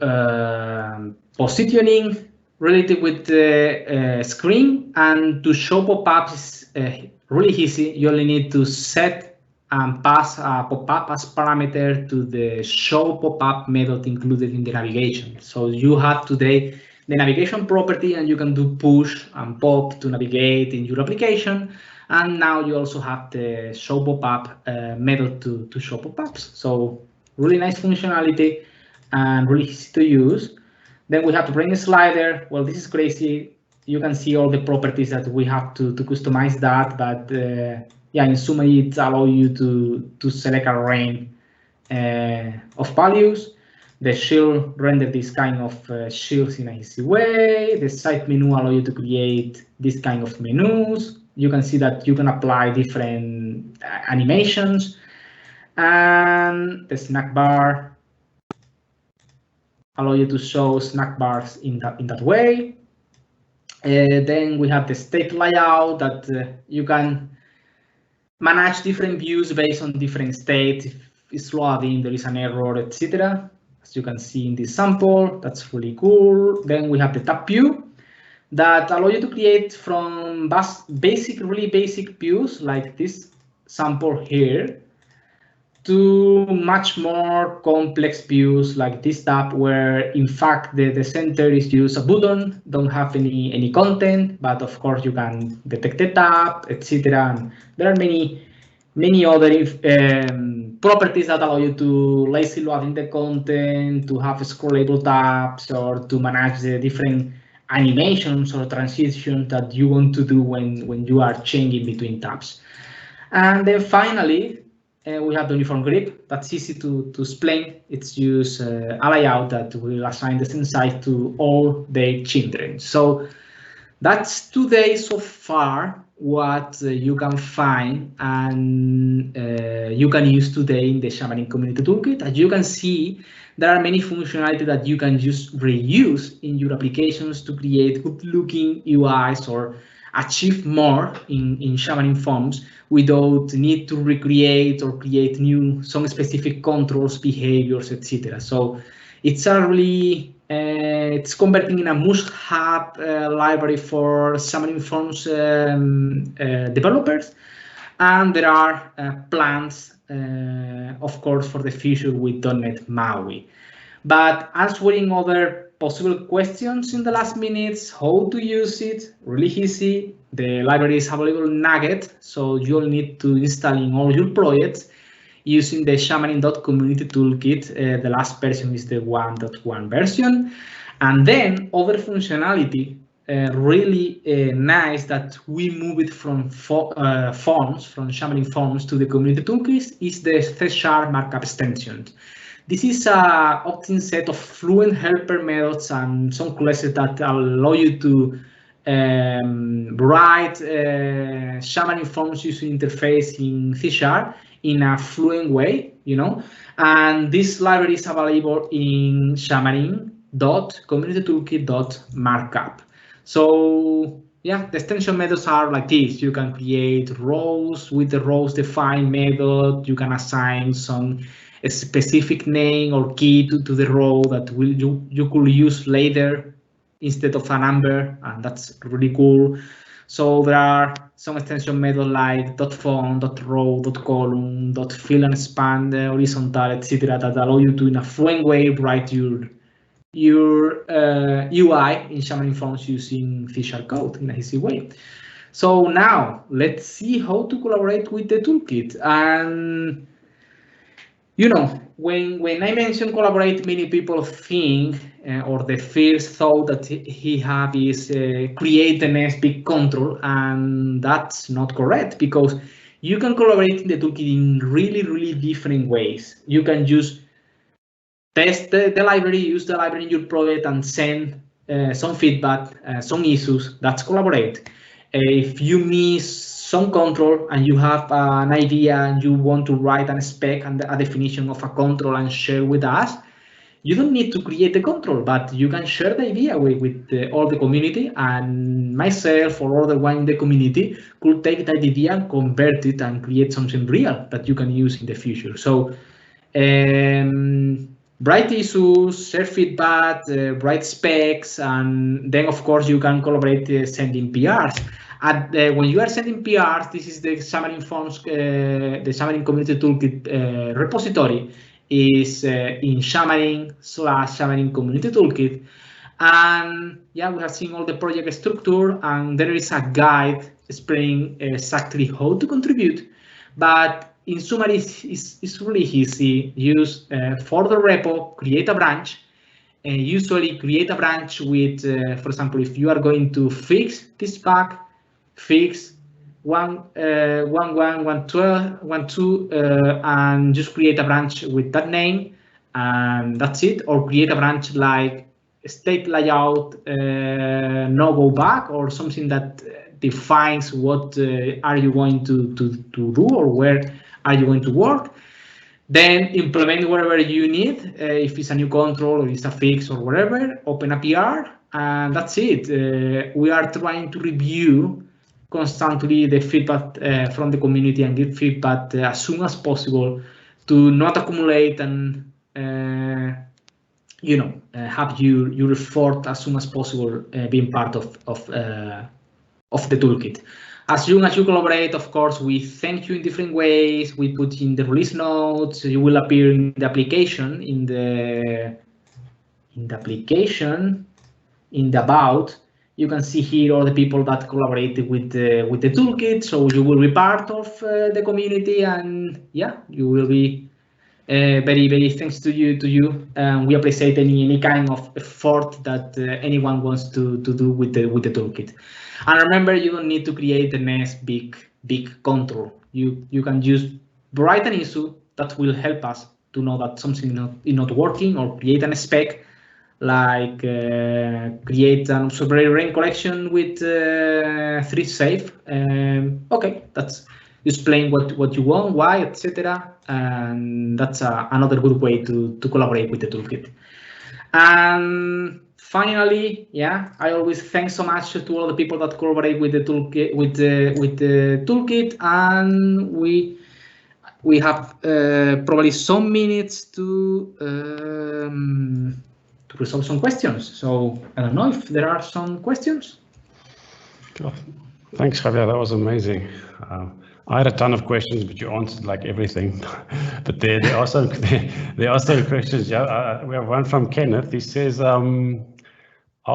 positioning related with the screen. And to show pop-ups is really easy. You only need to set and pass a pop-up as parameter to the show pop-up method included in the navigation. So you have today the navigation property, and you can do push and pop to navigate in your application. And now you also have the show pop-up method to show pop-ups. So really nice functionality and really easy to use. Then we have to bring a slider. Well, this is crazy. You can see all the properties that we have to customize that. But yeah, in summary, it allows you to select a range of values. The shield render this kind of shields in an easy way. The side menu allows you to create this kind of menus. You can see that you can apply different animations, and the snack bar allow you to show snack bars in that way. Then we have the state layout that you can manage different views based on different states. If it's loading, there is an error, etc. As you can see in this sample, that's really cool. Then we have the tab view that allow you to create from really basic views like this sample here to much more complex views like this tab, where in fact the center is just a button, don't have any content, but of course you can detect the tab, etc. And there are many other properties that allow you to lazy load in the content, to have scrollable tabs, or to manage the different animations or transitions that you want to do when you are changing between tabs. And then finally, we have the uniform grip. That's easy to explain. It's just a layout that will assign the same size to all their children. So that's today so far what you can find and you can use today in the Xamarin Community Toolkit. As you can see, there are many functionality that you can just reuse in your applications to create good-looking UIs or achieve more in Xamarin.Forms without need to recreate or create some specific controls, behaviors, etc. So it's a really it's converting in a must-have library for Xamarin.Forms developers, and there are plans, of course, for the future with .NET MAUI. But answering other possible questions in the last minutes, how to use it, really easy. The library is available in Nugget, so you'll need to install in all your projects. using the Xamarin.Community Toolkit. The last version is the 1.1 version. And then other functionality, really nice that we move it from forms, from Xamarin.Forms to the Community Toolkit, is the C# markup extension. This is an opt-in set of fluent helper methods and some classes that allow you to write Xamarin.Forms user interface in C# in a fluent way, and this library is available in Xamarin.CommunityToolkit.markup. So yeah, the extension methods are like this. You can create rows with the rows defined method. You can assign some specific name or key to the row that you could use later instead of a number, and that's really cool. So there are some extension methods like .font, .row, .column, .fill and expand, horizontal, etc. that allow you to, in a fluent way, write your UI in Xamarin.Forms using C# code in a easy way. So now let's see how to collaborate with the toolkit. And when I mention collaborate, many people think, or the first thought that he have is create the next big control, and that's not correct, because you can collaborate in the toolkit in really different ways. You can just test the library, use the library in your project, and send some feedback, some issues. That's collaborate. If you miss some control and you have an idea and you want to write a spec and a definition of a control and share with us, you don't need to create the control, but you can share the idea with all the community, and myself or other one in the community could take that idea and convert it and create something real that you can use in the future. So write issues, share feedback, write specs, and then of course you can collaborate sending PRs. When you are sending PRs, this is the Xamarin.Forms, the Xamarin Community Toolkit repository is in Xamarin/Xamarin Community Toolkit. And yeah, we have seen all the project structure, and there is a guide explaining exactly how to contribute. But in summary, it's really easy. Use for the repo, create a branch, and usually create a branch with, for example, if you are going to fix this bug, fix 1.1.1.12, and just create a branch with that name, and that's it. Or create a branch like state layout, no go back, or something that defines what are you going to do, or where are you going to work. Then implement whatever you need. If it's a new control or it's a fix or whatever, open a PR, and that's it. We are trying to review constantly the feedback from the community and give feedback as soon as possible to not accumulate and have your effort as soon as possible being part of the toolkit. As soon as you collaborate, of course, we thank you in different ways. We put in the release notes. You will appear in the application, in the about. You can see here all the people that collaborated with the toolkit. So you will be part of the community, and yeah, you will be very thanks to you. We appreciate any kind of effort that anyone wants to do with the toolkit. And remember, you don't need to create the next big control. You can just write an issue that will help us to know that something is not working, or create a spec like create an observability rain collection with thread safe. Okay, that's explain what you want, why, etc. And that's another good way to collaborate with the toolkit. And finally, yeah, I always thank so much to all the people that collaborate with the toolkit, with the toolkit, and we have probably some minutes to resolve some questions. So I don't know if there are some questions. Cool. Thanks, Javier. That was amazing. I had a ton of questions, but you answered like everything. But there are some questions. Yeah, we have one from Kenneth. He says, are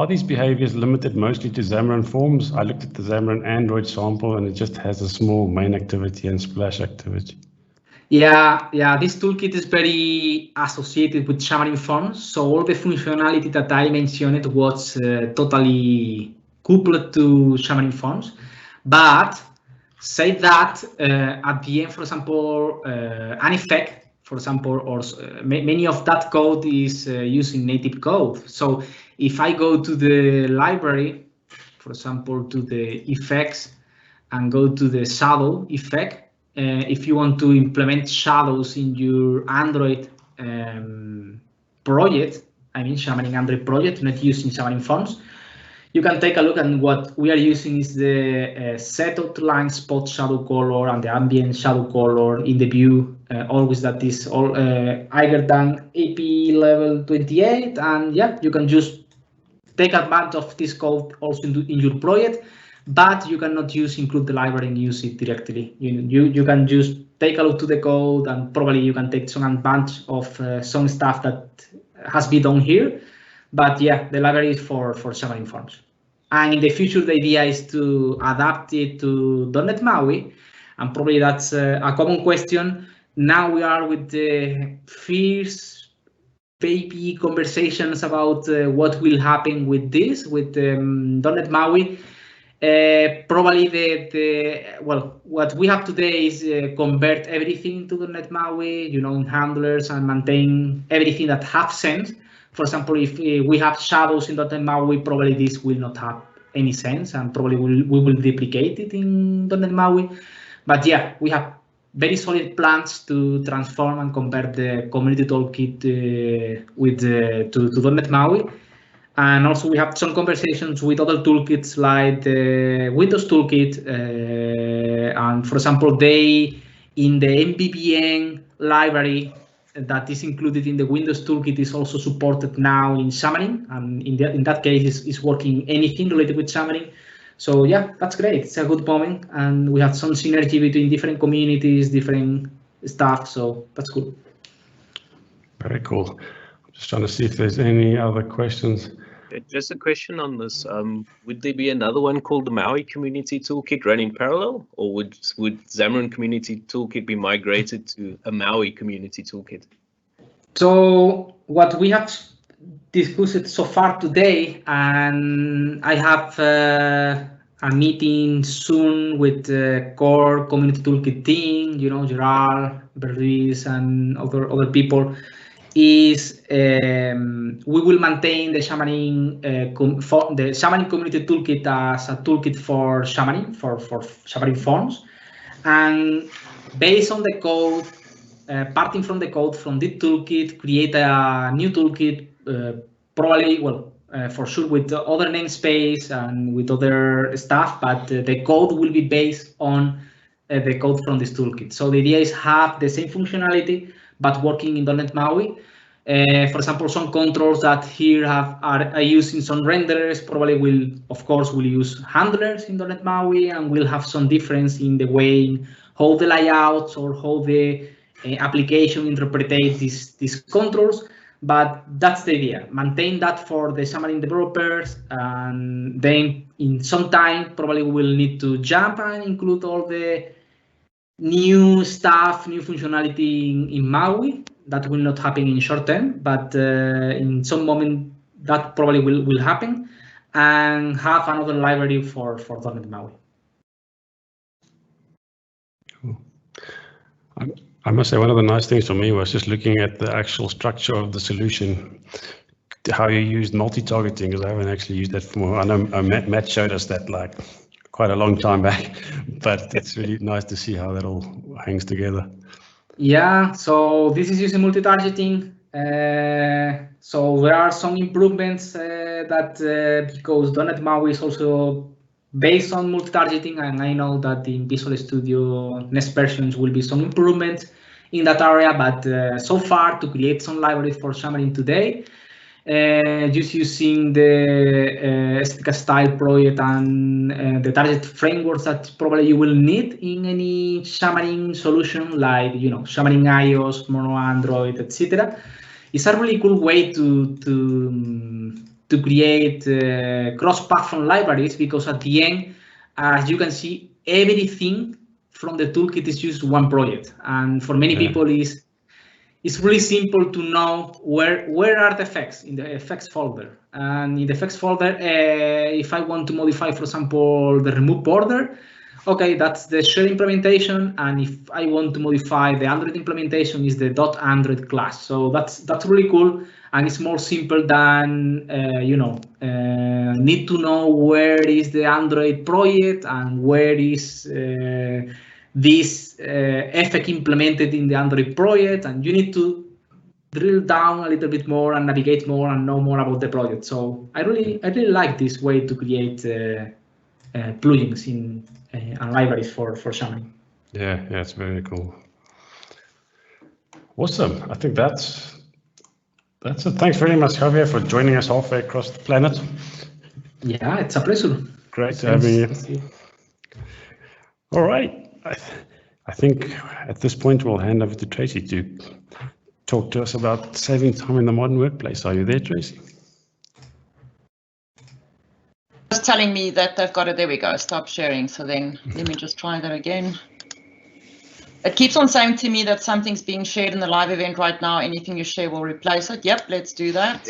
these behaviors limited mostly to Xamarin.Forms? I looked at the Xamarin Android sample and it just has a small main activity and splash activity. Yeah, this toolkit is very associated with Xamarin.Forms. So all the functionality that I mentioned was totally coupled to Xamarin.Forms. But say that at the end, for example, an effect, for example, or many of that code is using native code. So if I go to the library, for example, to the effects and go to the shadow effect, if you want to implement shadows in your Android project, I mean Xamarin Android project, not using Xamarin.Forms, you can take a look, and what we are using is the set outline spot shadow color and the ambient shadow color in the view, always that is all higher than AP level 28, and yeah, you can just take advantage of this code also in your project, but you cannot include the library and use it directly. You can just take a look to the code, and probably you can take some advantage of some stuff that has been done here. But yeah, the library is for Xamarin.Forms. And in the future, the idea is to adapt it to .NET MAUI, and probably that's a common question. Now we are with the first baby conversations about what will happen with this, with .NET MAUI. Probably what we have today is convert everything to .NET MAUI, in handlers, and maintain everything that have sense. For example, if we have shadows in .NET MAUI, probably this will not have any sense, and probably we will deprecate it in .NET MAUI. But yeah, we have very solid plans to transform and convert the community toolkit to .NET MAUI. And also we have some conversations with other toolkits like the Windows Toolkit. And for example, in the MVVM library that is included in the Windows Toolkit is also supported now in Xamarin. And in that case, is working anything related with Xamarin. So yeah, that's great. It's a good moment. And we have some synergy between different communities, different stuff. So that's good. Very cool. I'm just trying to see if there's any other questions. Just a question on this. Would there be another one called the Maui Community Toolkit running parallel, or would Xamarin Community Toolkit be migrated to a Maui Community Toolkit? So what we have discussed so far today, and I have a meeting soon with the core Community Toolkit team, Gerard, Berlis, and other people, is we will maintain the Xamarin Community Toolkit as a toolkit for Xamarin, for Xamarin.Forms, and based on the code, parting from the code from this toolkit, create a new toolkit, probably, for sure with other namespace and with other stuff, but the code will be based on the code from this toolkit. So the idea is have the same functionality, but working in .NET MAUI. For example, some controls that here are using some renderers probably will use handlers in .NET MAUI, and will have some difference in the way how the layouts or how the application interprets these controls. But that's the idea. Maintain that for the Xamarin developers, and then in some time probably we will need to jump and include all the new stuff, new functionality in MAUI. That will not happen in short term, but in some moment that probably will happen, and have another library for .NET MAUI. Cool. I must say, one of the nice things for me was just looking at the actual structure of the solution, how you used multi-targeting, because I haven't actually used that for. I know Matt showed us that like quite a long time back, but it's really nice to see how that all hangs together. Yeah, so this is using multi-targeting. So there are some improvements that because .NET MAUI is also based on multi-targeting, and I know that in Visual Studio next versions will be some improvements in that area, but so far to create some libraries for Xamarin today, just using the SDK style project and the target frameworks that probably you will need in any Xamarin solution, like Xamarin iOS, Mono Android, etc. It's a really cool way to create cross-platform libraries, because at the end, as you can see, everything from the toolkit is just one project, and for many people it's really simple to know where are the effects in the effects folder. And in the effects folder, if I want to modify, for example, the remove border, okay, that's the share implementation. And if I want to modify the Android implementation, is the .android class. So that's really cool, and it's more simple than need to know where is the Android project and where is this effect implemented in the Android project, and you need to drill down a little bit more and navigate more and know more about the project. So I really like this way to create plugins in and libraries for Xamarin. Yeah, it's very cool. Awesome. I think that's it. Thanks very much, Javier, for joining us halfway across the planet. Yeah, it's a pleasure. Great to have you. All right. I think at this point we'll hand over to Tracy to talk to us about saving time in the modern workplace. Are you there, Tracy? It's telling me that they've got it. There we go. Stop sharing. So then let me just try that again. It keeps on saying to me that something's being shared in the live event right now. Anything you share will replace it. Yep, let's do that.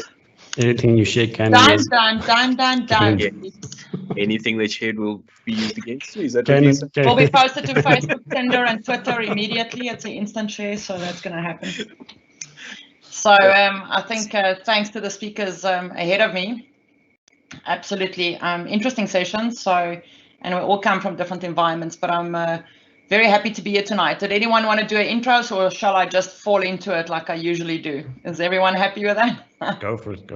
Anything you share can done. Anything that's shared will be used against you. Is that Can what you said? Will be posted to Facebook, Tinder, and Twitter immediately. It's an instant share, so that's going to happen. So I think thanks to the speakers ahead of me, absolutely interesting session. So, and we all come from different environments, but I'm very happy to be here tonight. Did anyone want to do an intro, or shall I just fall into it like I usually do? Is everyone happy with that? Go for it.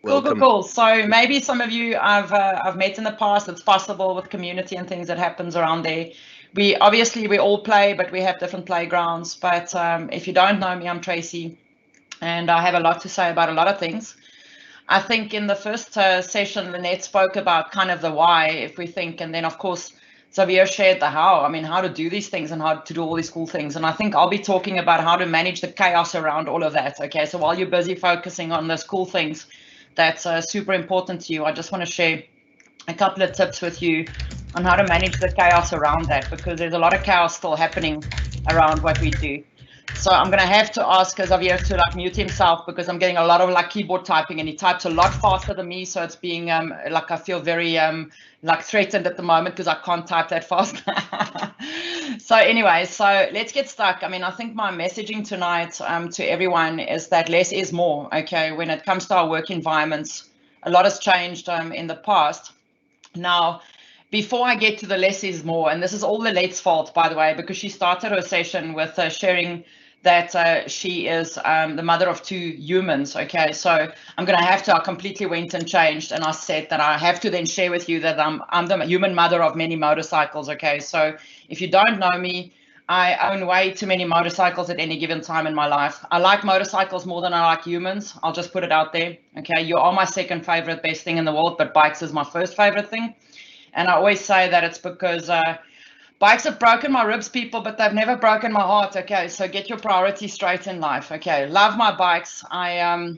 Cool. So maybe some of you I've met in the past. It's possible with community and things that happens around there. We all play, but we have different playgrounds. But if you don't know me, I'm Tracy, and I have a lot to say about a lot of things. I think in the first session, Lynette spoke about kind of the why, if we think, and then of course Xavier shared the how. I mean, how to do these things and how to do all these cool things. And I think I'll be talking about how to manage the chaos around all of that. Okay, so while you're busy focusing on those cool things that's super important to you, I just want to share a couple of tips with you on how to manage the chaos around that, because there's a lot of chaos still happening around what we do. So I'm going to have to ask Xavier to mute himself, because I'm getting a lot of keyboard typing, and he types a lot faster than me. So it's being I feel very threatened at the moment because I can't type that fast. So anyway, so let's get stuck. I mean, I think my messaging tonight to everyone is that less is more. Okay, when it comes to our work environments, a lot has changed in the past. Now, before I get to the less is more, and this is all Linette's fault, by the way, because she started her session with sharing that she is the mother of 2 humans. Okay, so I'm going to have to, I completely went and changed, and I said that I have to then share with you that I'm the human mother of many motorcycles. Okay, so if you don't know me, I own way too many motorcycles at any given time in my life. I like motorcycles more than I like humans. I'll just put it out there. Okay, you are my second favorite best thing in the world, but bikes is my first favorite thing. And I always say that it's because bikes have broken my ribs, people, but they've never broken my heart. Okay, so get your priorities straight in life. Okay, love my bikes. I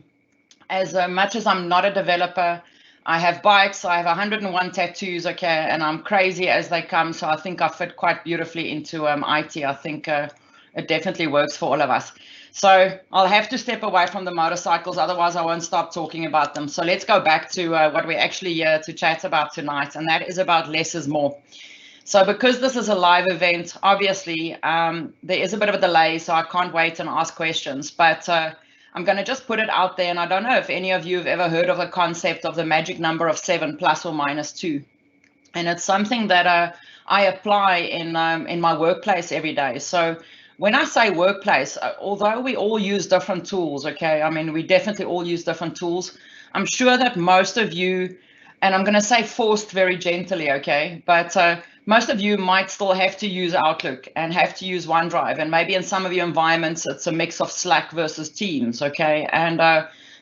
as much as I'm not a developer, I have bikes. I have 101 tattoos. Okay, and I'm crazy as they come. So I think I fit quite beautifully into IT. I think it definitely works for all of us. So I'll have to step away from the motorcycles, otherwise I won't stop talking about them. So let's go back to what we're actually here to chat about tonight, and that is about less is more. So because this is a live event, obviously there is a bit of a delay, so I can't wait and ask questions, but I'm going to just put it out there. And I don't know if any of you have ever heard of the concept of the magic number of 7 plus or minus 2. And it's something that I apply in my workplace every day. So when I say workplace, although we all use different tools, okay, I mean, we definitely all use different tools. I'm sure that most of you, and I'm going to say forced very gently, okay, but most of you might still have to use Outlook and have to use OneDrive. And maybe in some of your environments, it's a mix of Slack versus Teams, okay? And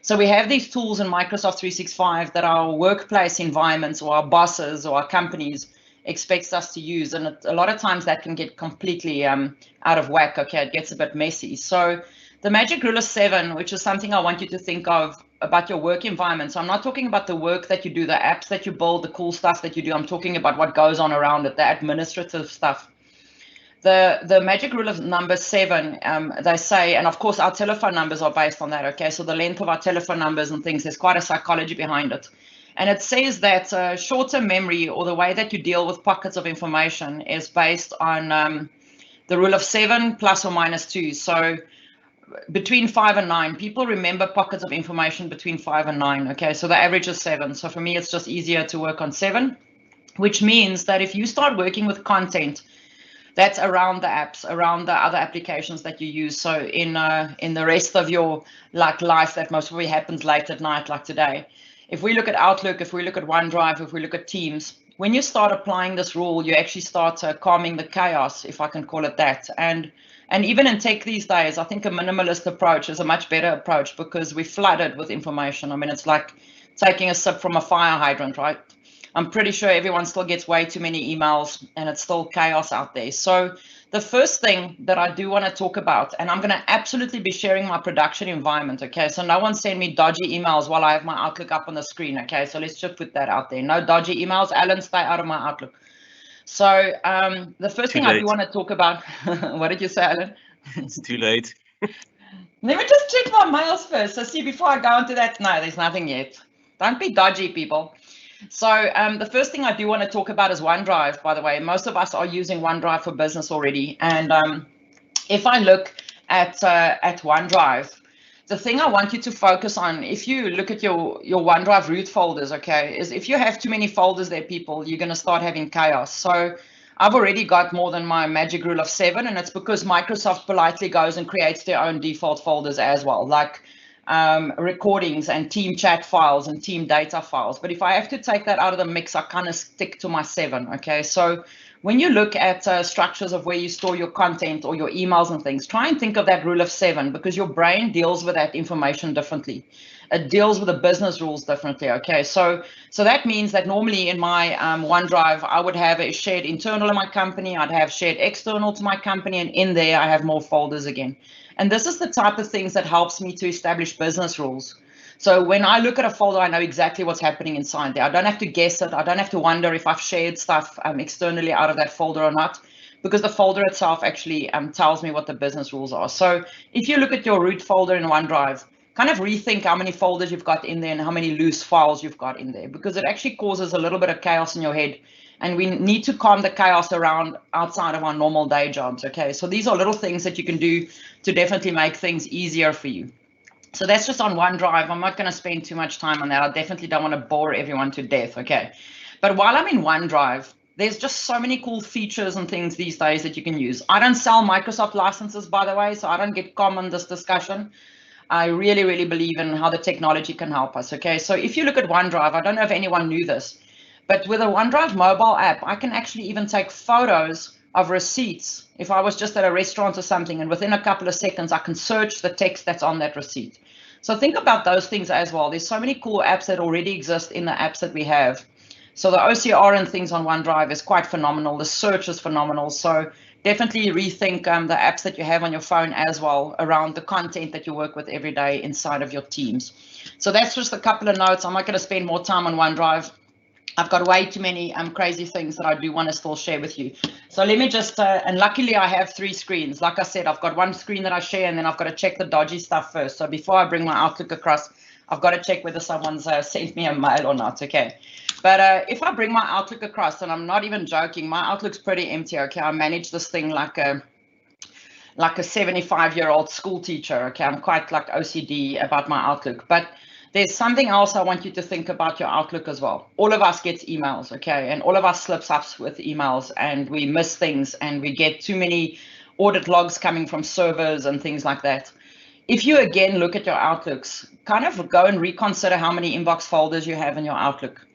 so we have these tools in Microsoft 365 that our workplace environments or our bosses or our companies expects us to use, and a lot of times that can get completely out of whack. Okay, it gets a bit messy. So the magic rule of 7, which is something I want you to think of about your work environment. So I'm not talking about the work that you do, the apps that you build, the cool stuff that you do. I'm talking about what goes on around it, the administrative stuff. The magic rule of number 7, they say, and of course our telephone numbers are based on that, okay? So the length of our telephone numbers and things, there's quite a psychology behind it. And it says that short-term memory, or the way that you deal with pockets of information, is based on the rule of 7 plus or minus 2. So between 5 and 9, people remember pockets of information between 5 and 9, okay? So the average is 7. So for me, it's just easier to work on 7, which means that if you start working with content that's around the apps, around the other applications that you use, so in the rest of your life that most probably happens late at night, like today. If we look at Outlook, if we look at OneDrive, if we look at Teams, when you start applying this rule, you actually start calming the chaos, if I can call it that. And even in tech these days, I think a minimalist approach is a much better approach, because we're flooded with information. I mean, it's like taking a sip from a fire hydrant, right? I'm pretty sure everyone still gets way too many emails, and it's still chaos out there. So the first thing that I do want to talk about, and I'm going to absolutely be sharing my production environment, okay? So no one send me dodgy emails while I have my Outlook up on the screen, okay? So let's just put that out there. No dodgy emails. Alan, stay out of my Outlook. So the first thing I do want to talk about, what did you say, Alan? It's too late. Let me just check my mails first. So see, before I go into that, no, there's nothing yet. Don't be dodgy, people. So the first thing I do want to talk about is OneDrive, by the way. Most of us are using OneDrive for business already. And if I look at OneDrive, the thing I want you to focus on, if you look at your OneDrive root folders, okay, is if you have too many folders there, people, you're going to start having chaos. So I've already got more than my magic rule of 7, and it's because Microsoft politely goes and creates their own default folders as well, like recordings and team chat files and team data files. But if I have to take that out of the mix, I kind of stick to my 7. Okay, so when you look at structures of where you store your content or your emails and things, try and think of that rule of 7, because your brain deals with that information differently. It deals with the business rules differently. Okay, so that means that normally in my OneDrive, I would have a shared internal in my company, I'd have shared external to my company, and in there I have more folders again. And this is the type of things that helps me to establish business rules. So when I look at a folder, I know exactly what's happening inside there. I don't have to guess it. I don't have to wonder if I've shared stuff externally out of that folder or not, because the folder itself actually tells me what the business rules are. So if you look at your root folder in OneDrive, kind of rethink how many folders you've got in there and how many loose files you've got in there, because it actually causes a little bit of chaos in your head. And we need to calm the chaos around outside of our normal day jobs, okay? So these are little things that you can do to definitely make things easier for you. So that's just on OneDrive. I'm not going to spend too much time on that. I definitely don't want to bore everyone to death, okay? But while I'm in OneDrive, there's just so many cool features and things these days that you can use. I don't sell Microsoft licenses, by the way, so I don't get common this discussion. I really, really believe in how the technology can help us, okay? So if you look at OneDrive, I don't know if anyone knew this, but with a OneDrive mobile app, I can actually even take photos of receipts. If I was just at a restaurant or something, and within a couple of seconds, I can search the text that's on that receipt. So think about those things as well. There's so many cool apps that already exist in the apps that we have. So the OCR and things on OneDrive is quite phenomenal. The search is phenomenal. So definitely rethink the apps that you have on your phone as well around the content that you work with every day inside of your teams. So that's just a couple of notes. I'm not going to spend more time on OneDrive. I've got way too many crazy things that I do want to still share with you. So let me just, and luckily I have 3 screens. Like I said, I've got one screen that I share, and then I've got to check the dodgy stuff first. So before I bring my Outlook across, I've got to check whether someone's sent me a mail or not, okay? But if I bring my Outlook across, and I'm not even joking, my Outlook's pretty empty, okay? I manage this thing like a 75-year-old school teacher, okay? I'm quite like OCD about my Outlook, but there's something else I want you to think about your Outlook as well. All of us get emails, okay? And all of us slips up with emails, and we miss things, and we get too many audit logs coming from servers and things like that. If you again look at your Outlooks, kind of go and reconsider how many inbox folders you have in your Outlook.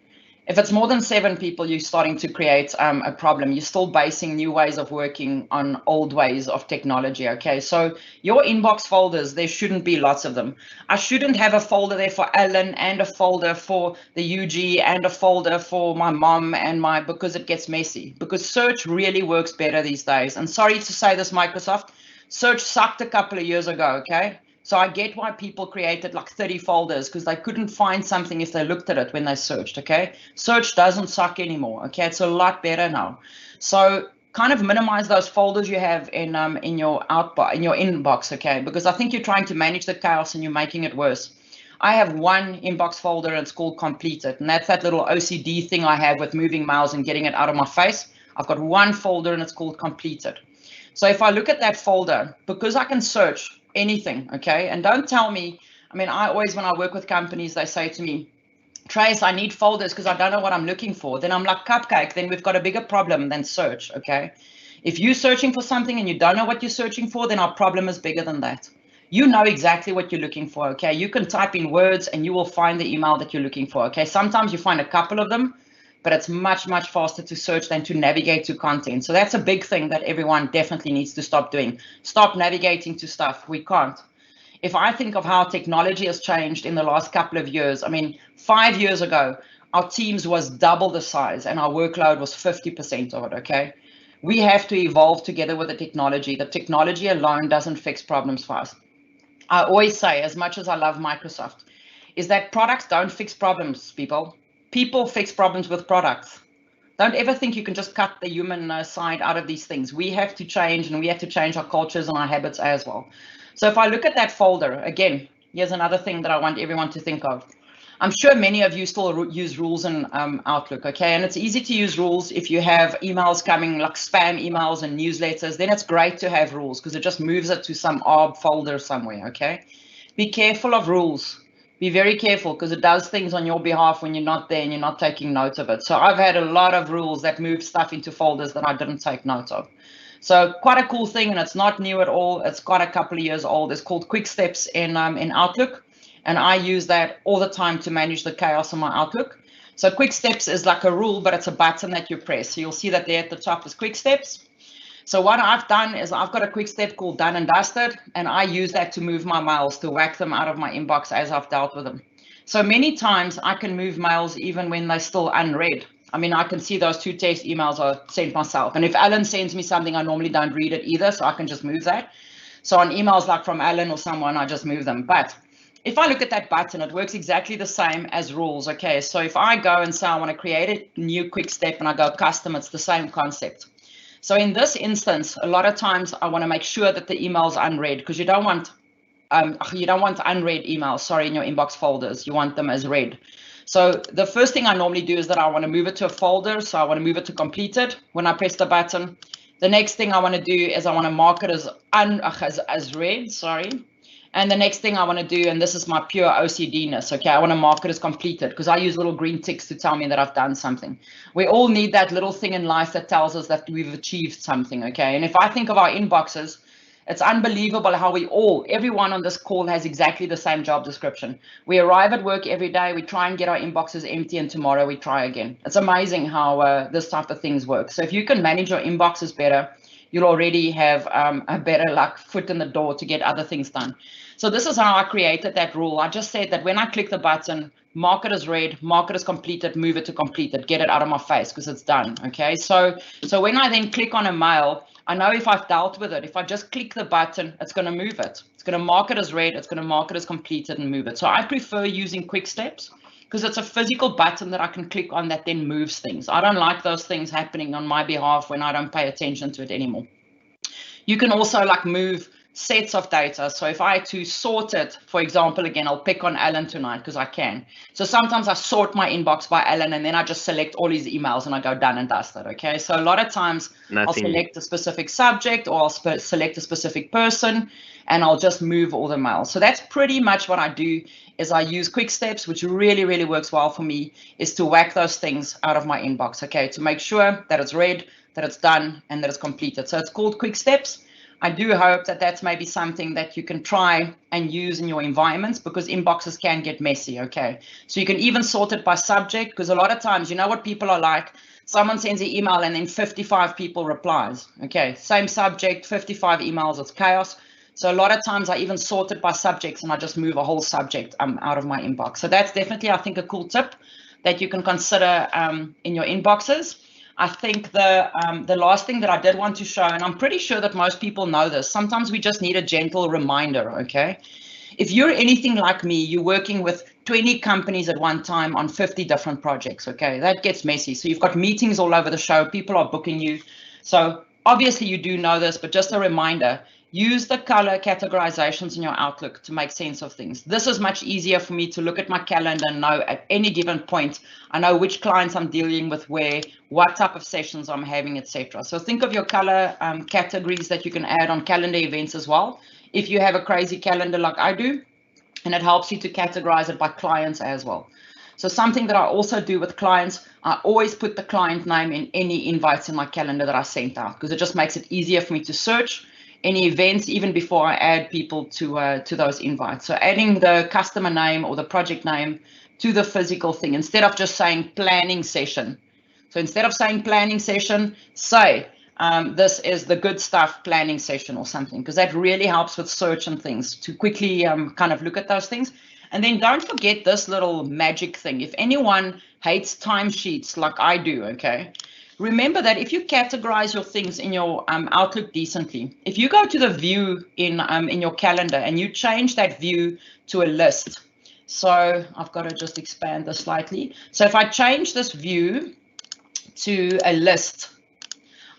If it's more than 7 people, you're starting to create a problem. You're still basing new ways of working on old ways of technology, okay? So your inbox folders, there shouldn't be lots of them. I shouldn't have a folder there for Alan and a folder for the UG and a folder for my mom and because it gets messy. Because search really works better these days. And sorry to say this, Microsoft, search sucked a couple of years ago, okay? So I get why people created like 30 folders, because they couldn't find something if they looked at it when they searched, okay? Search doesn't suck anymore, okay? It's a lot better now. So kind of minimize those folders you have in your inbox, okay? Because I think you're trying to manage the chaos and you're making it worse. I have one inbox folder and it's called completed, and that's that little OCD thing I have with moving mouse and getting it out of my face. I've got one folder and it's called completed. So if I look at that folder, because I can search anything, okay? And don't tell me, I mean, I always, when I work with companies, they say to me, Trace, I need folders because I don't know what I'm looking for. Then I'm like, cupcake, then we've got a bigger problem than search, okay? If you're searching for something and you don't know what you're searching for, then our problem is bigger than that. You know exactly what you're looking for, okay? You can type in words and you will find the email that you're looking for, okay? Sometimes you find a couple of them, but it's much, much faster to search than to navigate to content. So that's a big thing that everyone definitely needs to stop doing. Stop navigating to stuff. We can't. If I think of how technology has changed in the last couple of years, I mean, 5 years ago, our teams was double the size and our workload was 50% of it, okay? We have to evolve together with the technology. The technology alone doesn't fix problems for us. I always say, as much as I love Microsoft, is that products don't fix problems, people. People fix problems with products. Don't ever think you can just cut the human side out of these things. We have to change, and we have to change our cultures and our habits as well. So if I look at that folder, again, here's another thing that I want everyone to think of. I'm sure many of you still use rules in Outlook, okay? And it's easy to use rules if you have emails coming, like spam emails and newsletters. Then it's great to have rules because it just moves it to some ARB folder somewhere, okay? Be careful of rules. Be very careful because it does things on your behalf when you're not there and you're not taking note of it. So I've had a lot of rules that move stuff into folders that I didn't take note of. So quite a cool thing, and it's not new at all. It's got a couple of years old. It's called Quick Steps in Outlook, and I use that all the time to manage the chaos in my Outlook. So Quick Steps is like a rule, but it's a button that you press. So you'll see that there at the top is Quick Steps. So what I've done is I've got a quick step called Done and Dusted, and I use that to move my mails, to whack them out of my inbox as I've dealt with them. So many times I can move mails even when they're still unread. I mean, I can see those 2 test emails are sent myself. And if Alan sends me something, I normally don't read it either, so I can just move that. So on emails like from Alan or someone, I just move them. But if I look at that button, it works exactly the same as rules, okay? So if I go and say I want to create a new quick step and I go custom, it's the same concept. So in this instance, a lot of times I want to make sure that the email is unread because you don't want unread emails, sorry, in your inbox folders. You want them as read. So the first thing I normally do is that I want to move it to a folder. So I want to move it to completed when I press the button. The next thing I want to do is I want to mark it as read, sorry. And the next thing I want to do, and this is my pure OCD-ness, okay, I want to mark it as completed because I use little green ticks to tell me that I've done something. We all need that little thing in life that tells us that we've achieved something, okay? And if I think of our inboxes, it's unbelievable how everyone on this call has exactly the same job description. We arrive at work every day, we try and get our inboxes empty, and tomorrow we try again. It's amazing how this type of things work. So if you can manage your inboxes better, you'll already have a better foot in the door to get other things done. So this is how I created that rule. I just said that when I click the button, mark it as read, mark it as completed, move it to completed, get it out of my face because it's done, okay? So when I then click on a mail, I know if I've dealt with it, if I just click the button, it's going to move it. It's going to mark it as read, it's going to mark it as completed and move it. So I prefer using quick steps because it's a physical button that I can click on that then moves things. I don't like those things happening on my behalf when I don't pay attention to it anymore. You can also move sets of data. So if I had to sort it, for example, again, I'll pick on Alan tonight because I can. So sometimes I sort my inbox by Alan and then I just select all his emails and I go done and dusted, okay? So a lot of times I'll select a specific subject or I'll select a specific person and I'll just move all the mails. So that's pretty much what I do is I use quick steps, which really, really works well for me, is to whack those things out of my inbox, okay? To make sure that it's read, that it's done, and that it's completed. So it's called quick steps. I do hope that that's maybe something that you can try and use in your environments because inboxes can get messy, okay? So you can even sort it by subject because a lot of times, you know what people are like? Someone sends an email and then 55 people replies, okay? Same subject, 55 emails, it's chaos. So a lot of times I even sort it by subjects and I just move a whole subject out of my inbox. So that's definitely, I think, a cool tip that you can consider in your inboxes. I think the last thing that I did want to show, and I'm pretty sure that most people know this, sometimes we just need a gentle reminder, okay? If you're anything like me, you're working with 20 companies at one time on 50 different projects, okay? That gets messy. So you've got meetings all over the show, people are booking you. So obviously you do know this, but just a reminder, use the color categorizations in your Outlook to make sense of things. This is much easier for me to look at my calendar and know at any given point, I know which clients I'm dealing with where, what type of sessions I'm having, etc. So think of your color categories that you can add on calendar events as well. If you have a crazy calendar like I do, and it helps you to categorize it by clients as well. So something that I also do with clients, I always put the client name in any invites in my calendar that I sent out, because it just makes it easier for me to search any events even before I add people to those invites. So adding the customer name or the project name to the physical thing, instead of just saying planning session. So instead of saying planning session, say, this is the good stuff planning session or something, because that really helps with search and things to quickly kind of look at those things. And then don't forget this little magic thing. If anyone hates timesheets like I do, okay, remember that if you categorize your things in your Outlook decently, if you go to the view in your calendar and you change that view to a list. So I've got to just expand this slightly. So if I change this view to a list,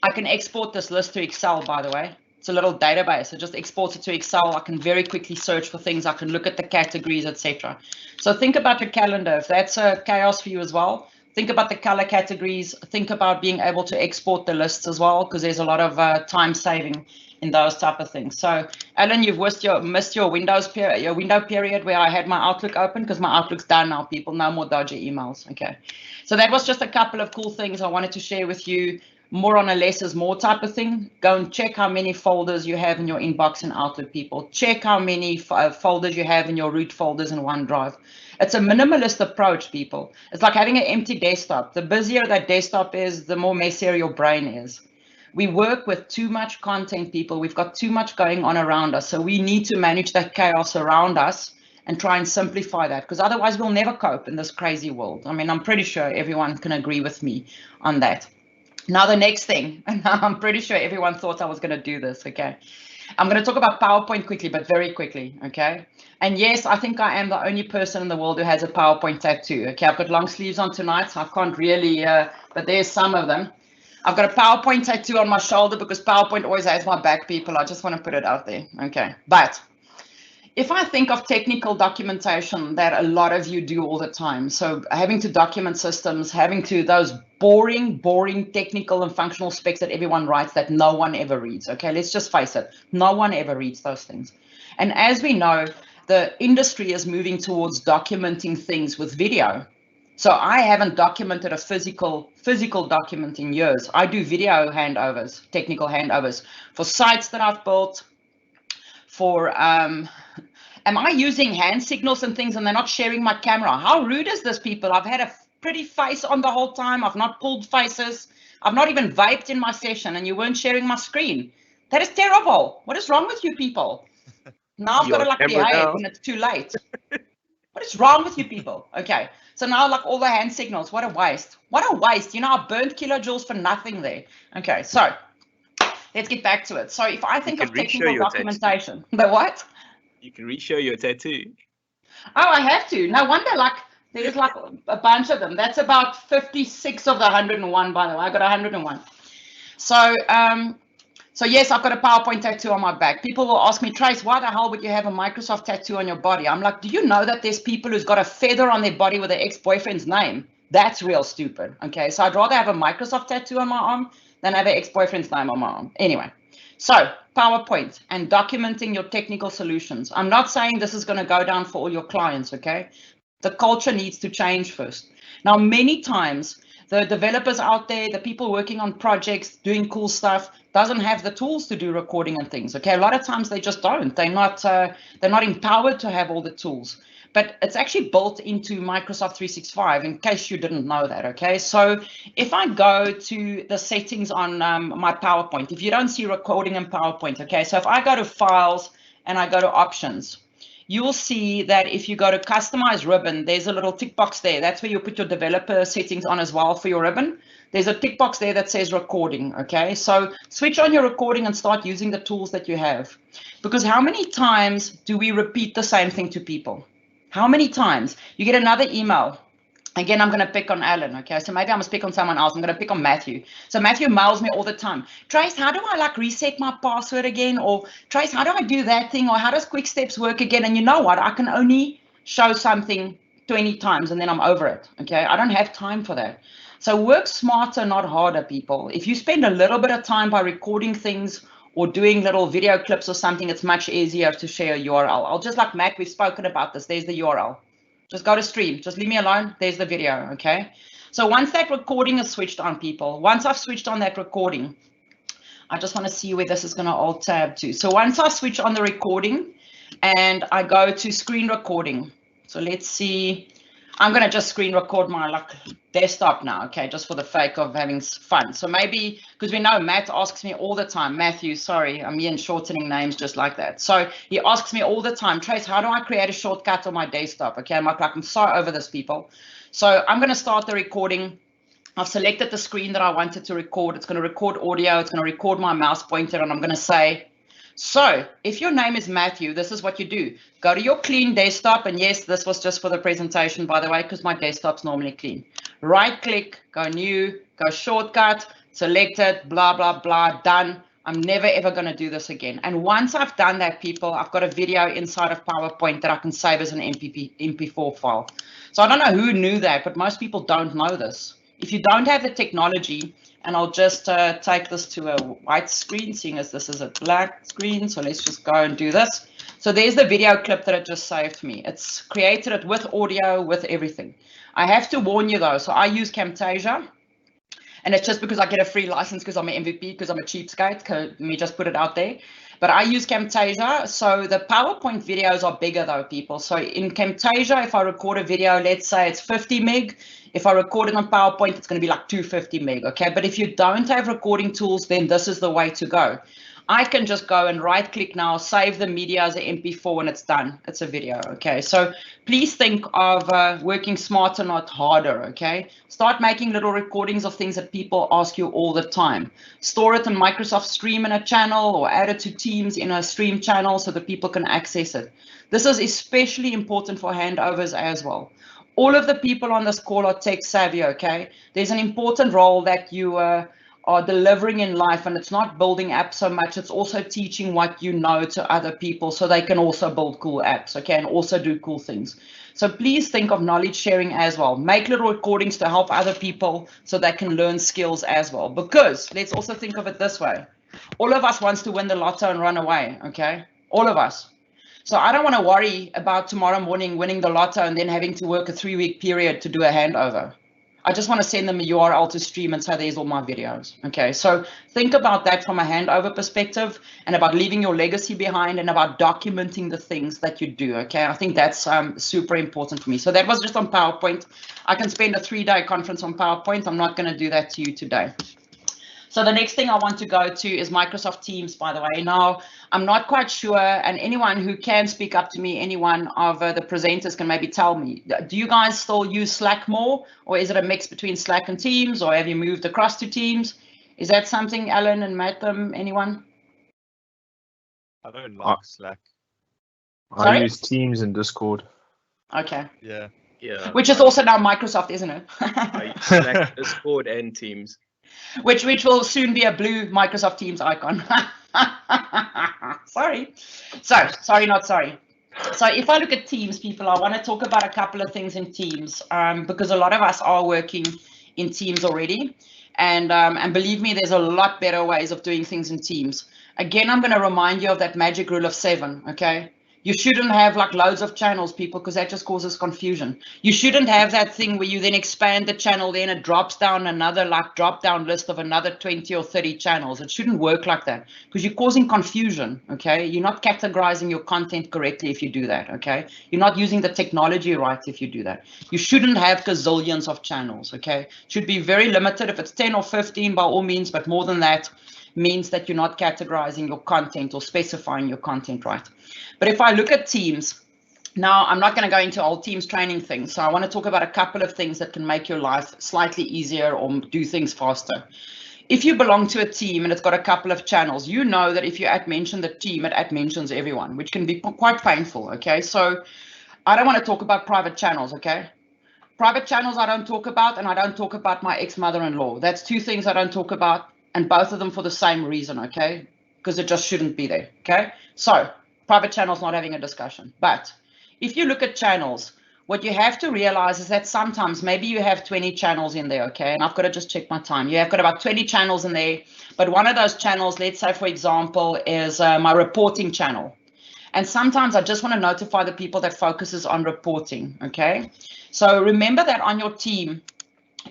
I can export this list to Excel, by the way. It's a little database. I just export it to Excel. I can very quickly search for things. I can look at the categories, etc. So think about your calendar. If that's a chaos for you as well, think about the color categories. Think about being able to export the lists as well, because there's a lot of time saving in those type of things. So Alan, you've missed your window period where I had my Outlook open, because my Outlook's done now, people. No more dodgy emails. Okay. So that was just a couple of cool things I wanted to share with you. More on a less is more type of thing. Go and check how many folders you have in your inbox in Outlook, people. Check how many folders you have in your root folders in OneDrive. It's a minimalist approach, people. It's like having an empty desktop. The busier that desktop is, the more messier your brain is. We work with too much content, people. We've got too much going on around us. So we need to manage that chaos around us and try and simplify that, because otherwise we'll never cope in this crazy world. I mean, I'm pretty sure everyone can agree with me on that. Now the next thing, and I'm pretty sure everyone thought I was going to do this, okay? I'm going to talk about PowerPoint quickly, but very quickly, okay? And yes, I think I am the only person in the world who has a PowerPoint tattoo, okay? I've got long sleeves on tonight, so I can't really, but there's some of them. I've got a PowerPoint tattoo on my shoulder because PowerPoint always has my back, people. I just want to put it out there, okay? But if I think of technical documentation that a lot of you do all the time, so having to document systems, having to those boring technical and functional specs that everyone writes that no one ever reads, okay, let's just face it, no one ever reads those things. And as we know, the industry is moving towards documenting things with video. So I haven't documented a physical document in years. I do video handovers, technical handovers for sites that I've built, for am I using hand signals and things and they're not sharing my camera? How rude is this, people? I've had a pretty face on the whole time. I've not pulled faces. I've not even vaped in my session and you weren't sharing my screen. That is terrible. What is wrong with you people? Now I've got to like behave when it's too late. What is wrong with you people? Okay. So now like all the hand signals, what a waste. What a waste. You know, I burnt kilojoules for nothing there. Okay. So let's get back to it. So if I think of technical documentation, the what? You can re-show your tattoo. Oh, I have to. No wonder, like, there's like a bunch of them. That's about 56 of the 101, by the way. I got 101. So, so yes, I've got a PowerPoint tattoo on my back. People will ask me, Trace, why the hell would you have a Microsoft tattoo on your body? I'm like, do you know that there's people who's got a feather on their body with their ex-boyfriend's name? That's real stupid. Okay, so I'd rather have a Microsoft tattoo on my arm than have an ex-boyfriend's name on my arm. Anyway. So PowerPoint and documenting your technical solutions. I'm not saying this is going to go down for all your clients, okay? The culture needs to change first. Now, many times the developers out there, the people working on projects, doing cool stuff, doesn't have the tools to do recording and things, okay? A lot of times they just don't. They're not empowered to have all the tools. But it's actually built into Microsoft 365 in case you didn't know that, okay? So if I go to the settings on my PowerPoint, if you don't see recording in PowerPoint, okay? So if I go to files and I go to options, you'll see that if you go to customize ribbon, there's a little tick box there. That's where you put your developer settings on as well for your ribbon. There's a tick box there that says recording, okay? So switch on your recording and start using the tools that you have. Because how many times do we repeat the same thing to people? How many times? You get another email. Again, I'm going to pick on Alan, okay? So maybe I'm going to pick on someone else. I'm going to pick on Matthew. So Matthew mails me all the time. Trace, how do I like reset my password again? Or Trace, how do I do that thing? Or how does Quick Steps work again? And you know what? I can only show something 20 times and then I'm over it, okay? I don't have time for that. So work smarter, not harder, people. If you spend a little bit of time by recording things or doing little video clips or something, it's much easier to share a URL. I'll just like Matt, we've spoken about this. There's the URL. Just go to stream. Just leave me alone. There's the video, okay? So once that recording is switched on, people, once I've switched on that recording, I just want to see where this is going to alt tab to. So once I switch on the recording and I go to screen recording. So let's see. I'm going to just screen record my desktop now, okay, just for the sake of having fun. So maybe, because we know Matt asks me all the time, Matthew, sorry, I'm here shortening names just like that. So he asks me all the time, Trace, how do I create a shortcut on my desktop? Okay, I'm like, I'm so over this, people. So I'm going to start the recording. I've selected the screen that I wanted to record. It's going to record audio. It's going to record my mouse pointer, and I'm going to say, so if your name is Matthew, this is what you do. Go to your clean desktop. And yes, this was just for the presentation, by the way, because my desktop's normally clean. Right click, go new, go shortcut, select it, blah, blah, blah, done. I'm never, ever going to do this again. And once I've done that, people, I've got a video inside of PowerPoint that I can save as an MP4 file. So I don't know who knew that, but most people don't know this. If you don't have the technology, and I'll just take this to a white screen, seeing as this is a black screen. So let's just go and do this. So there's the video clip that it just saved me. It's created it with audio, with everything. I have to warn you though. So I use Camtasia, and it's just because I get a free license because I'm an MVP, because I'm a cheapskate. Let me just put it out there. But I use Camtasia. So the PowerPoint videos are bigger though, people. So in Camtasia, if I record a video, let's say it's 50 meg. If I record it on PowerPoint, it's going to be like 250 meg, okay? But if you don't have recording tools, then this is the way to go. I can just go and right click now, save the media as an MP4, and it's done. It's a video, okay? So please think of working smarter, not harder, okay? Start making little recordings of things that people ask you all the time. Store it in Microsoft Stream in a channel, or add it to Teams in a stream channel so that people can access it. This is especially important for handovers as well. All of the people on this call are tech savvy, okay? There's an important role that you are delivering in life, and it's not building apps so much, it's also teaching what you know to other people so they can also build cool apps, okay, and also do cool things. So please think of knowledge sharing as well. Make little recordings to help other people so they can learn skills as well. Because let's also think of it this way. All of us wants to win the lotto and run away, okay? All of us. So I don't want to worry about tomorrow morning winning the lotto and then having to work a 3-week period to do a handover. I just want to send them a URL to stream and say, there's all my videos. Okay, so think about that from a handover perspective, and about leaving your legacy behind, and about documenting the things that you do. Okay, I think that's super important for me. So that was just on PowerPoint. I can spend a 3-day conference on PowerPoint. I'm not going to do that to you today. So the next thing I want to go to is Microsoft Teams, by the way. Now, I'm not quite sure, and anyone who can speak up to me, any one of the presenters can maybe tell me, do you guys still use Slack more, or is it a mix between Slack and Teams, or have you moved across to Teams? Is that something, Alan and Matt, anyone? I don't like Slack. I use Teams and Discord. Okay. Yeah. Which is also now Microsoft, isn't it? I use Slack, Discord, and Teams. Which will soon be a blue Microsoft Teams icon. Sorry. Sorry, not sorry. So if I look at Teams, people, I want to talk about a couple of things in Teams, because a lot of us are working in Teams already. And believe me, there's a lot better ways of doing things in Teams. Again, I'm going to remind you of that magic rule of 7, okay? You shouldn't have like loads of channels, people, because that just causes confusion. You shouldn't have that thing where you then expand the channel, then it drops down another like drop down list of another 20 or 30 channels. It shouldn't work like that, because you're causing confusion, okay? You're not categorizing your content correctly if you do that, okay? You're not using the technology right if you do that. You shouldn't have gazillions of channels, okay? It should be very limited. If it's 10 or 15, by all means, but more than that means that you're not categorizing your content or specifying your content right. But if I look at Teams, Now, I'm not going to go into all Teams training things, so I want to talk about a couple of things that can make your life slightly easier or do things faster. If you belong to a team and it's got a couple of channels, you know that if you mention the team, it mentions everyone, which can be quite painful, okay? So I don't want to talk about private channels, okay? Private channels I don't talk about, and I don't talk about my ex-mother-in-law. That's two things I don't talk about, and both of them for the same reason, okay? Because it just shouldn't be there, okay? So private channels, not having a discussion. But if you look at channels, what you have to realize is that sometimes maybe you have 20 channels in there, okay? And I've got to just check my time. You have got about 20 channels in there, but one of those channels, let's say, for example, is my reporting channel. And sometimes I just want to notify the people that focuses on reporting, okay? So remember that on your team,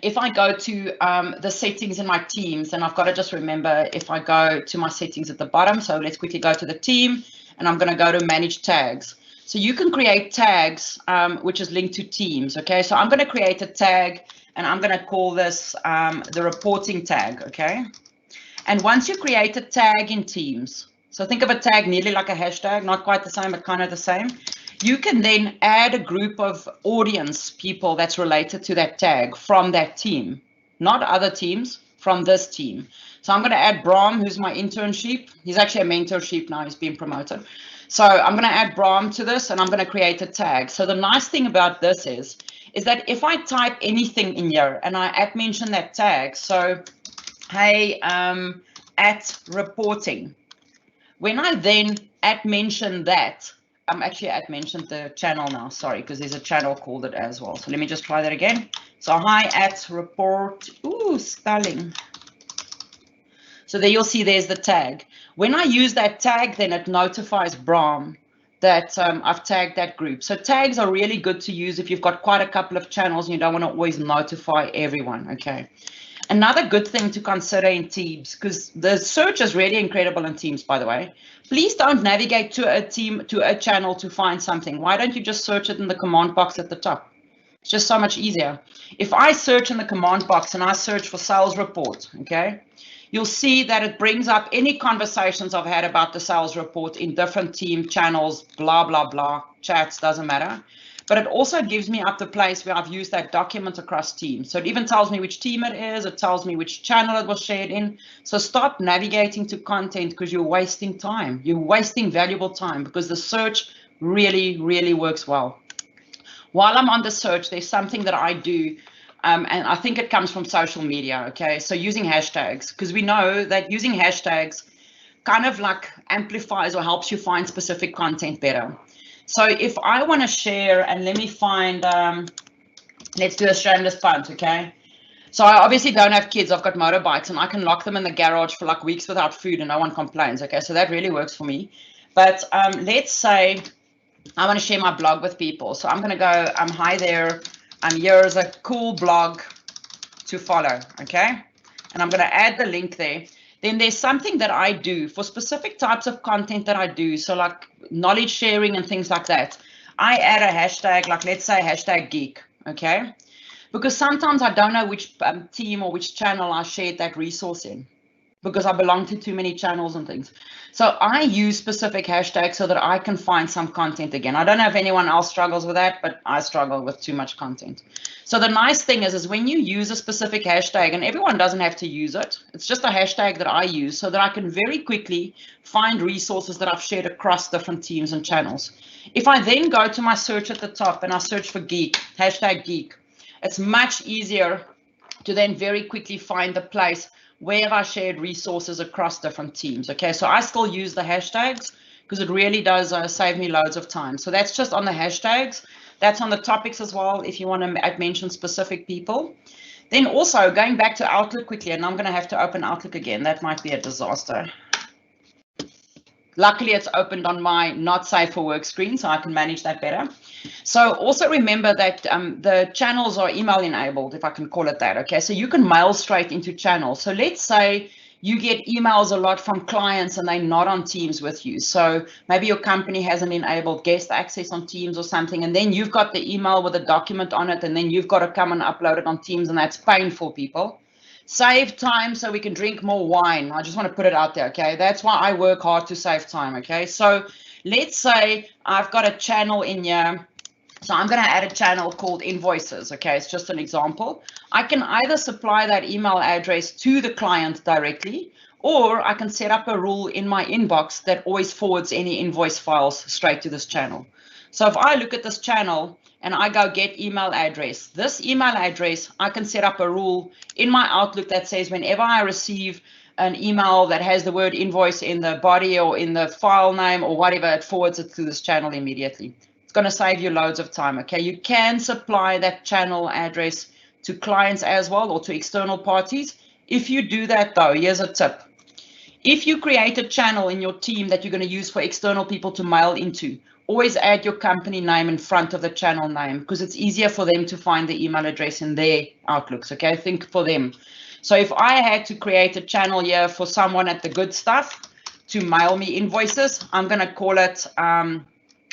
if I go to the settings in my teams, then I've got to just remember if I go to my settings at the bottom. So let's quickly go to the team, and I'm going to go to manage tags. So you can create tags, which is linked to teams, okay? So I'm going to create a tag, and I'm going to call this the reporting tag, okay? And once you create a tag in Teams, so think of a tag nearly like a hashtag, not quite the same, but kind of the same. You can then add a group of audience people that's related to that tag from that team, not other teams, from this team. So I'm going to add Brahm, who's my intern sheep. He's actually a mentor sheep now, he's been promoted. So I'm going to add Brahm to this, and I'm going to create a tag. So the nice thing about this is that if I type anything in here and I mention that tag, so hey, at reporting, when I then mention that, I'm actually mentioned the channel now, sorry, because there's a channel called it as well. So let me just try that again. So hi at report, ooh, spelling. So there you'll see there's the tag. When I use that tag, then it notifies Brahm that I've tagged that group. So tags are really good to use if you've got quite a couple of channels and you don't want to always notify everyone, okay? Another good thing to consider in Teams, because the search is really incredible in Teams, by the way. Please don't navigate to a channel to find something. Why don't you just search it in the command box at the top? It's just so much easier. If I search in the command box and I search for sales report, okay, you'll see that it brings up any conversations I've had about the sales report in different team channels, blah, blah, blah, chats, doesn't matter. But it also gives me up the place where I've used that document across teams. So it even tells me which team it is. It tells me which channel it was shared in. So stop navigating to content because you're wasting time. You're wasting valuable time because the search really, really works well. While I'm on the search, there's something that I do, and I think it comes from social media, okay? So using hashtags, because we know that using hashtags kind of like amplifies or helps you find specific content better. So if I want to share, and let me find, let's do a shameless punt, okay? So I obviously don't have kids, I've got motorbikes, and I can lock them in the garage for like weeks without food and no one complains, okay? So that really works for me. But let's say I want to share my blog with people. So I'm going to go, hi there, here's a cool blog to follow, okay? And I'm going to add the link there. Then there's something that I do for specific types of content that I do. So like knowledge sharing and things like that. I add a hashtag, like let's say hashtag geek, okay? Because sometimes I don't know which team or which channel I shared that resource in because I belong to too many channels and things. So I use specific hashtags so that I can find some content again. I don't know if anyone else struggles with that, but I struggle with too much content. So the nice thing is when you use a specific hashtag, and everyone doesn't have to use it, it's just a hashtag that I use so that I can very quickly find resources that I've shared across different teams and channels. If I then go to my search at the top and I search for geek, hashtag geek, it's much easier to then very quickly find the place where I shared resources across different teams. Okay, so I still use the hashtags because it really does save me loads of time. So that's just on the hashtags. That's on the topics as well if you want to mention specific people. Then also going back to Outlook quickly, and I'm going to have to open Outlook again. That might be a disaster. Luckily, it's opened on my not safe for work screen, so I can manage that better. So also remember that the channels are email enabled, if I can call it that. Okay, so you can mail straight into channels. So let's say you get emails a lot from clients and they're not on Teams with you. So maybe your company hasn't enabled guest access on Teams or something, and then you've got the email with a document on it, and then you've got to come and upload it on Teams, and that's painful, people. Save time so we can drink more wine. I just want to put it out there, okay? That's why I work hard to save time, okay? So let's say I've got a channel in here. So I'm going to add a channel called invoices. Okay, it's just an example. I can either supply that email address to the client directly, or I can set up a rule in my inbox that always forwards any invoice files straight to this channel. So if I look at this channel and I go get email address, this email address, I can set up a rule in my Outlook that says whenever I receive an email that has the word invoice in the body or in the file name or whatever, it forwards it to this channel immediately. It's going to save you loads of time. Okay, you can supply that channel address to clients as well or to external parties. If you do that though, here's a tip. If you create a channel in your team that you're going to use for external people to mail into, always add your company name in front of the channel name because it's easier for them to find the email address in their Outlooks. Okay, think for them. So if I had to create a channel here for someone at the Good Stuff to mail me invoices, I'm going to call it,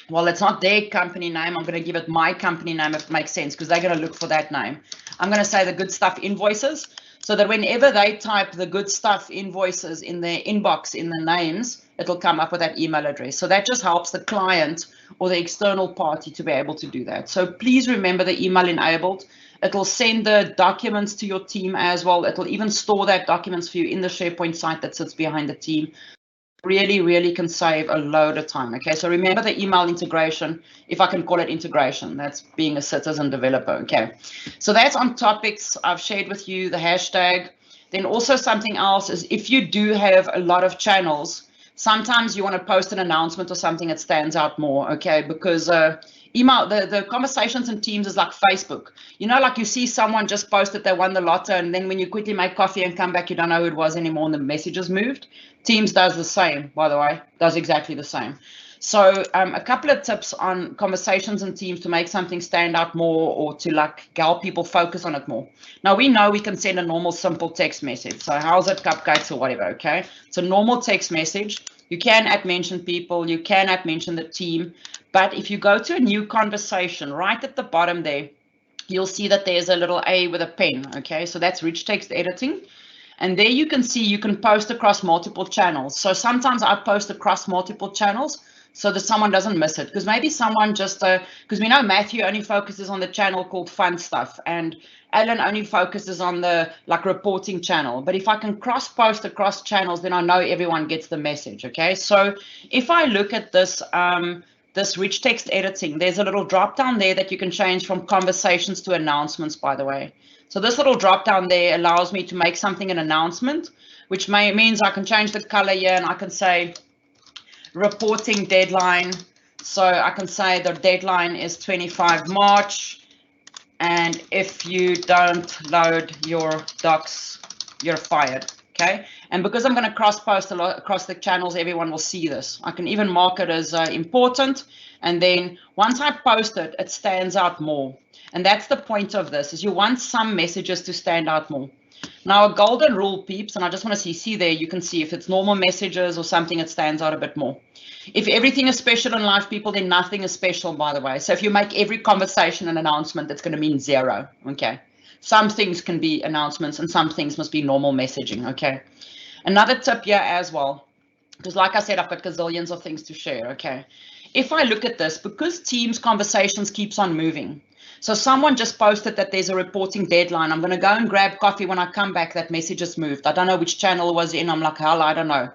well, it's not their company name. I'm going to give it my company name if it makes sense because they're going to look for that name. I'm going to say the Good Stuff invoices so that whenever they type the Good Stuff invoices in their inbox in the names, it'll come up with that email address. So that just helps the client or the external party to be able to do that. So please remember the email enabled. It'll send the documents to your team as well. It'll even store that documents for you in the SharePoint site that sits behind the team. Really can save a load of time. Okay, so remember the email integration, if I can call it integration, that's being a citizen developer. Okay, so that's on topics. I've shared with you the hashtag. Then also something else is if you do have a lot of channels, sometimes you want to post an announcement or something that stands out more. Okay, because email, the conversations in Teams is like Facebook. You know, like you see someone just posted they won the lotto, and then when you quickly make coffee and come back, you don't know who it was anymore and the messages moved. Teams does the same, by the way, does exactly the same. So a couple of tips on conversations in Teams to make something stand out more or to like help people focus on it more. Now we know we can send a normal simple text message. So how's it, cupcakes or whatever, okay? It's a normal text message. You can mention people, you can mention the team, but if you go to a new conversation, right at the bottom there, you'll see that there's a little A with a pen, okay? So that's rich text editing. And there you can see you can post across multiple channels. So sometimes I post across multiple channels so that someone doesn't miss it. Because maybe someone just, because we know Matthew only focuses on the channel called Fun Stuff and Alan only focuses on the like reporting channel. But if I can cross post across channels, then I know everyone gets the message, okay? So if I look at this, this rich text editing, there's a little drop down there that you can change from conversations to announcements, by the way. So this little drop down there allows me to make something an announcement, which means I can change the color here and I can say reporting deadline. So I can say the deadline is 25 March. And if you don't load your docs, you're fired. Okay. And because I'm going to cross post a lot across the channels, everyone will see this. I can even mark it as important. And then once I post it, it stands out more. And that's the point of this, is you want some messages to stand out more. Now, a golden rule, peeps, and I just want to see there, you can see if it's normal messages or something, it stands out a bit more. If everything is special in life, people, then nothing is special, by the way. So if you make every conversation an announcement, that's going to mean 0, okay? Some things can be announcements and some things must be normal messaging, okay? Another tip here as well, because like I said, I've got gazillions of things to share, okay? If I look at this, because Teams conversations keeps on moving, so someone just posted that there's a reporting deadline. I'm going to go and grab coffee. When I come back, that message has moved. I don't know which channel it was in. I'm like, hell, I don't know.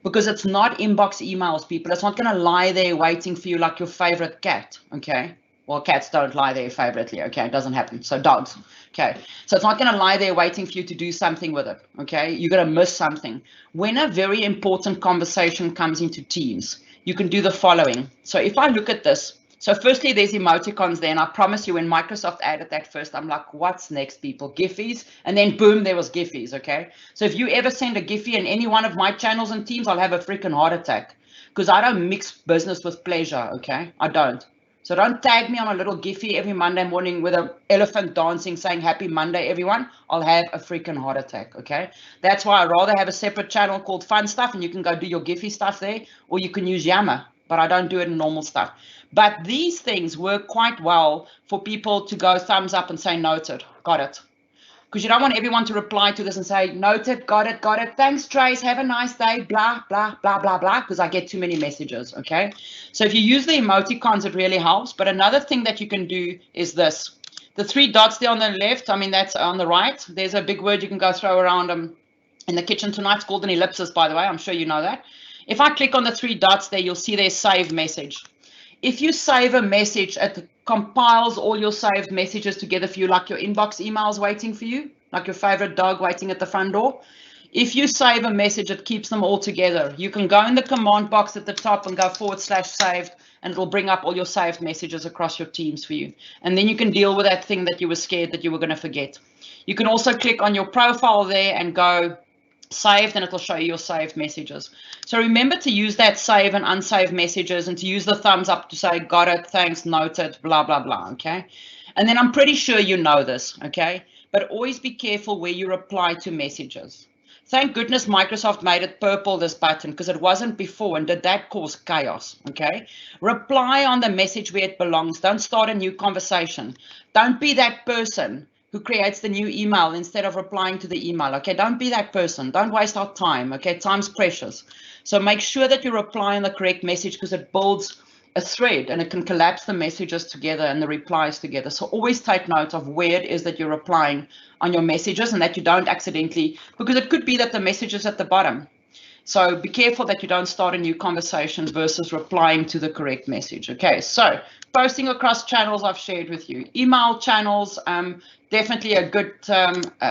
Because it's not inbox emails, people. It's not going to lie there waiting for you like your favorite cat, okay? Well, cats don't lie there favoritely, okay? It doesn't happen. So dogs, okay? So it's not going to lie there waiting for you to do something with it, okay? You're going to miss something. When a very important conversation comes into Teams, you can do the following. So if I look at this, so firstly, there's emoticons there, and I promise you when Microsoft added that first, I'm like, what's next, people? Giphies? And then boom, there was Giphies, okay? So if you ever send a Giphy in any one of my channels and Teams, I'll have a freaking heart attack because I don't mix business with pleasure, okay? I don't. So don't tag me on a little Giphy every Monday morning with an elephant dancing saying happy Monday, everyone. I'll have a freaking heart attack, okay? That's why I'd rather have a separate channel called Fun Stuff, and you can go do your Giphy stuff there, or you can use Yammer, but I don't do it in normal stuff. But these things work quite well for people to go thumbs up and say noted, got it. because you don't want everyone to reply to this and say, noted, got it, thanks, Trace, have a nice day, blah, blah, blah, blah, blah, because I get too many messages, okay? So if you use the emoticons, it really helps. But another thing that you can do is this. The 3 dots there on the left, I mean, that's on the right. There's a big word you can go throw around in the kitchen tonight. It's called an ellipsis, by the way. I'm sure you know that. If I click on the 3 dots there, you'll see there's save message. If you save a message, it compiles all your saved messages together for you, like your inbox emails waiting for you, like your favorite dog waiting at the front door. If you save a message, it keeps them all together. You can go in the command box at the top and go /saved, and it'll bring up all your saved messages across your teams for you. And then you can deal with that thing that you were scared that you were going to forget. You can also click on your profile there and go saved, and it'll show you your saved messages. So remember to use that save and unsaved messages, and to use the thumbs up to say got it, thanks, noted, blah, blah, blah, okay? And then I'm pretty sure you know this, okay? But always be careful where you reply to messages. Thank goodness Microsoft made it purple, this button, because it wasn't before, and did that cause chaos, okay? Reply on the message where it belongs. Don't start a new conversation. Don't be that person who creates the new email instead of replying to the email, okay? Don't be that person. Don't waste our time, okay? Time's precious. So make sure that you reply on the correct message, because it builds a thread and it can collapse the messages together and the replies together. So always take note of where it is that you're replying on your messages, and that you don't accidentally, because it could be that the message is at the bottom. So be careful that you don't start a new conversation versus replying to the correct message. Okay, so posting across channels I've shared with you. Email channels, definitely a good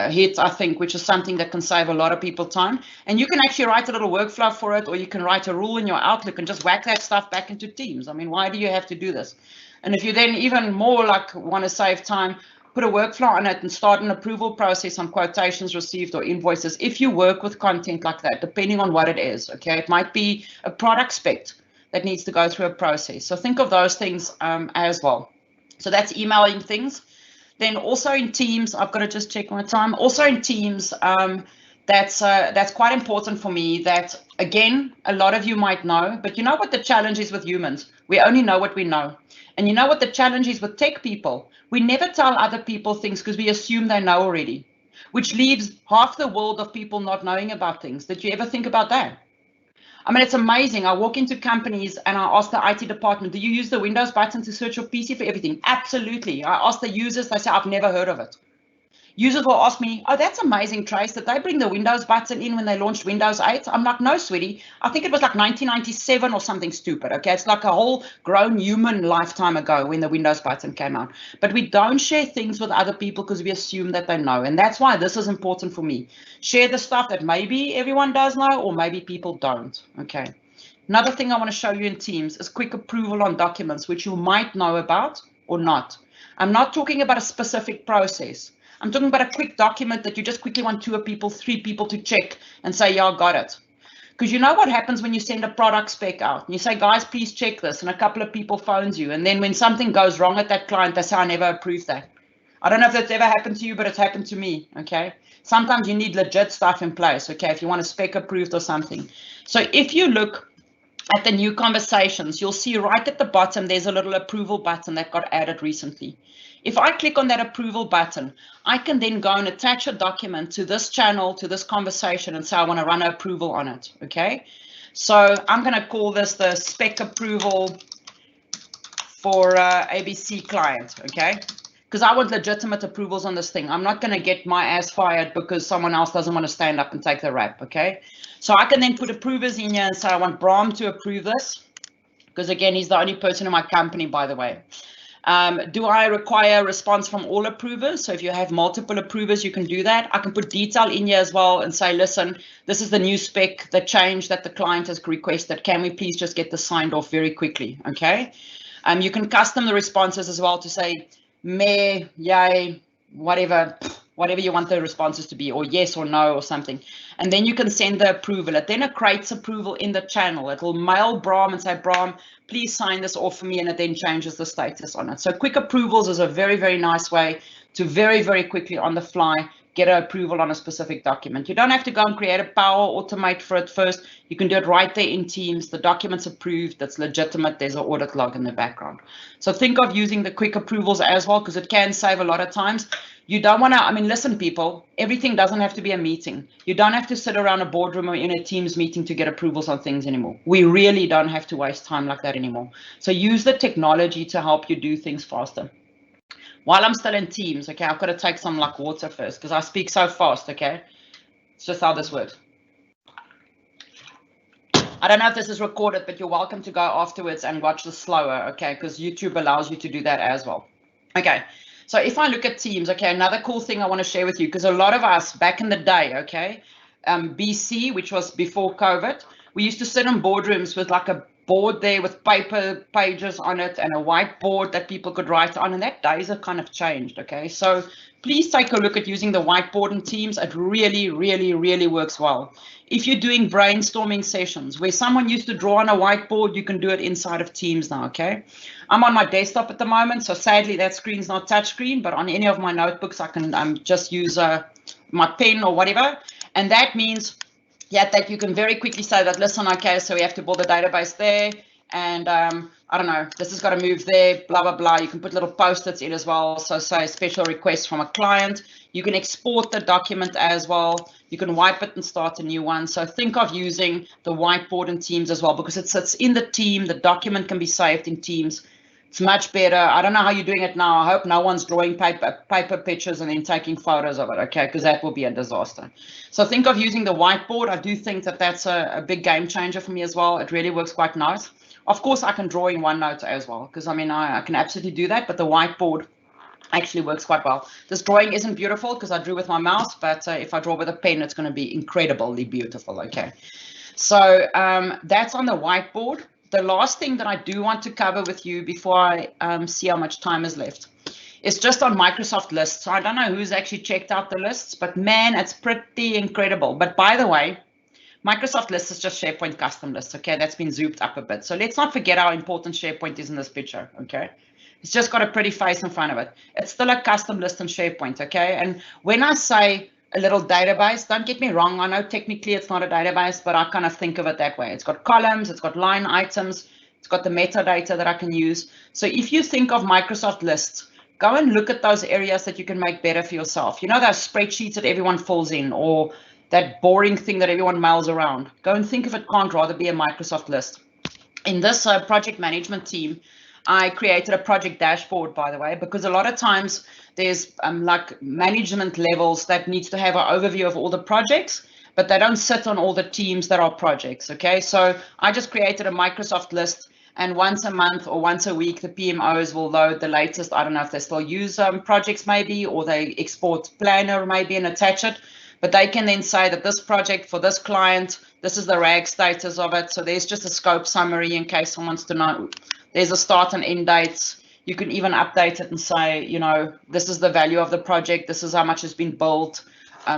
hit, I think, which is something that can save a lot of people time. And you can actually write a little workflow for it, or you can write a rule in your Outlook and just whack that stuff back into Teams. I mean, why do you have to do this? And if you then even more like want to save time, put a workflow on it and start an approval process on quotations received or invoices. If you work with content like that, depending on what it is, okay, it might be a product spec that needs to go through a process. So think of those things as well. So that's emailing things. Then also in Teams, I've got to just check my time. Also in Teams, that's quite important for me. That again, a lot of you might know, but you know what the challenge is with humans? We only know what we know. And you know what the challenge is with tech people? We never tell other people things because we assume they know already, which leaves half the world of people not knowing about things. Did you ever think about that? I mean, it's amazing. I walk into companies and I ask the IT department, do you use the Windows button to search your PC for everything? Absolutely. I ask the users, they say, I've never heard of it. Users will ask me, oh, that's amazing, Trace. Did they bring the Windows button in when they launched Windows 8? I'm like, no, sweetie. I think it was like 1997 or something stupid. Okay, it's like a whole grown human lifetime ago when the Windows button came out. But we don't share things with other people because we assume that they know. And that's why this is important for me. Share the stuff that maybe everyone does know or maybe people don't. Okay. Another thing I want to show you in Teams is quick approval on documents, which you might know about or not. I'm not talking about a specific process. I'm talking about a quick document that you just quickly want 2 people, 3 people to check and say, yeah, I got it. Because you know what happens when you send a product spec out and you say, guys, please check this. And a couple of people phones you. And then when something goes wrong at that client, they say, I never approved that. I don't know if that's ever happened to you, but it's happened to me. Okay. Sometimes you need legit stuff in place. Okay. If you want a spec approved or something. So if you look at the new conversations, you'll see right at the bottom, there's a little approval button that got added recently. If I click on that approval button, I can then go and attach a document to this channel, to this conversation, and say I want to run an approval on it, okay? So I'm going to call this the spec approval for ABC client, okay? Because I want legitimate approvals on this thing. I'm not going to get my ass fired because someone else doesn't want to stand up and take the rap, okay? So I can then put approvers in here and say I want Bram to approve this, because again, he's the only person in my company, by the way. Do I require a response from all approvers? So if you have multiple approvers, you can do that. I can put detail in here as well and say, listen, this is the new spec, the change that the client has requested. Can we please just get this signed off very quickly? Okay. You can custom the responses as well to say, meh, yay, whatever you want the responses to be, or yes or no or something. And then you can send the approval. It then creates approval in the channel. It will mail Bram and say, Bram, please sign this off for me, and it then changes the status on it. So quick approvals is a very, very nice way to very, very quickly on the fly get an approval on a specific document. You don't have to go and create a Power Automate for it first. You can do it right there in Teams. The document's approved, that's legitimate, there's an audit log in the background. So think of using the quick approvals as well, because it can save a lot of times. You don't want to, I mean, listen, people, everything doesn't have to be a meeting. You don't have to sit around a boardroom or in a Teams meeting to get approvals on things anymore. We really don't have to waste time like that anymore. So use the technology to help you do things faster. While I'm still in Teams, okay, I've got to take some like water first because I speak so fast, okay? It's just how this works. I don't know if this is recorded, but you're welcome to go afterwards and watch this slower, okay? Because YouTube allows you to do that as well. Okay, so if I look at Teams, okay, another cool thing I want to share with you, because a lot of us back in the day, okay, BC, which was before COVID, we used to sit in boardrooms with like a board there with paper pages on it and a whiteboard that people could write on, and that days have kind of changed, okay? So please take a look at using the whiteboard in Teams. It really, really, really works well. If you're doing brainstorming sessions where someone used to draw on a whiteboard, you can do it inside of Teams now, okay? I'm on my desktop at the moment, so sadly that screen's not touchscreen, but on any of my notebooks, I can just use my pen or whatever, and that means that you can very quickly say that, listen, okay, so we have to build a database there, and I don't know, this has got to move there, blah, blah, blah. You can put little post-its in as well. So say special request from a client. You can export the document as well. You can wipe it and start a new one. So think of using the whiteboard in Teams as well, because it sits in the team. The document can be saved in Teams. It's much better. I don't know how you're doing it now. I hope no one's drawing paper pictures and then taking photos of it, okay, because that will be a disaster. So think of using the whiteboard. I do think that that's a big game changer for me as well. It really works quite nice. Of course, I can draw in OneNote as well, because I mean, I can absolutely do that, but the whiteboard actually works quite well. This drawing isn't beautiful because I drew with my mouse, but if I draw with a pen, it's going to be incredibly beautiful, okay? So that's on the whiteboard. The last thing that I do want to cover with you before I see how much time is left is just on Microsoft lists. So I don't know who's actually checked out the lists, but man, it's pretty incredible. But by the way, Microsoft lists is just SharePoint custom lists, okay? That's been zooped up a bit. So let's not forget how important SharePoint is in this picture, okay? It's just got a pretty face in front of it. It's still a custom list in SharePoint, okay? And when I say a little database, don't get me wrong, I know technically it's not a database, but I kind of think of it that way. It's got columns, it's got line items, it's got the metadata that I can use. So if you think of Microsoft lists, go and look at those areas that you can make better for yourself. You know, those spreadsheets that everyone fills in, or that boring thing that everyone mails around. Go and think if it can't rather be a Microsoft list. In this project management team, I created a project dashboard, by the way, because a lot of times there's like management levels that needs to have an overview of all the projects, but they don't sit on all the teams that are projects, okay? So I just created a Microsoft list, and once a month or once a week, the PMOs will load the latest. I don't know if they still use projects maybe, or they export Planner maybe and attach it. But they can then say that this project for this client, this is the RAG status of it. So there's just a scope summary in case someone wants to know. There's a start and end dates. You can even update it and say, you know, this is the value of the project. This is how much has been built,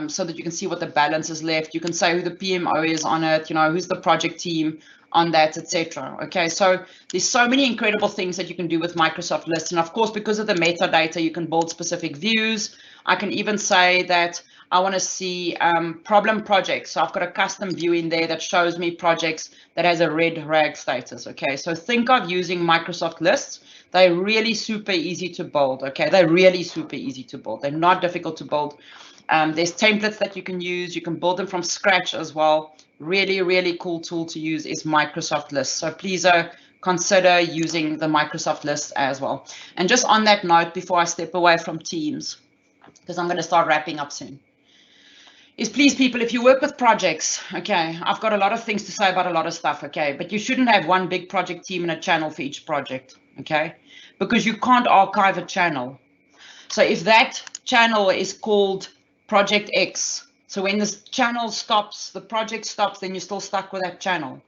so that you can see what the balance is left. You can say who the PMO is on it, you know, who's the project team on that, etc. Okay, so there's so many incredible things that you can do with Microsoft Lists. And of course, because of the metadata, you can build specific views. I can even say that I want to see problem projects. So I've got a custom view in there that shows me projects that has a red RAG status. Okay, so think of using Microsoft Lists. They're really super easy to build. Okay, they're really super easy to build. They're not difficult to build. There's templates that you can use. You can build them from scratch as well. Really, really cool tool to use is Microsoft Lists. So please consider using the Microsoft Lists as well. And just on that note, before I step away from Teams, because I'm going to start wrapping up soon, is please, people, if you work with projects, okay, I've got a lot of things to say about a lot of stuff, okay, but you shouldn't have one big project team and a channel for each project, okay, because you can't archive a channel. So if that channel is called Project X, so when this channel stops, the project stops, then you're still stuck with that channel.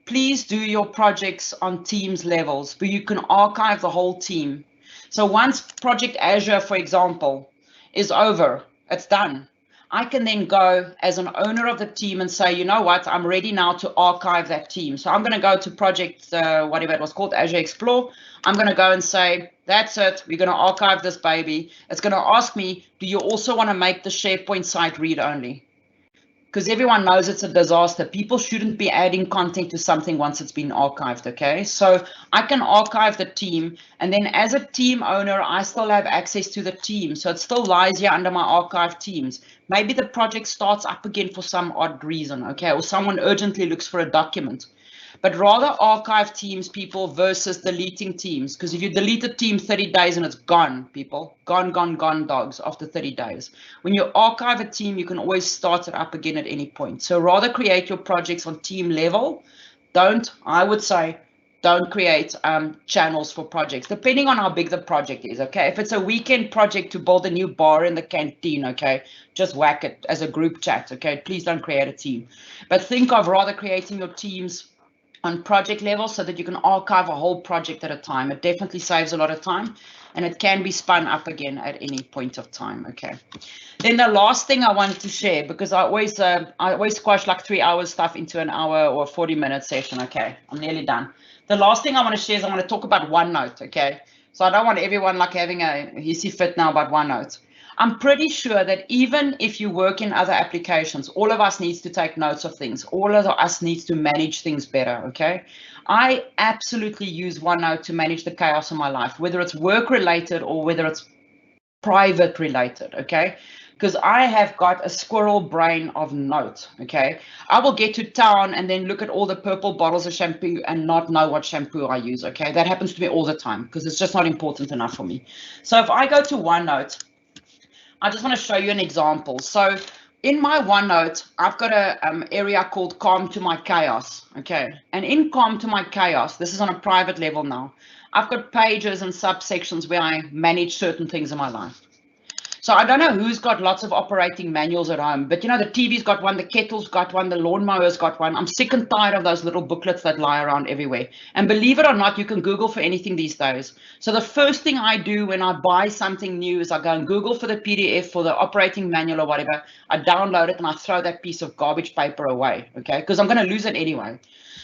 Please do your projects on Teams levels, but you can archive the whole team. So once Project Azure, for example, is over, it's done. I can then go as an owner of the team and say, you know what, I'm ready now to archive that team. So I'm going to go to project, whatever it was called, Azure Explore. I'm going to go and say, that's it. We're going to archive this baby. It's going to ask me, do you also want to make the SharePoint site read only? Because everyone knows it's a disaster. People shouldn't be adding content to something once it's been archived, okay? So I can archive the team, and then as a team owner, I still have access to the team. So it still lies here under my archive teams. Maybe the project starts up again for some odd reason, okay? Or someone urgently looks for a document. But rather archive teams, people, versus deleting teams. Because if you delete a team 30 days and it's gone, people, gone, dogs, after 30 days. When you archive a team, you can always start it up again at any point. So rather create your projects on team level. I would say, don't create channels for projects, depending on how big the project is, okay? If it's a weekend project to build a new bar in the canteen, okay, just whack it as a group chat, okay? Please don't create a team. But think of rather creating your teams on project level so that you can archive a whole project at a time. It definitely saves a lot of time, and it can be spun up again at any point of time, okay? Then the last thing I wanted to share, because I always squash like 3 hours stuff into an hour or 40-minute session, okay? I'm nearly done. The last thing I want to share is I want to talk about OneNote, okay? So I don't want everyone like having a hissy fit now about OneNote. I'm pretty sure that even if you work in other applications, all of us needs to take notes of things. All of us needs to manage things better, okay? I absolutely use OneNote to manage the chaos in my life, whether it's work related or whether it's private related, okay? Because I have got a squirrel brain of notes, okay? I will get to town and then look at all the purple bottles of shampoo and not know what shampoo I use, okay? That happens to me all the time because it's just not important enough for me. So if I go to OneNote, I just want to show you an example. So in my OneNote, I've got a area called Calm to My Chaos, okay? And in Calm to My Chaos, this is on a private level now, I've got pages and subsections where I manage certain things in my life. So I don't know who's got lots of operating manuals at home, but you know, the TV's got one, the kettle's got one, the lawnmower's got one. I'm sick and tired of those little booklets that lie around everywhere. And believe it or not, you can Google for anything these days. So the first thing I do when I buy something new is I go and Google for the PDF for the operating manual or whatever. I download it and I throw that piece of garbage paper away, okay? Because I'm going to lose it anyway.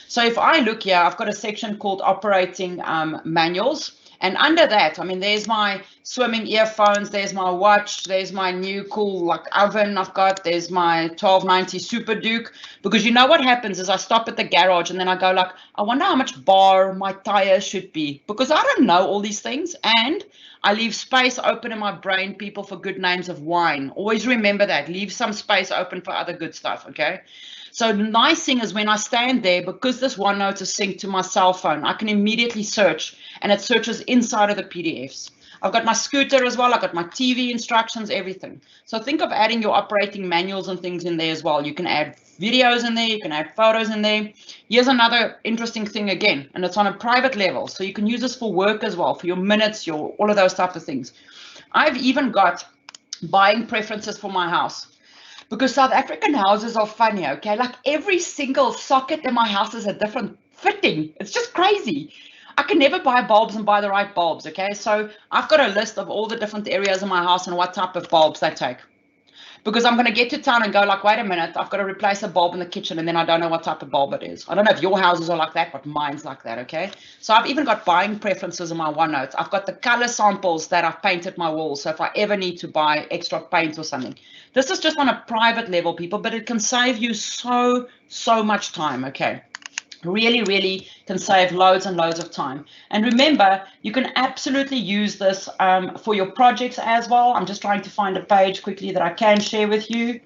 So if I look here, I've got a section called operating manuals. And under that, I mean, there's my swimming earphones, there's my watch, there's my new cool like oven I've got, there's my 1290 Super Duke. Because you know what happens is I stop at the garage and then I go like, I wonder how much bar my tire should be. Because I don't know all these things. And I leave space open in my brain, people, for good names of wine. Always remember that. Leave some space open for other good stuff, okay? So the nice thing is when I stand there, because this OneNote is synced to my cell phone, I can immediately search, and it searches inside of the PDFs. I've got my scooter as well. I've got my TV instructions, everything. So think of adding your operating manuals and things in there as well. You can add videos in there. You can add photos in there. Here's another interesting thing again, and it's on a private level. So you can use this for work as well, for your minutes, all of those type of things. I've even got buying preferences for my house. Because South African houses are funny, okay? Like every single socket in my house is a different fitting. It's just crazy. I can never buy bulbs and buy the right bulbs, okay? So I've got a list of all the different areas in my house and what type of bulbs they take. Because I'm going to get to town and go like, wait a minute, I've got to replace a bulb in the kitchen and then I don't know what type of bulb it is. I don't know if your houses are like that, but mine's like that, okay? So I've even got buying preferences in my OneNote. I've got the color samples that I've painted my walls. So if I ever need to buy extra paint or something. This is just on a private level, people, but it can save you so much time, okay? Really, really can save loads and loads of time. And remember, you can absolutely use this for your projects as well. I'm just trying to find a page quickly that I can share with you.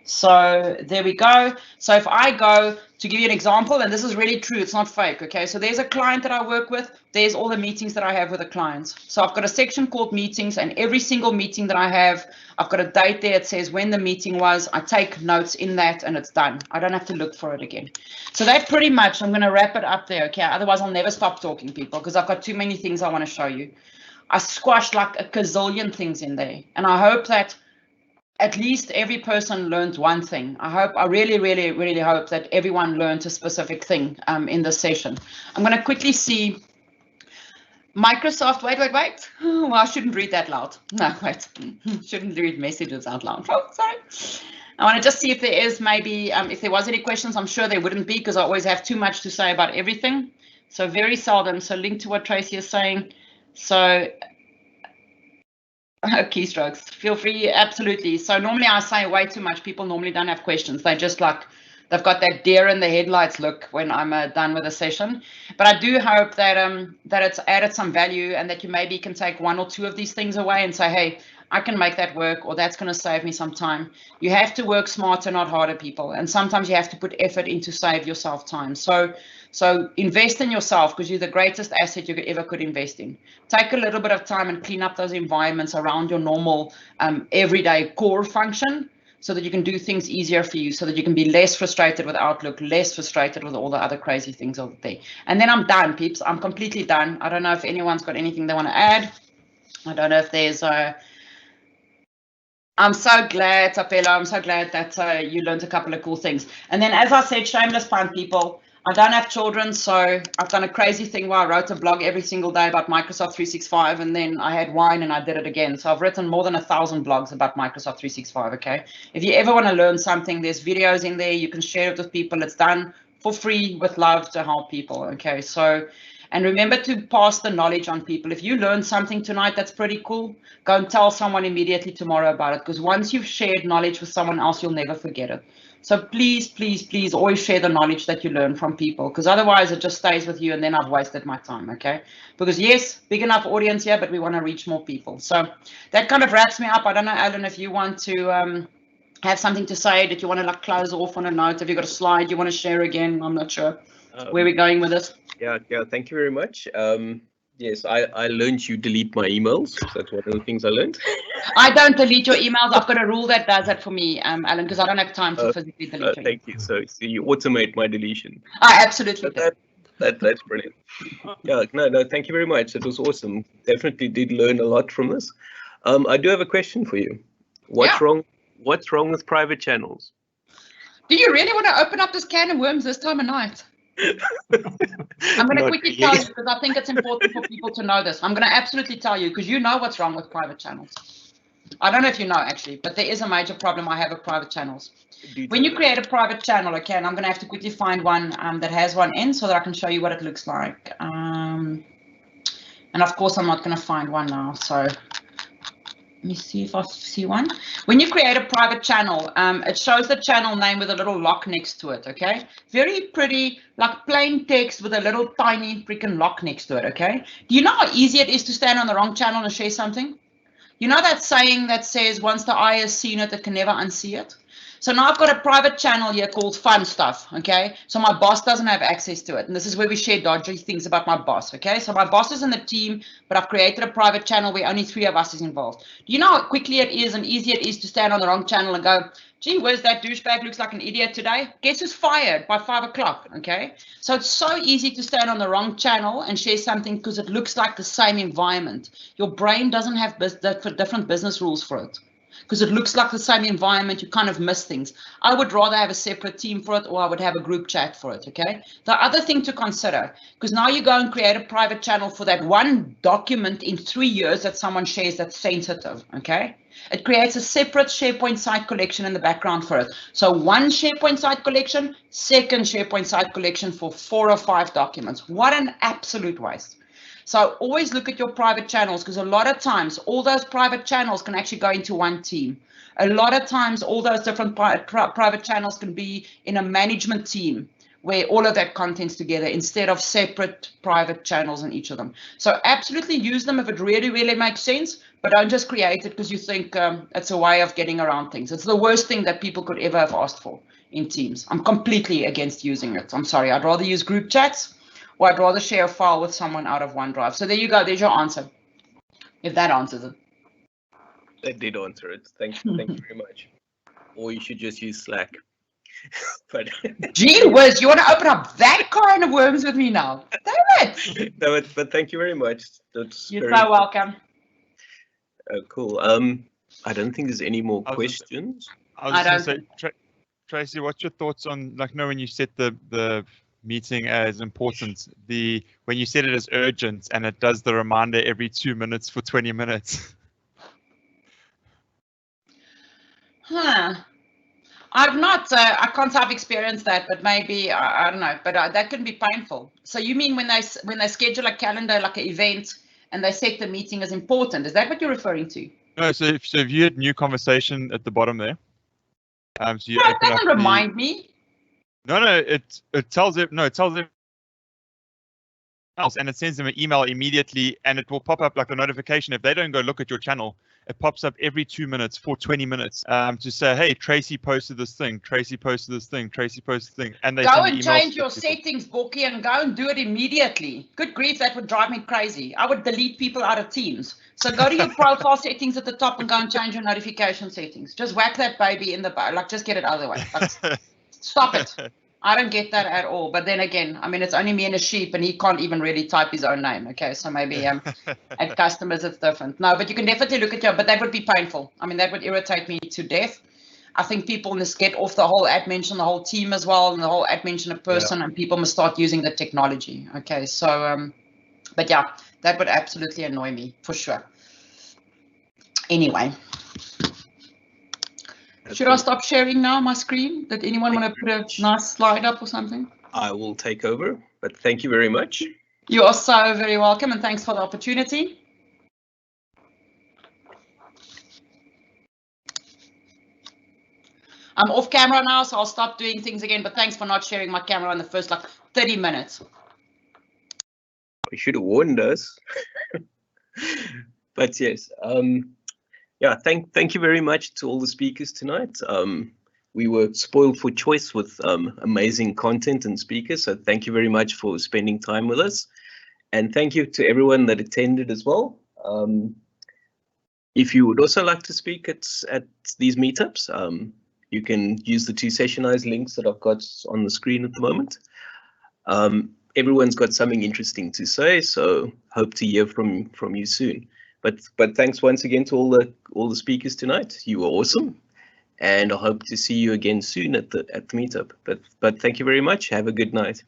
So there we go. So if I go to give you an example, and this is really true, it's not fake, okay? So there's a client that I work with. There's all the meetings that I have with the clients. So I've got a section called meetings, and every single meeting that I have, I've got a date there. It says when the meeting was. I take notes in that and it's done. I don't have to look for it again. So that pretty much, I'm going to wrap it up there, okay? Otherwise, I'll never stop talking, people, because I've got too many things I want to show you. I squashed like a gazillion things in there, and I hope that at least every person learned one thing. I really, really, really hope that everyone learned a specific thing in this session. I'm going to quickly see Microsoft, wait. Well, I shouldn't read that loud. No, wait. Shouldn't read messages out loud. Oh, sorry. I want to just see if there is maybe, if there was any questions. I'm sure there wouldn't be because I always have too much to say about everything. So very seldom. So link to what Tracy is saying. So keystrokes, feel free, absolutely. So normally I say way too much. People normally don't have questions. They just like, they've got that deer in the headlights look when I'm done with the session. But I do hope that that it's added some value and that you maybe can take one or two of these things away and say, hey, I can make that work, or that's going to save me some time. You have to work smarter, not harder, people. And sometimes you have to put effort in to save yourself time. So invest in yourself because you're the greatest asset you ever could invest in. Take a little bit of time and clean up those environments around your normal everyday core function so that you can do things easier for you, so that you can be less frustrated with Outlook, less frustrated with all the other crazy things over there. And then I'm done, peeps. I'm completely done. I don't know if anyone's got anything they want to add. I don't know if there's I'm so glad, Tapelo, I'm so glad that you learned a couple of cool things. And then, as I said, shameless pun, people, I don't have children, so I've done a crazy thing where I wrote a blog every single day about Microsoft 365, and then I had wine and I did it again. So I've written more than 1,000 blogs about Microsoft 365, okay? If you ever want to learn something, there's videos in there. You can share it with people. It's done for free with love to help people, okay? So, and remember to pass the knowledge on people. If you learn something tonight that's pretty cool, go and tell someone immediately tomorrow about it, because once you've shared knowledge with someone else, you'll never forget it. So please, please, please always share the knowledge that you learn from people, because otherwise it just stays with you and then I've wasted my time, okay? Because yes, big enough audience here, but we want to reach more people. So that kind of wraps me up. I don't know, Alan, if you want to have something to say, that you want to like close off on a note. Have you got a slide you want to share again? I'm not sure where we're going with this. Yeah, thank you very much. Yes, I learned you delete my emails. So that's one of the things I learned. I don't delete your emails. I've got a rule that does that for me, Alan, because I don't have time to physically delete your Thank you. So you automate my deletion. I absolutely do. That's brilliant. Yeah, no, thank you very much. It was awesome. Definitely did learn a lot from this. I do have a question for you. What's wrong with private channels? Do you really want to open up this can of worms this time of night? I'm going to quickly tell you, because I think it's important for people to know this. I'm going to absolutely tell you, because you know what's wrong with private channels. I don't know if you know, actually, but there is a major problem I have with private channels. When you create a private channel, okay, and I'm going to have to quickly find one that has one in so that I can show you what it looks like. And of course, I'm not going to find one now, so let me see if I see one. When you create a private channel, it shows the channel name with a little lock next to it, okay? Very pretty, like plain text with a little tiny freaking lock next to it, okay? Do you know how easy it is to stand on the wrong channel and share something? You know that saying that says, once the eye has seen it, it can never unsee it? So now I've got a private channel here called Fun Stuff, okay? So my boss doesn't have access to it. And this is where we share dodgy things about my boss, okay? So my boss is in the team, but I've created a private channel where only 3 of us is involved. Do you know how quickly it is and easy it is to stand on the wrong channel and go, gee, where's that douchebag looks like an idiot today? Guess who's fired by 5 o'clock, okay? So it's so easy to stand on the wrong channel and share something because it looks like the same environment. Your brain doesn't have different business rules for it. Because it looks like the same environment, you kind of miss things. I would rather have a separate team for it, or I would have a group chat for it, okay? The other thing to consider, because now you go and create a private channel for that one document in 3 years that someone shares that's sensitive, okay? It creates a separate SharePoint site collection in the background for it. So one SharePoint site collection, second SharePoint site collection for 4 or 5 documents. What an absolute waste. So always look at your private channels, because a lot of times all those private channels can actually go into one team. A lot of times all those different private channels can be in a management team where all of that content's together instead of separate private channels in each of them. So absolutely use them if it really, really makes sense, but don't just create it because you think it's a way of getting around things. It's the worst thing that people could ever have asked for in Teams. I'm completely against using it. I'm sorry. I'd rather use group chats, or I'd rather share a file with someone out of OneDrive. So there you go. There's your answer, if that answers it. That did answer it. Thank you very much. Or you should just use Slack. But gee whiz, you want to open up that kind of worms with me now? Damn it! No, but thank you very much. That's You're so welcome. Cool. I don't think there's any more questions. I was going to say, Tracy, what's your thoughts on, like, when you set the meeting as important. When you set it as urgent and it does the reminder every 2 minutes for 20 minutes. Huh. I've not, I can't have experienced that, but maybe, I don't know, but that can be painful. So you mean when they schedule a calendar, like an event, and they set the meeting as important, is that what you're referring to? No, so if you had new conversation at the bottom there. So you No, it open doesn't up remind me. No, it tells it. No, it tells it else, and it sends them an email immediately, and it will pop up like a notification. If they don't go look at your channel, it pops up every 2 minutes for 20 minutes to say, hey, Tracy posted this thing, Tracy posted this thing, Tracy posted this thing, and they Go send and emails change to your people. settings, Bookie, and go and do it immediately. Good grief, that would drive me crazy. I would delete people out of Teams. So go to your profile settings at the top and go and change your notification settings. Just whack that baby in the bow, like just get it out of the way. Like, stop it. I don't get that at all. But then again, I mean, it's only me and a sheep, and he can't even really type his own name. Okay, so maybe at customers it's different. No, but you can definitely look at your, but that would be painful. I mean, that would irritate me to death. I think people must get off the whole mention the whole team as well, and the whole mention a person, and people must start using the technology. Okay, so, but yeah, that would absolutely annoy me for sure. Anyway. Should I stop sharing now my screen? Did anyone want to put a nice slide up or something? I will take over, but thank you very much. You are so very welcome, and thanks for the opportunity. I'm off camera now, so I'll stop doing things again, but thanks for not sharing my camera in the first like 30 minutes. You should have warned us. But yes, yeah, thank you very much to all the speakers tonight. We were spoiled for choice with amazing content and speakers, so thank you very much for spending time with us. And thank you to everyone that attended as well. If you would also like to speak at these meetups, you can use the 2 sessionized links that I've got on the screen at the moment. Everyone's got something interesting to say, so hope to hear from you soon. But thanks once again to all the speakers tonight. You were awesome, and I hope to see you again soon at the meetup. But thank you very much. Have a good night.